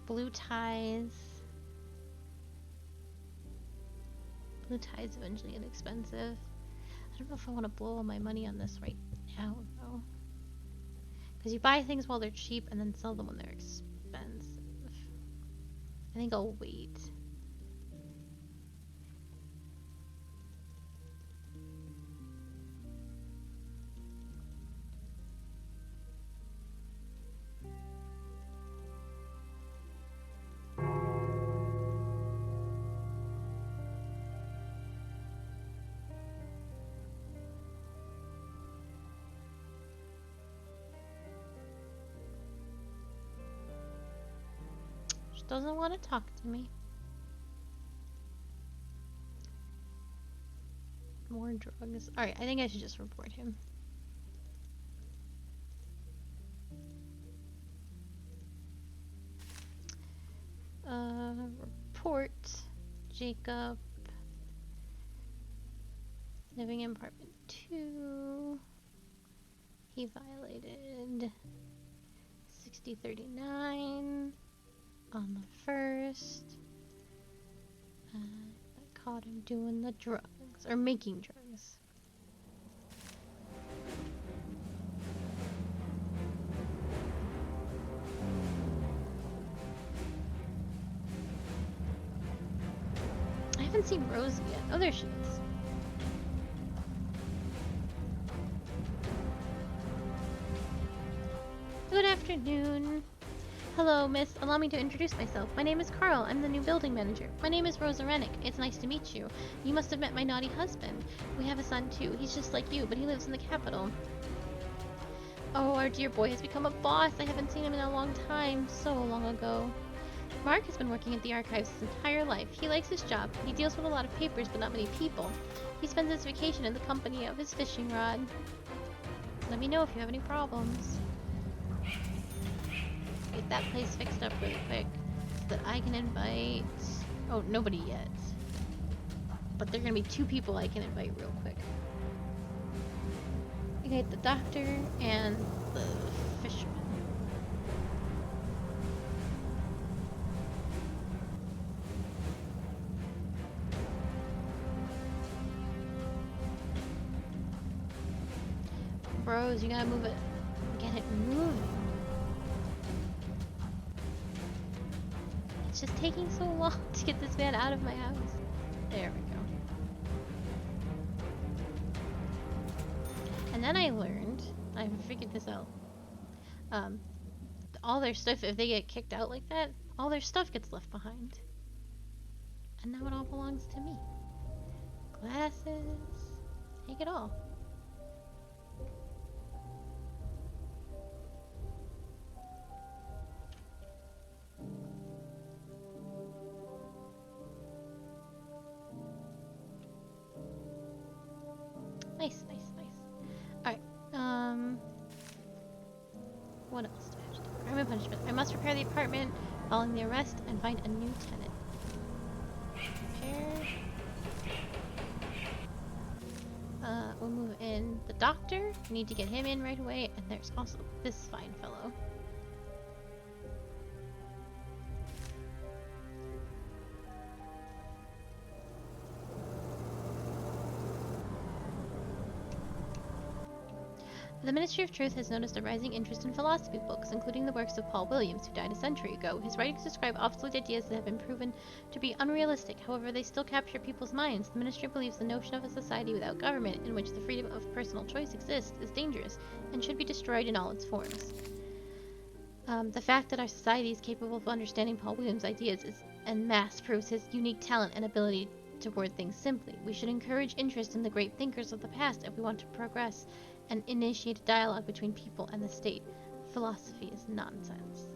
[SPEAKER 1] Blue ties. Blue ties eventually get expensive. I don't know if I want to blow all my money on this right now, though. Because you buy things while they're cheap and then sell them when they're expensive. I think I'll wait. Doesn't want to talk to me. More drugs. Alright, I think I should just report him. Report Jacob. Living in apartment 2. He violated 6039. On the 1st, I caught him doing the drugs, or making drugs. I haven't seen Rosie yet. Oh, there she is. afternoon. Hello, miss. Allow me to introduce myself. My name is Carl. I'm the new building manager. My name is Rosa Rennick. It's nice to meet you. You must have met my naughty husband. We have a son, too. He's just like you, but he lives in the capital. Oh, our dear boy has become a boss. I haven't seen him in a long time. So long ago. Mark has been working at the archives his entire life. He likes his job. He deals with a lot of papers, but not many people. He spends his vacation in the company of his fishing rod. Let me know if you have any problems. Get that place fixed up really quick so that I can invite... Oh, nobody yet. But there are gonna be 2 people I can invite real quick. Okay, the doctor and the fisherman. Bros, you gotta move it. Get it moving. It's just taking so long to get this man out of my house. There we go. And then I learned, I figured this out. All their stuff, if they get kicked out like that, all their stuff gets left behind. And now it all belongs to me. Glasses, take it all. Nice, nice, nice. Alright, what else do I have to do? Crime and punishment. I must repair the apartment following the arrest and find a new tenant. Repair. We'll move in the doctor. We need to get him in right away. And there's also this fine fellow. The Ministry of Truth has noticed a rising interest in philosophy books, including the works of Paul Williams, who died a century ago. His writings describe obsolete ideas that have been proven to be unrealistic. However, they still capture people's minds. The Ministry believes the notion of a society without government, in which the freedom of personal choice exists, is dangerous and should be destroyed in all its forms. The fact that our society is capable of understanding Paul Williams' ideas en masse proves his unique talent and ability to word things simply. We should encourage interest in the great thinkers of the past if we want to progress and initiate a dialogue between people and the state. Philosophy is nonsense.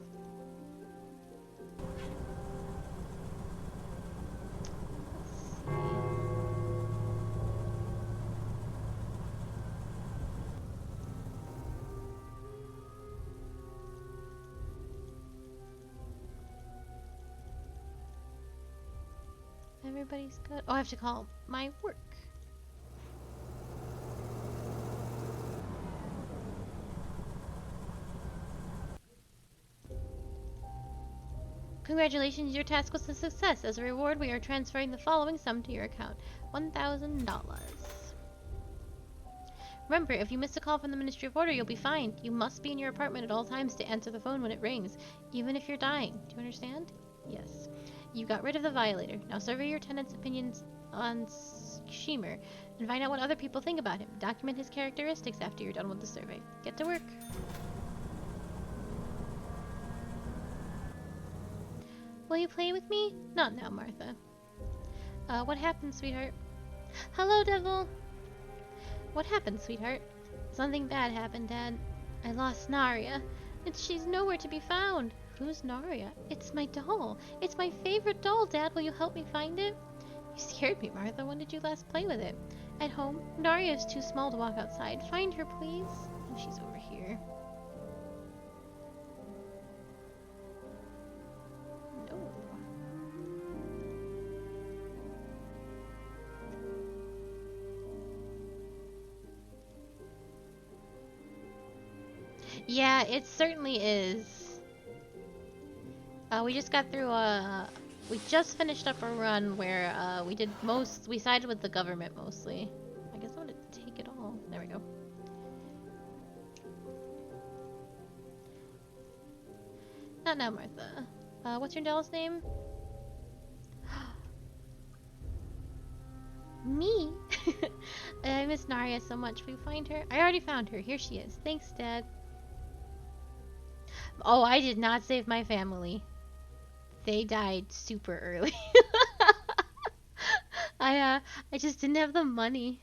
[SPEAKER 1] Let's see. Everybody's good. Oh, I have to call my work. Congratulations, your task was a success. As a reward, we are transferring the following sum to your account. $1,000. Remember, if you miss a call from the Ministry of Order, you'll be fined. You must be in your apartment at all times to answer the phone when it rings, even if you're dying. Do you understand? Yes. You got rid of the violator. Now survey your tenants' opinions on Shemer and find out what other people think about him. Document his characteristics after you're done with the survey. Get to work. Will you play with me? Not now, Martha. What happened, sweetheart? Hello, Devil! What happened, sweetheart? Something bad happened, Dad. I lost Naria. She's nowhere to be found. Who's Naria? It's my doll. It's my favorite doll, Dad. Will you help me find it? You scared me, Martha. When did you last play with it? At home. Naria is too small to walk outside. Find her, please. Oh, she's over here. No. Yeah, it certainly is. We just got through we just finished up a run where we sided with the government mostly. I guess I want to take it all. There we go. Not now, Martha. What's your doll's name? Me? I miss Naria so much. Will you find her? I already found her. Here she is. Thanks, Dad. Oh, I did not save my family. They died super early. I just didn't have the money.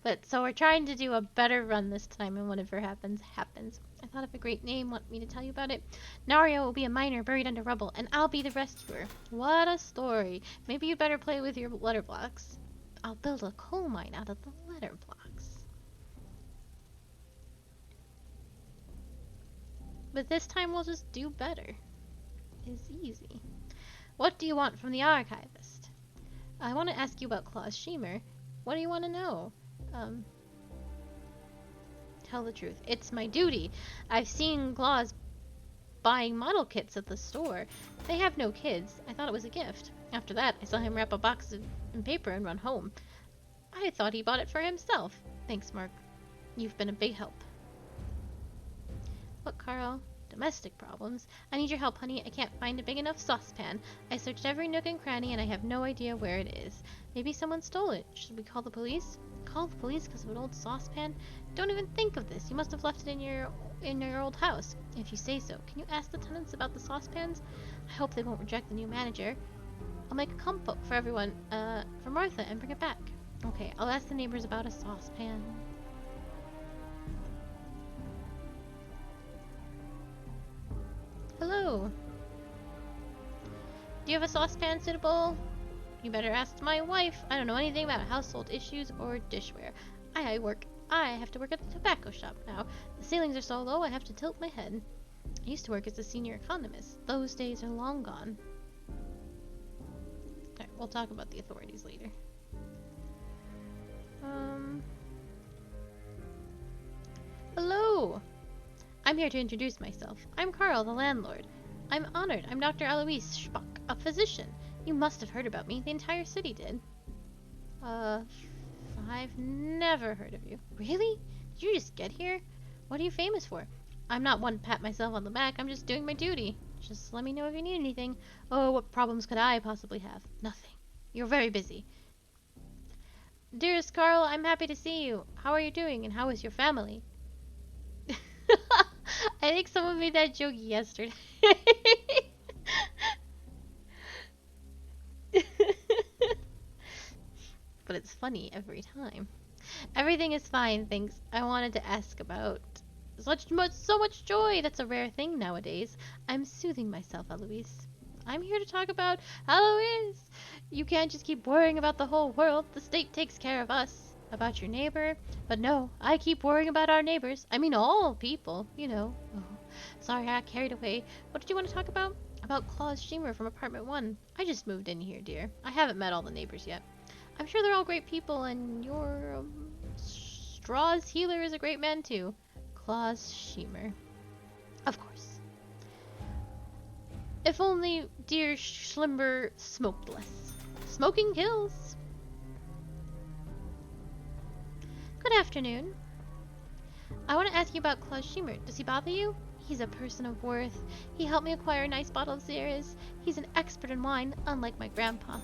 [SPEAKER 1] But so we're trying to do a better run this time, and whatever happens, happens. I thought of a great name. Want me to tell you about it? Nario will be a miner buried under rubble, and I'll be the rescuer. What a story. Maybe you'd better play with your letter blocks. I'll build a coal mine out of the letter blocks. But this time we'll just do better. It's easy. What do you want from the archivist? I want to ask you about Claus Schemer. What do you want to know? Tell the truth. It's my duty. I've seen Claus buying model kits at the store. They have no kids. I thought it was a gift. After that, I saw him wrap a box in paper and run home. I thought he bought it for himself. Thanks, Mark. You've been a big help. Look, Carl. Domestic problems. I need your help, honey. I can't find a big enough saucepan. I searched every nook and cranny and I have no idea where it is. Maybe someone stole it. Should we call the police? Call the police because of an old saucepan? Don't even think of this. You must have left it in your old house. If you say so. Can you ask the tenants about the saucepans? I hope they won't reject the new manager. I'll make a compote for everyone, for Martha, and bring it back. Okay, I'll ask the neighbors about a saucepan. Hello. Do you have a saucepan suitable? You better ask my wife. I don't know anything about household issues or dishware. I have to work at the tobacco shop now. The ceilings are so low I have to tilt my head. I used to work as a senior economist. Those days are long gone. Alright, we'll talk about the authorities later. Hello! I'm here to introduce myself. I'm Carl, the landlord. I'm honored. I'm Dr. Alois Spock, a physician. You must have heard about me. The entire city did. I've never heard of you. Really? Did you just get here? What are you famous for? I'm not one to pat myself on the back. I'm just doing my duty. Just let me know if you need anything. Oh, what problems could I possibly have? Nothing. You're very busy. Dearest Carl, I'm happy to see you. How are you doing, and how is your family? I think someone made that joke yesterday. But it's funny every time. Everything is fine, thanks. I wanted to ask about so much joy. That's a rare thing nowadays. I'm soothing myself, Eloise. I'm here to talk about Eloise. You can't just keep worrying about the whole world. The state takes care of us. About your neighbor. But no, I keep worrying about our neighbors. I mean all people, you know. Oh, sorry, I got carried away. What did you want to talk about? About Claus Schemer from apartment 1. I just moved in here, dear. I haven't met all the neighbors yet. I'm sure they're all great people, and your Straw's healer is a great man too. Claus Schemer. Of course. If only dear Schlimber smoked less. Smoking kills. Good afternoon. I want to ask you about Claus Schemer. Does he bother you? He's a person of worth. He helped me acquire a nice bottle of Xeris. He's an expert in wine, unlike my grandpa.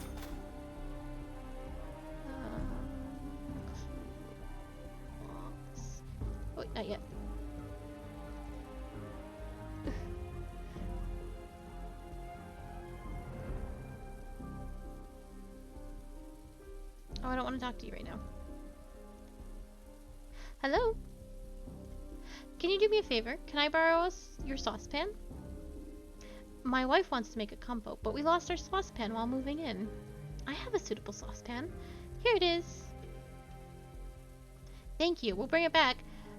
[SPEAKER 1] Wait, not yet. Oh, I don't want to talk to you right now. Hello? Can you do me a favor? Can I borrow your saucepan? My wife wants to make a compote, but we lost our saucepan while moving in. I have a suitable saucepan. Here it is. Thank you. We'll bring it back.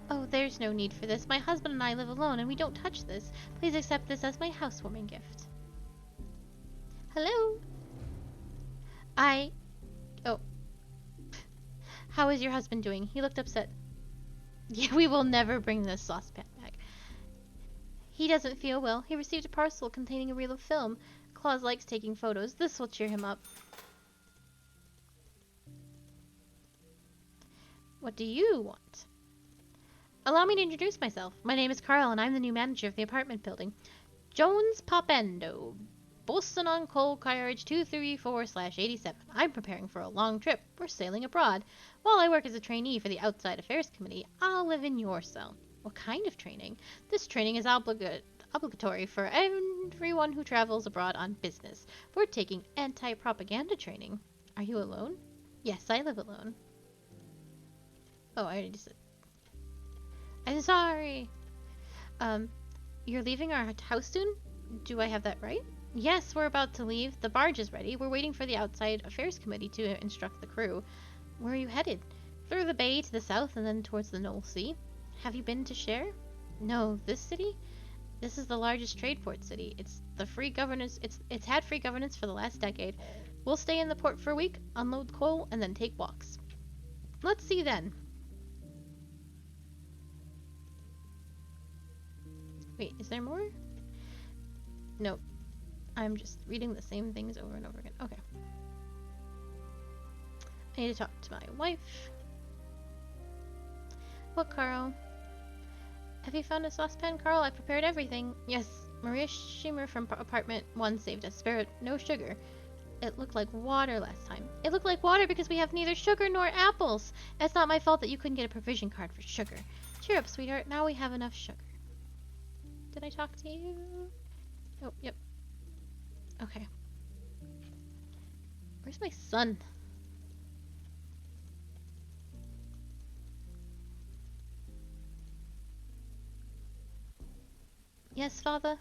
[SPEAKER 1] Oh, there's no need for this. My husband and I live alone, and we don't touch this. Please accept this as my housewarming gift. Hello? Oh. How is your husband doing? He looked upset. Yeah, we will never bring this saucepan back. He doesn't feel well. He received a parcel containing a reel of film. Claus likes taking photos. This will cheer him up. What do you want? Allow me to introduce myself. My name is Carl, and I'm the new manager of the apartment building. Jones Popendo. Boston on Coal Carriage 234/87. I'm preparing for a long trip. We're sailing abroad. While I work as a trainee for the Outside Affairs Committee, I'll live in your cell. What kind of training? This training is obligatory for everyone who travels abroad on business. We're taking anti-propaganda training. Are you alone? Yes, I live alone. Oh, I already said. I'm sorry. You're leaving our house soon? Do I have that right? Yes, we're about to leave. The barge is ready. We're waiting for the outside affairs committee to instruct the crew. Where are you headed? Through the bay to the south and then towards the Knoll Sea. Have you been to Share? No, this city? This is the largest trade port city. It's had free governance for the last decade. We'll stay in the port for a week, unload coal, and then take walks. Let's see then. Wait, is there more? Nope. I'm just reading the same things over and over again. Okay. I need to talk to my wife. What, Carl? Have you found a saucepan, Carl? I prepared everything. Yes, Maria Schiemer from apartment 1 saved us. Spare it. No sugar. It looked like water last time. It looked like water because we have neither sugar nor apples. It's not my fault that you couldn't get a provision card for sugar. Cheer up, sweetheart. Now we have enough sugar. Did I talk to you? Oh, yep. Okay. Where's my son? Yes, Father?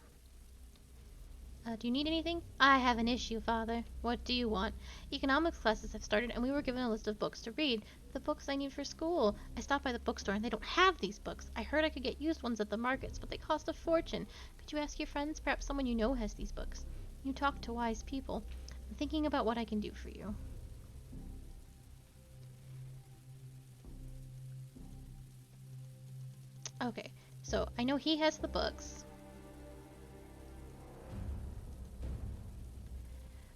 [SPEAKER 1] Do you need anything? I have an issue, Father. What do you want? Economics classes have started, and we were given a list of books to read. The books I need for school. I stopped by the bookstore, and they don't have these books. I heard I could get used ones at the markets, but they cost a fortune. Could you ask your friends? Perhaps someone you know has these books. You talk to wise people. I'm thinking about what I can do for you. Okay, so I know he has the books.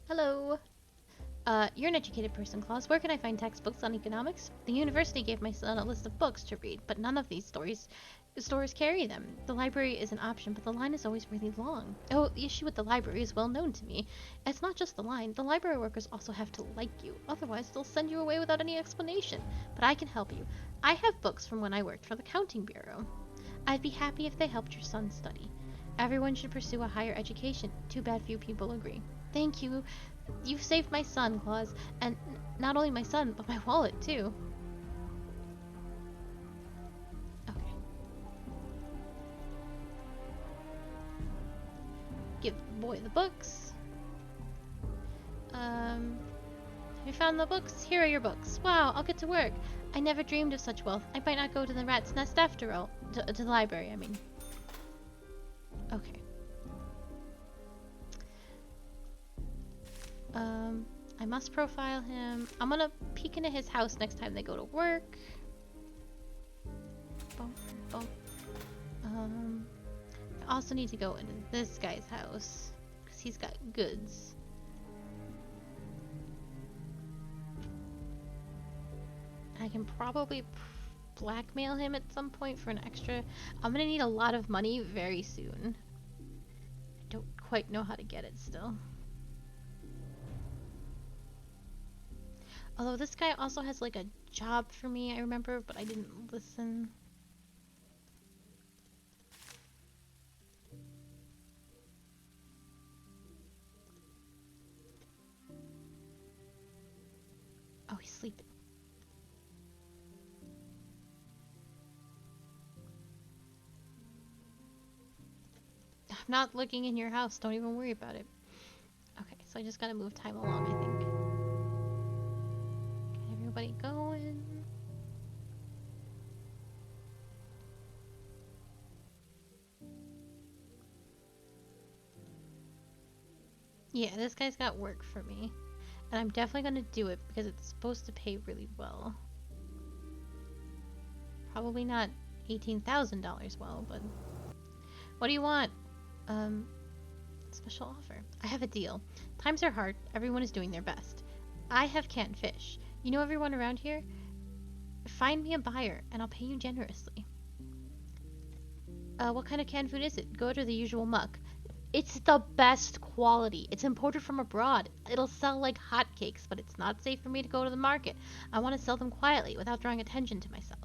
[SPEAKER 1] Hello. You're an educated person, Claus. Where can I find textbooks on economics? The university gave my son a list of books to read, but none of these stores carry them. The library is an option, but the line is always really long. Oh, the issue with the library is well known to me. It's not just the line. The library workers also have to like you. Otherwise, they'll send you away without any explanation. But I can help you. I have books from when I worked for the counting bureau. I'd be happy if they helped your son study. Everyone should pursue a higher education. Too bad few people agree. Thank you. You've saved my son, Claus. And not only my son, but my wallet, too. Okay. Give the boy the books. Have you found the books? Here are your books. Wow, I'll get to work. I never dreamed of such wealth. I might not go to the rat's nest after all. To the library, I mean. Okay. I must profile him. I'm gonna peek into his house next time they go to work. Bump, bump. I also need to go into this guy's house because he's got goods. I can probably blackmail him at some point for an extra. I'm gonna need a lot of money very soon. I don't quite know how to get it still. Although this guy also has like a job for me, I remember, but I didn't listen. Oh, he's sleeping. I'm not looking in your house. Don't even worry about it. Okay, so I just gotta move time along, I think. Get everybody going. Yeah, this guy's got work for me. And I'm definitely gonna do it because it's supposed to pay really well. Probably not $18,000 well, but... What do you want? Special offer. I have a deal. Times are hard. Everyone is doing their best. I have canned fish. You know everyone around here? Find me a buyer, and I'll pay you generously. What kind of canned food is it? Go to the usual muck. It's the best quality. It's imported from abroad. It'll sell like hotcakes, but it's not safe for me to go to the market. I want to sell them quietly, without drawing attention to myself.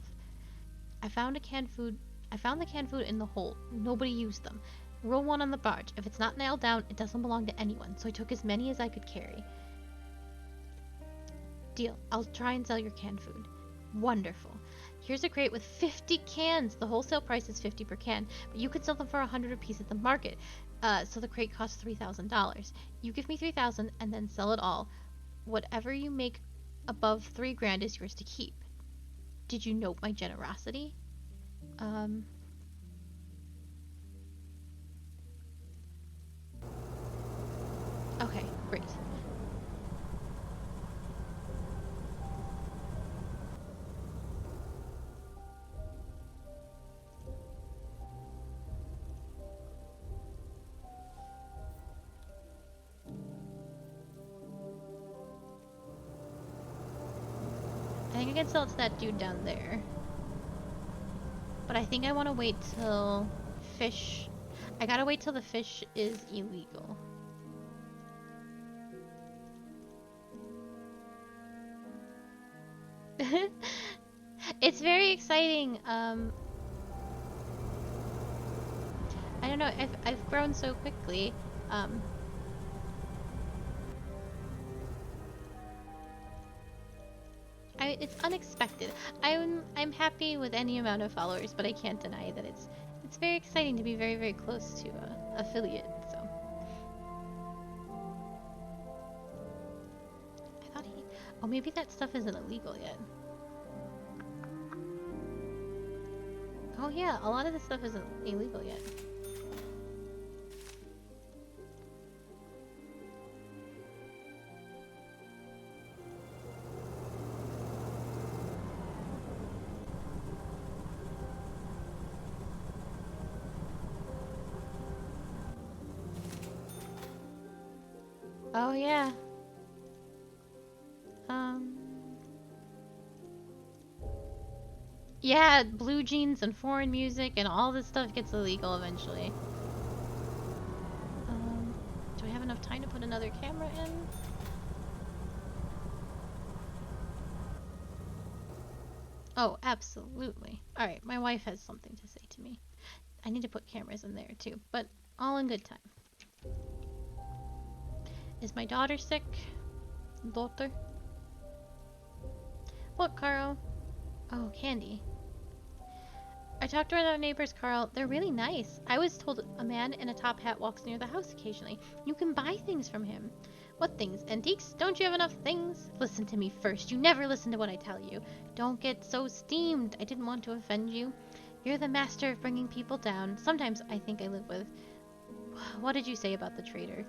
[SPEAKER 1] I found a canned food I found the canned food in the hold. Nobody used them. Rule 1 on the barge. If it's not nailed down, it doesn't belong to anyone. So I took as many as I could carry. Deal. I'll try and sell your canned food. Wonderful. Here's a crate with 50 cans. The wholesale price is 50 per can, but you could sell them for 100 apiece at the market. So the crate costs $3,000. You give me 3,000 and then sell it all. Whatever you make above 3 grand is yours to keep. Did you note my generosity? Okay, great. I think I can sell it to that dude down there. But I think I want to wait till fish... I gotta wait till the fish is illegal. It's very exciting. I don't know, I've grown so quickly. It's unexpected. I'm happy with any amount of followers, but I can't deny that it's very exciting to be very, very close to affiliate. So I thought he. Oh, maybe that stuff isn't illegal yet. Oh yeah, a lot of this stuff isn't illegal yet. Oh yeah. Yeah, blue jeans and foreign music and all this stuff gets illegal eventually. Do I have enough time to put another camera in? Oh, absolutely. Alright, my wife has something to say to me. I need to put cameras in there too, but all in good time. Is my daughter sick? Daughter? What, Carl? Oh, Candy. I talked to our neighbors, Carl. They're really nice. I was told a man in a top hat walks near the house occasionally. You can buy things from him. What things? Antiques? Don't you have enough things? Listen to me first. You never listen to what I tell you. Don't get so steamed. I didn't want to offend you. You're the master of bringing people down. Sometimes I think I live with... What did you say about the trader?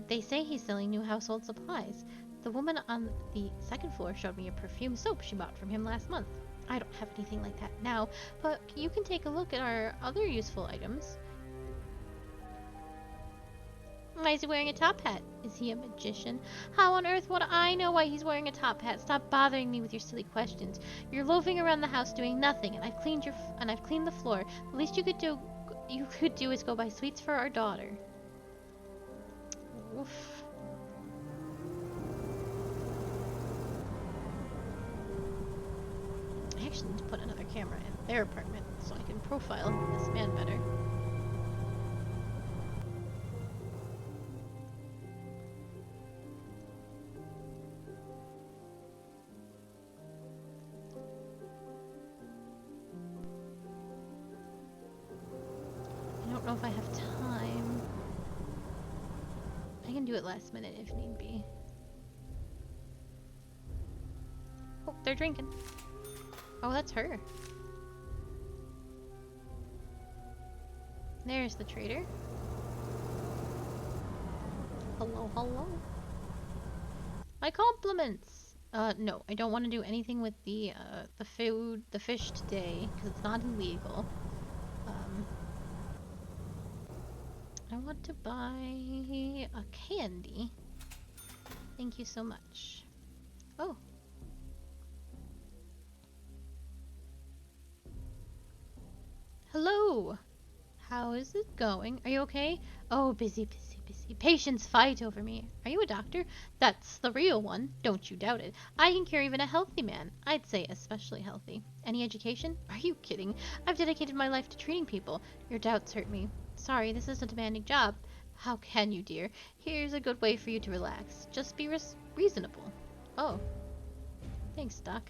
[SPEAKER 1] They say he's selling new household supplies. The woman on the second floor showed me a perfume soap she bought from him last month. I don't have anything like that now, but you can take a look at our other useful items. Why is he wearing a top hat? Is he a magician? How on earth would I know why he's wearing a top hat? Stop bothering me with your silly questions. You're loafing around the house doing nothing, and I've cleaned the floor. The least you could do is go buy sweets for our daughter. Oof. I actually need to put another camera in their apartment so I can profile this man better. I don't know if I have time. I can do it last minute if need be. Oh, they're drinking. Oh, that's her. There's the trader. Hello, hello. My compliments. No, I don't want to do anything with the fish today because it's not illegal. I want to buy a candy. Thank you so much. Oh. Hello. How is it going? Are you okay? Oh, busy, busy, busy, patients fight over me. Are you a doctor? That's the real one. Don't you doubt it. I can cure even a healthy man. I'd say especially healthy. Any education? Are you kidding? I've dedicated my life to treating people. Your doubts hurt me. Sorry, this is a demanding job. How can you, dear? Here's a good way for you to relax. Just be reasonable. Oh. Thanks, Doc.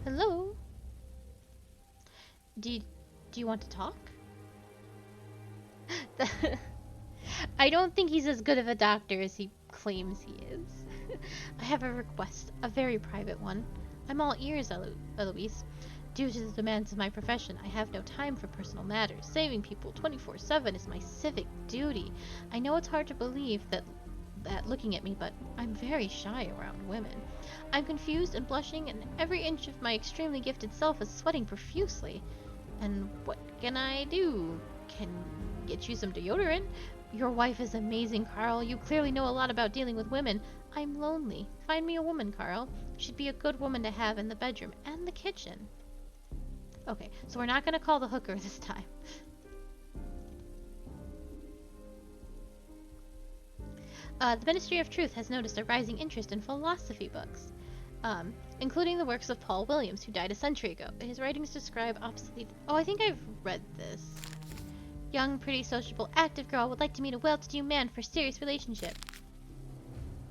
[SPEAKER 1] Hello? Do you want to talk? I don't think he's as good of a doctor as he claims he is. I have a request, a very private one. I'm all ears, Eloise. Due to the demands of my profession, I have no time for personal matters. Saving people 24/7 is my civic duty. I know it's hard to believe that looking at me, but I'm very shy around women. I'm confused and blushing, and every inch of my extremely gifted self is sweating profusely. And what can I do? Can get you some deodorant? Your wife is amazing, Carl. You clearly know a lot about dealing with women. I'm lonely. Find me a woman, Carl. She'd be a good woman to have in the bedroom and the kitchen. Okay, so we're not going to call the hooker this time. The Ministry of Truth has noticed a rising interest in philosophy books, including the works of Paul Williams, who died a century ago. His writings describe obsolete... Oh, I think I've read this. Young, pretty, sociable, active girl would like to meet a well-to-do man for serious relationship.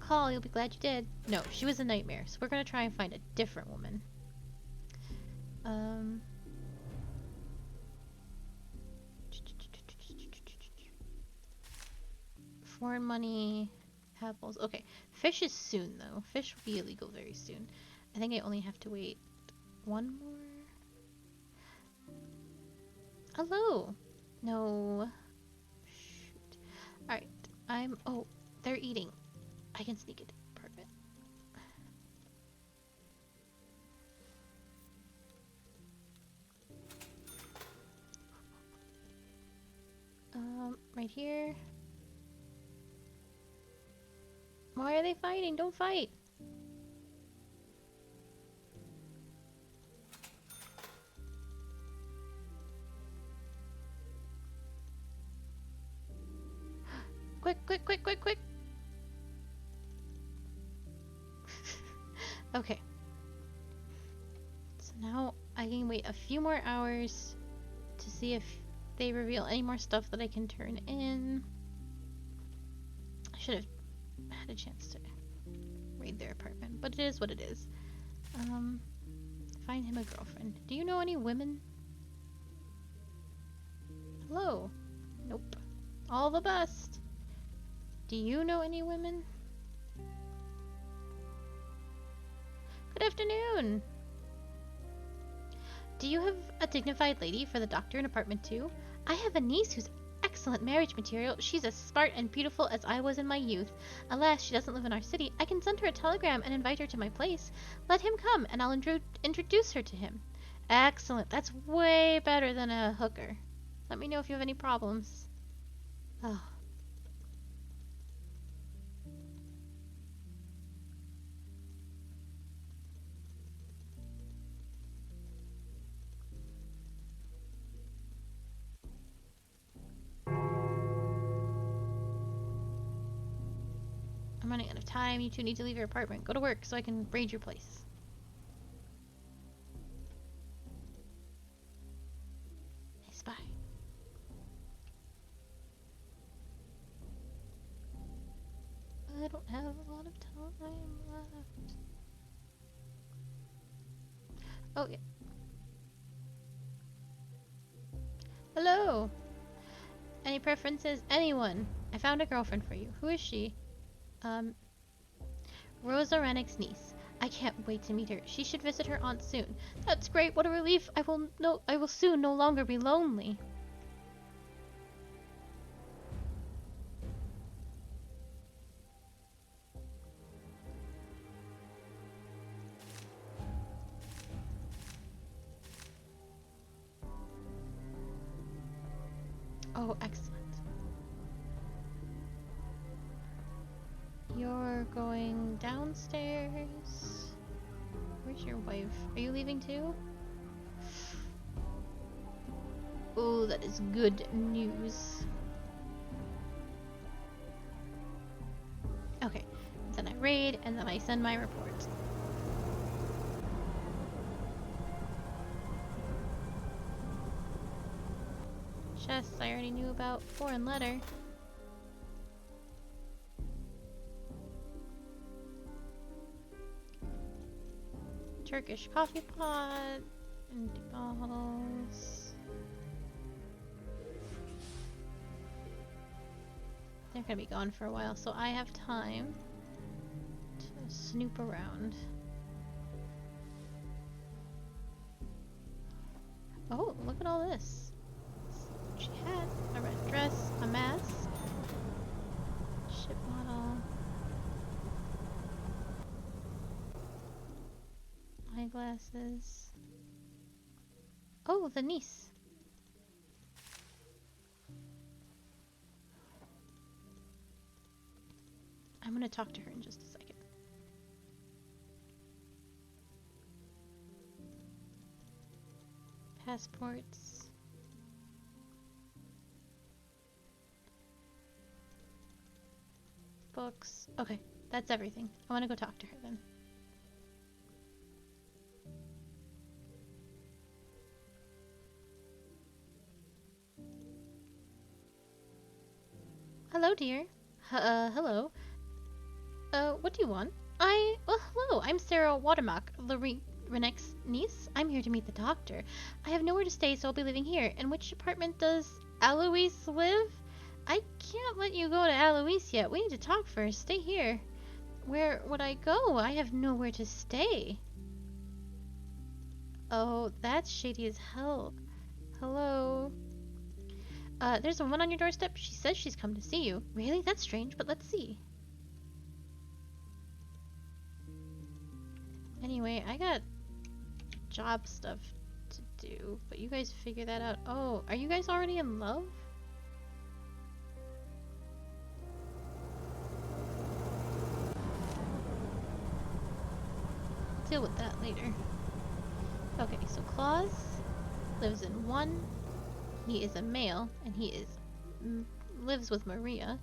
[SPEAKER 1] Call, you'll be glad you did. No, she was a nightmare, so we're going to try and find a different woman. Foreign money, apples. Okay, fish is soon though. Fish will be illegal very soon. I think I only have to wait one more. Hello. No. Shoot. Alright, oh, they're eating. I can sneak it. Perfect. Right here. Why are they fighting? Don't fight! Quick, quick, quick, quick, quick! Okay. So now I can wait a few more hours to see if they reveal any more stuff that I can turn in. I should have had a chance to raid their apartment, but it is what it is. Find him a girlfriend. Do you know any women? Hello. Nope. All the best. Do you know any women? Good afternoon. Do you have a dignified lady for the doctor in apartment 2? I have a niece who's excellent marriage material. She's as smart and beautiful as I was in my youth. Alas, she doesn't live in our city. I can send her a telegram and invite her to my place. Let him come, and I'll introduce her to him. Excellent. That's way better than a hooker. Let me know if you have any problems. Oh. I'm running out of time. You two need to leave your apartment. Go to work so I can raid your place. Hey, spy. I don't have a lot of time left. Oh, yeah. Hello. Any preferences? Anyone. I found a girlfriend for you. Who is she? Rosa Rennick's niece. I can't wait to meet her. She should visit her aunt soon. That's great. What a relief. I will soon no longer be lonely. Oh, excellent. You're going downstairs. Where's your wife? Are you leaving too? Oh, that is good news. Okay, then I raid, and then I send my report. Chests I already knew about. Foreign letter. Turkish coffee pot. Empty bottles. They're gonna be gone for a while, so I have time to snoop around. Oh, look at all this. She had a red dress, a mask, ship model, eyeglasses. Oh, the niece. I'm gonna talk to her in just a second. Passports. Books. Okay, that's everything. I want to go talk to her then. Hello, dear. Hello. What do you want? Well, hello. I'm Sarah Watermock, Renek's niece. I'm here to meet the doctor. I have nowhere to stay, so I'll be living here. In which apartment does Alois live? I can't let you go to Alois yet. We need to talk first. Stay here. Where would I go? I have nowhere to stay. Oh, that's shady as hell. Hello? There's a woman on your doorstep. She says she's come to see you. Really? That's strange, but let's see. Anyway, I got job stuff to do, but you guys figure that out. Oh, are you guys already in love? Deal with that later. Okay, so Claus lives in 1. He is a male, and he lives with Maria,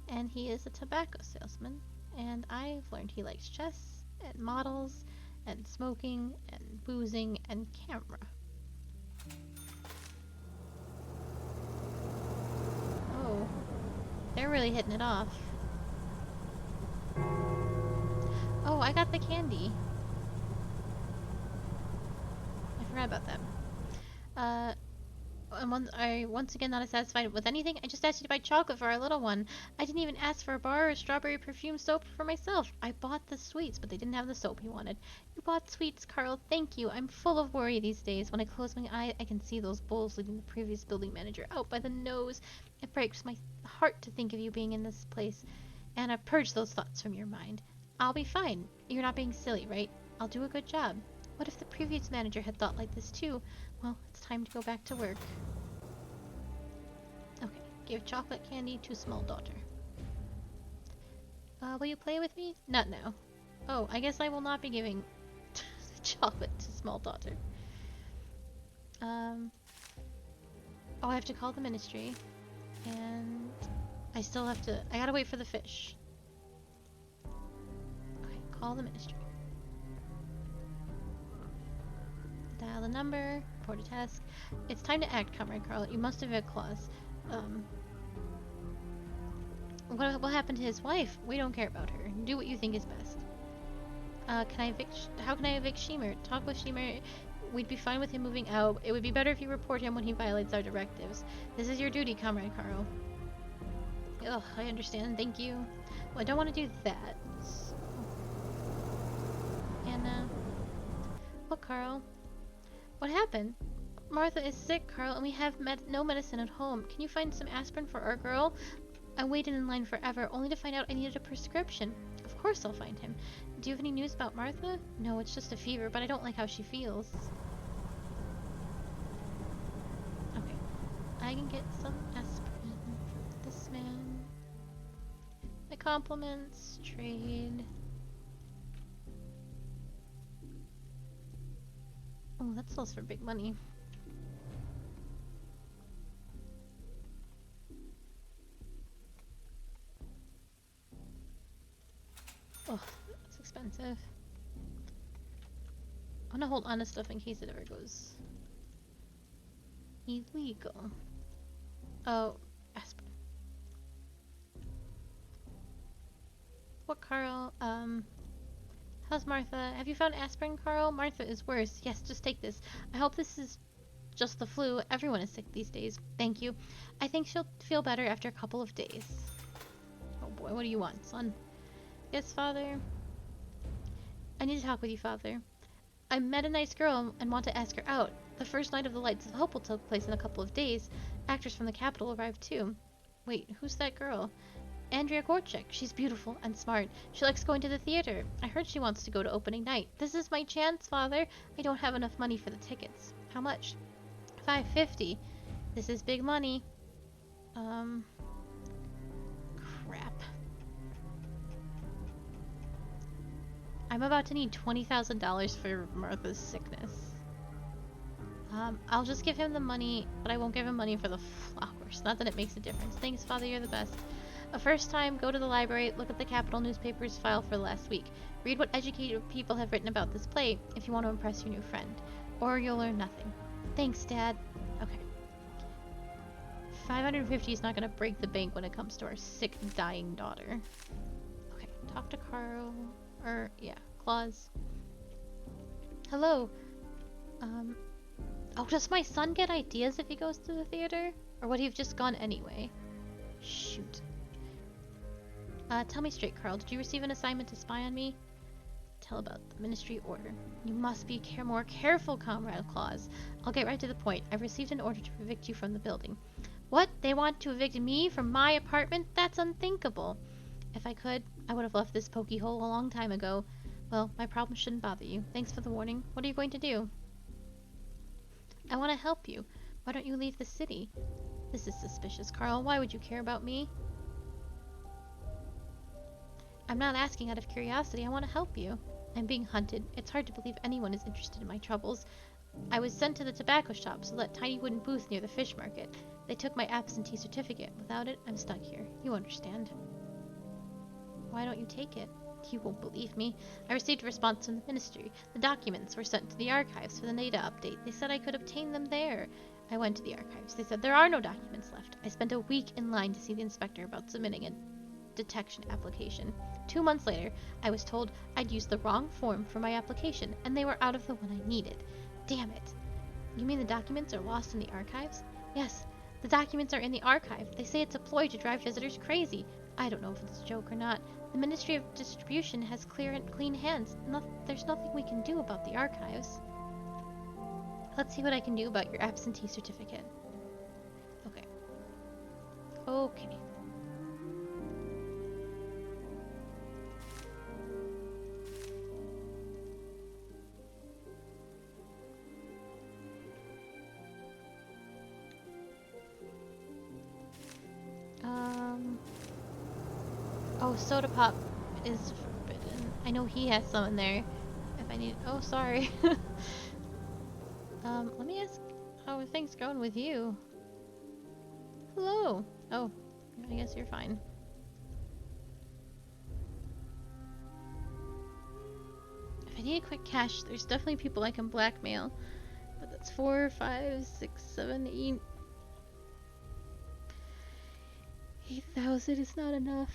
[SPEAKER 1] and he is a tobacco salesman. And I've learned he likes chess, and models, and smoking, and boozing, and camera. Oh, they're really hitting it off. Oh, I got the candy. I forgot about that. And once again not satisfied with anything. I just asked you to buy chocolate for our little one. I didn't even ask for a bar or strawberry perfume soap for myself. I bought the sweets, but they didn't have the soap he wanted. You bought sweets, Carl. Thank you. I'm full of worry these days. When I close my eye, I can see those bulls leading the previous building manager out by the nose. It breaks my heart to think of you being in this place. Anna, purge those thoughts from your mind. I'll be fine. You're not being silly, right? I'll do a good job. What if the previous manager had thought like this too? Well, it's time to go back to work. Okay, give chocolate candy to small daughter. Will you play with me? Not now. Oh, I guess I will not be giving chocolate to small daughter. Oh, I have to call the ministry. And I still have to, I gotta wait for the fish. Okay, call the ministry. Dial the number, report a task. It's time to act, Comrade Carl. You must have had Claus. What happened to his wife? We don't care about her. Do what you think is best. How can I evict Shemer? Talk with Shemer. We'd be fine with him moving out. It would be better if you report him when he violates our directives. This is your duty, Comrade Carl. Ugh, I understand. Thank you. Well, I don't want to do that. So... Anna. What, Carl? What happened? Martha is sick, Carl, and we have no medicine at home. Can you find some aspirin for our girl? I waited in line forever, only to find out I needed a prescription. Of course I'll find him. Do you have any news about Martha? No, it's just a fever, but I don't like how she feels. Okay. I can get some aspirin from this man. My compliments. Trade. Oh, that sells for big money. expensive. I want to hold on to stuff in case it ever goes illegal. Oh, aspirin. What, Carl? How's Martha? Have you found aspirin, Carl? Martha is worse. Yes, just take this. I hope this is just the flu. Everyone is sick these days. Thank you. I think she'll feel better after a couple of days. Oh boy, what do you want, son? Yes, Father? I need to talk with you, Father. I met a nice girl and want to ask her out. The first night of the Lights of Hope will take place in a couple of days. Actors from the capital arrive too. Wait, who's that girl? Andrea Gorchek. She's beautiful and smart. She likes going to the theater. I heard she wants to go to opening night. This is my chance, Father. I don't have enough money for the tickets. How much? $5.50. This is big money. Crap. I'm about to need $20,000 for Martha's sickness. I'll just give him the money, but I won't give him money for the flowers. Not that it makes a difference. Thanks, Father, you're the best. A first time, go to the library, look at the Capital newspaper's file for last week. Read what educated people have written about this play if you want to impress your new friend. Or you'll learn nothing. Thanks, Dad. Okay. 550 is not going to break the bank when it comes to our sick, dying daughter. Okay, talk to Carl. Yeah, Claus. Hello. Oh, does my son get ideas if he goes to the theater? Or would he have just gone anyway? Shoot. Tell me straight, Carl. Did you receive an assignment to spy on me? Tell about the ministry order. You must be more careful, Comrade Claus. I'll get right to the point. I've received an order to evict you from the building. What? They want to evict me from my apartment? That's unthinkable. If I could, I would have left this pokey hole a long time ago. Well, my problem shouldn't bother you. Thanks for the warning. What are you going to do? I want to help you. Why don't you leave the city? This is suspicious, Carl. Why would you care about me? I'm not asking out of curiosity. I want to help you. I'm being hunted. It's hard to believe anyone is interested in my troubles. I was sent to the tobacco shop, so that tiny wooden booth near the fish market. They took my absentee certificate. Without it, I'm stuck here. You understand. Why don't you take it? You won't believe me. I received a response from the ministry. The documents were sent to the archives for the data update. They said I could obtain them there. I went to the archives. They said there are no documents left. I spent a week in line to see the inspector about submitting a detection application. 2 months later, I was told I'd used the wrong form for my application, and they were out of the one I needed. Damn it. You mean the documents are lost in the archives? Yes, the documents are in the archive. They say it's a ploy to drive visitors crazy. I don't know if it's a joke or not. The Ministry of Distribution has clean hands. There's nothing we can do about the archives. Let's see what I can do about your absentee certificate. Okay. Okay. Oh, soda pop is forbidden. I know he has some in there. If I need... Oh, sorry. Let me ask... How are things going with you? Hello. Oh, I guess you're fine. If I need quick cash, there's definitely people I can blackmail. But that's 4, 5, 6, 7, 8... 8,000 is not enough.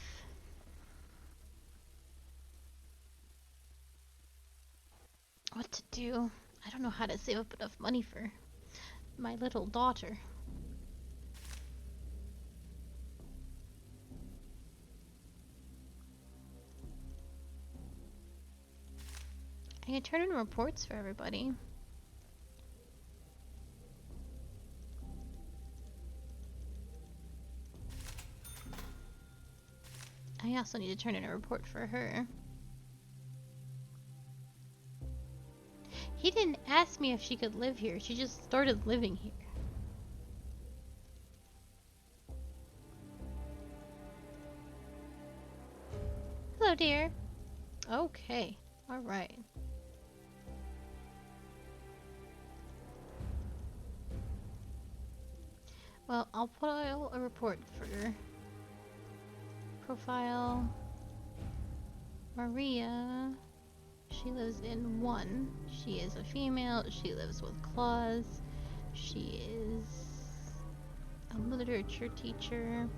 [SPEAKER 1] What to do? I don't know how to save up enough money for my little daughter. I can turn in reports for everybody. I also need to turn in a report for her. He didn't ask me if she could live here. She just started living here. Hello, dear. Okay. Alright. Well, I'll file a report for profile Maria. She lives in 1. She is a female. She lives with claws. She is a literature teacher.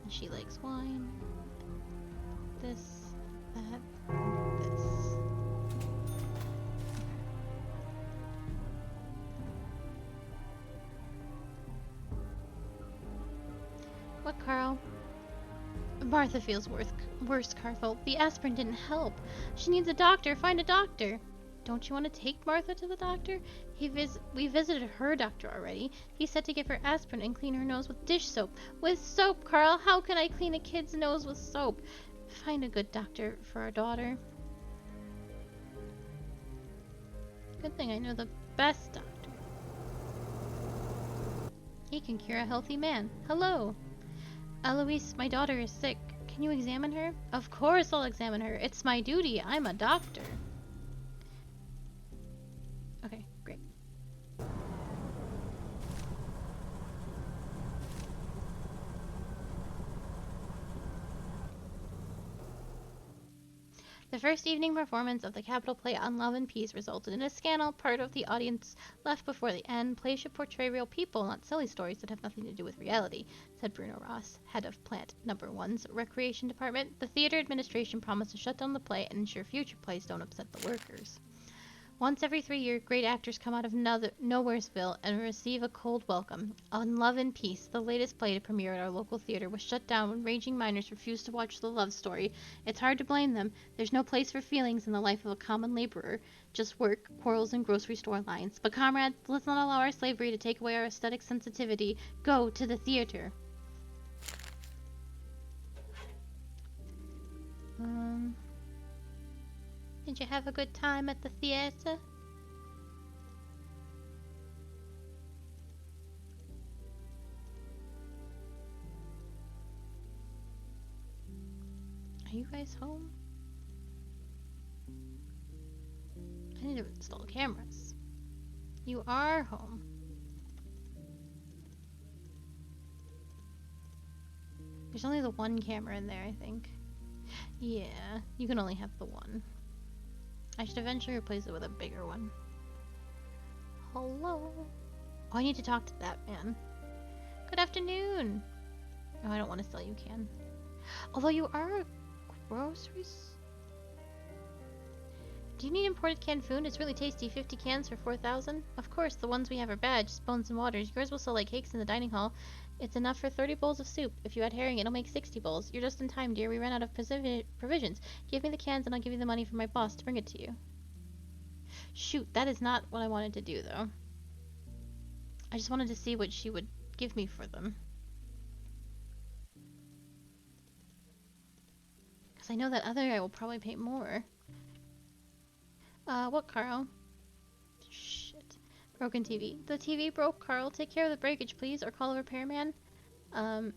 [SPEAKER 1] And she likes wine. This, that, this. What, Carl? Martha feels worse, Carvel. The aspirin didn't help. She needs a doctor. Find a doctor. Don't you want to take Martha to the doctor? We visited her doctor already. He said to give her aspirin and clean her nose with dish soap. With soap, Carl! How can I clean a kid's nose with soap? Find a good doctor for our daughter. Good thing I know the best doctor. He can cure a healthy man. Hello. Eloise, my daughter is sick. Can you examine her? Of course I'll examine her. It's my duty. I'm a doctor. Okay, great. The first evening performance of the capital play on Love and Peace resulted in a scandal. Part of the audience left before the end. Plays should portray real people, not silly stories that have nothing to do with reality, said Bruno Ross, head of Plant Number 1's Recreation Department. The theater administration promised to shut down the play and ensure future plays don't upset the workers. Once every 3 years, great actors come out of Nowheresville and receive a cold welcome. On Love and Peace, the latest play to premiere at our local theater, was shut down when raging minors refused to watch the love story. It's hard to blame them. There's no place for feelings in the life of a common laborer. Just work, quarrels, and grocery store lines. But comrades, let's not allow our slavery to take away our aesthetic sensitivity. Go to the theater. Did you have a good time at the theater? Are you guys home? I need to install cameras. You are home. There's only the one camera in there, I think. Yeah, you can only have the one. I should eventually replace it with a bigger one. Hello? Oh, I need to talk to that man. Good afternoon! Oh, I don't want to sell you can. Although you are a groceries... Do you need imported canned food? It's really tasty. 50 cans for 4,000? Of course, the ones we have are bad, just bones and waters. Yours will sell like cakes in the dining hall. It's enough for 30 bowls of soup. If you add herring, it'll make 60 bowls. You're just in time, dear. We ran out of provisions. Give me the cans and I'll give you the money from my boss to bring it to you. Shoot, that is not what I wanted to do, though. I just wanted to see what she would give me for them. Because I know that other guy will probably pay more. What, Carl? Shit. Broken TV. The TV broke, Carl. Take care of the breakage, please, or call a repairman. I'll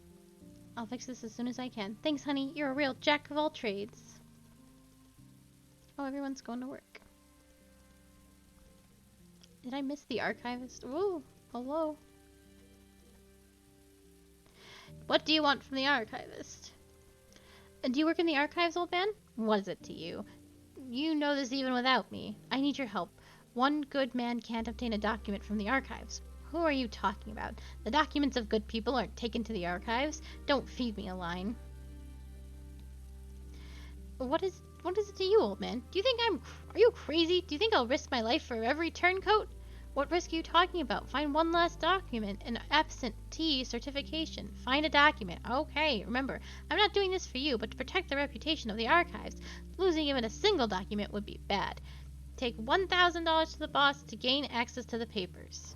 [SPEAKER 1] fix this as soon as I can. Thanks, honey. You're a real jack of all trades. Oh, everyone's going to work. Did I miss the archivist? Ooh, hello. What do you want from the archivist? Do you work in the archives, old man? What is it to you? You know this even without me. I need your help. One good man can't obtain a document from the archives. Who are you talking about? The documents of good people aren't taken to the archives. Don't feed me a line. What is it to you, old man? Do you think are you crazy? Do you think I'll risk my life for every turncoat? What risk are you talking about? Find one last document, an absentee certification. Find a document. Okay, remember, I'm not doing this for you, but to protect the reputation of the archives. Losing even a single document would be bad. Take $1,000 to the boss to gain access to the papers.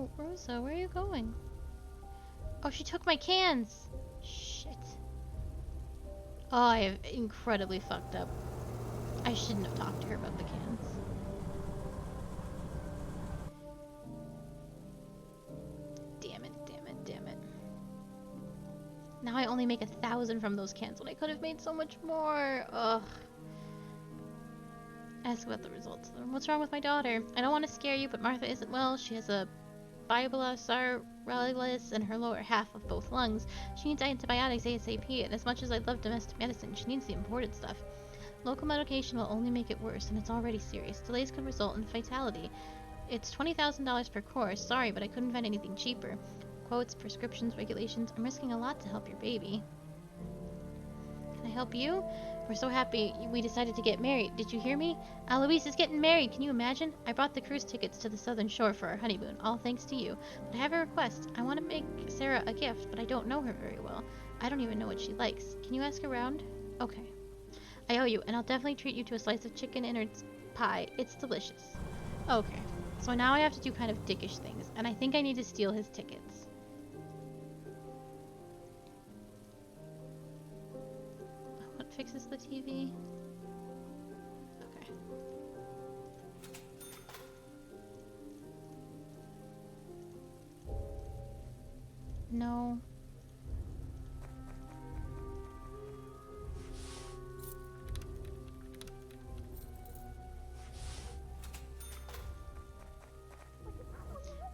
[SPEAKER 1] Oh, Rosa, where are you going? Oh, she took my cans! Shit. Oh, I have incredibly fucked up. I shouldn't have talked to her about the cans. Damn it, damn it, damn it. Now I only make 1,000 from those cans when I could have made so much more. Ugh. Ask about the results. What's wrong with my daughter? I don't want to scare you, but Martha isn't well. She has a Bibulosarcoidosis in her lower half of both lungs. She needs antibiotics ASAP, and as much as I love domestic medicine, she needs the imported stuff. Local medication will only make it worse, and it's already serious. Delays could result in fatality. It's $20,000 per course. Sorry, but I couldn't find anything cheaper. Quotes, prescriptions, regulations. I'm risking a lot to help your baby. Can I help you? We're so happy we decided to get married. Did you hear me? Aloise is getting married. Can you imagine? I bought the cruise tickets to the Southern Shore for our honeymoon, all thanks to you. But I have a request. I want to make Sarah a gift, but I don't know her very well. I don't even know what she likes. Can you ask around? Okay. I owe you, and I'll definitely treat you to a slice of chicken innards pie. It's delicious. Okay. So now I have to do kind of dickish things, and I think I need to steal his tickets. What fixes the TV? Okay. No.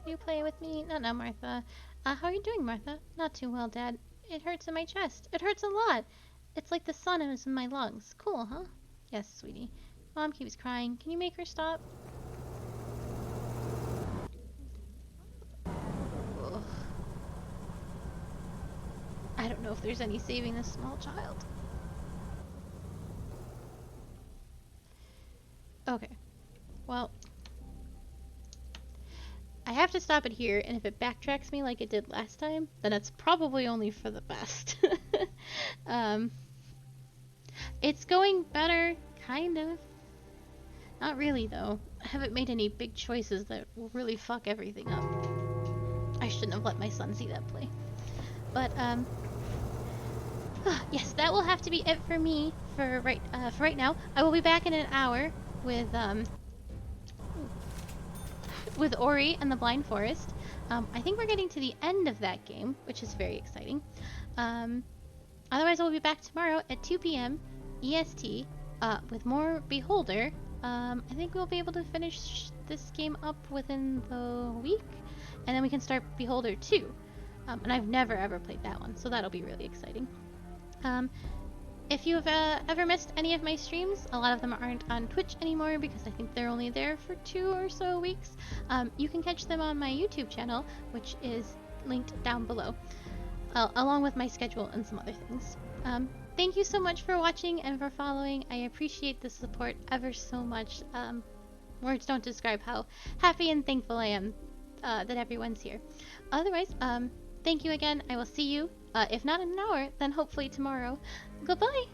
[SPEAKER 1] You play with me? No, Martha. How are you doing, Martha? Not too well, Dad. It hurts in my chest. It hurts a lot. It's like the sun is in my lungs. Cool, huh? Yes, sweetie. Mom keeps crying. Can you make her stop? Ugh. I don't know if there's any saving this small child. Okay. Well, I have to stop it here, and if it backtracks me like it did last time, then it's probably only for the best. It's going better, kind of. Not really, though. I haven't made any big choices that will really fuck everything up. I shouldn't have let my son see that play. But, yes, that will have to be it for me for right now. I will be back in an hour with Ori and the Blind Forest. I think we're getting to the end of that game, which is very exciting. Otherwise, I'll be back tomorrow at 2 p.m. EST with more Beholder. I think we'll be able to finish this game up within the week, and then we can start Beholder 2. And I've never ever played that one, so that'll be really exciting. If you've ever missed any of my streams, a lot of them aren't on Twitch anymore because I think they're only there for 2 or so weeks. You can catch them on my YouTube channel, which is linked down below, along with my schedule and some other things. Thank you so much for watching and for following. I appreciate the support ever so much. Words don't describe how happy and thankful I am that everyone's here. Otherwise, thank you again. I will see you, if not in an hour, then hopefully tomorrow. Goodbye!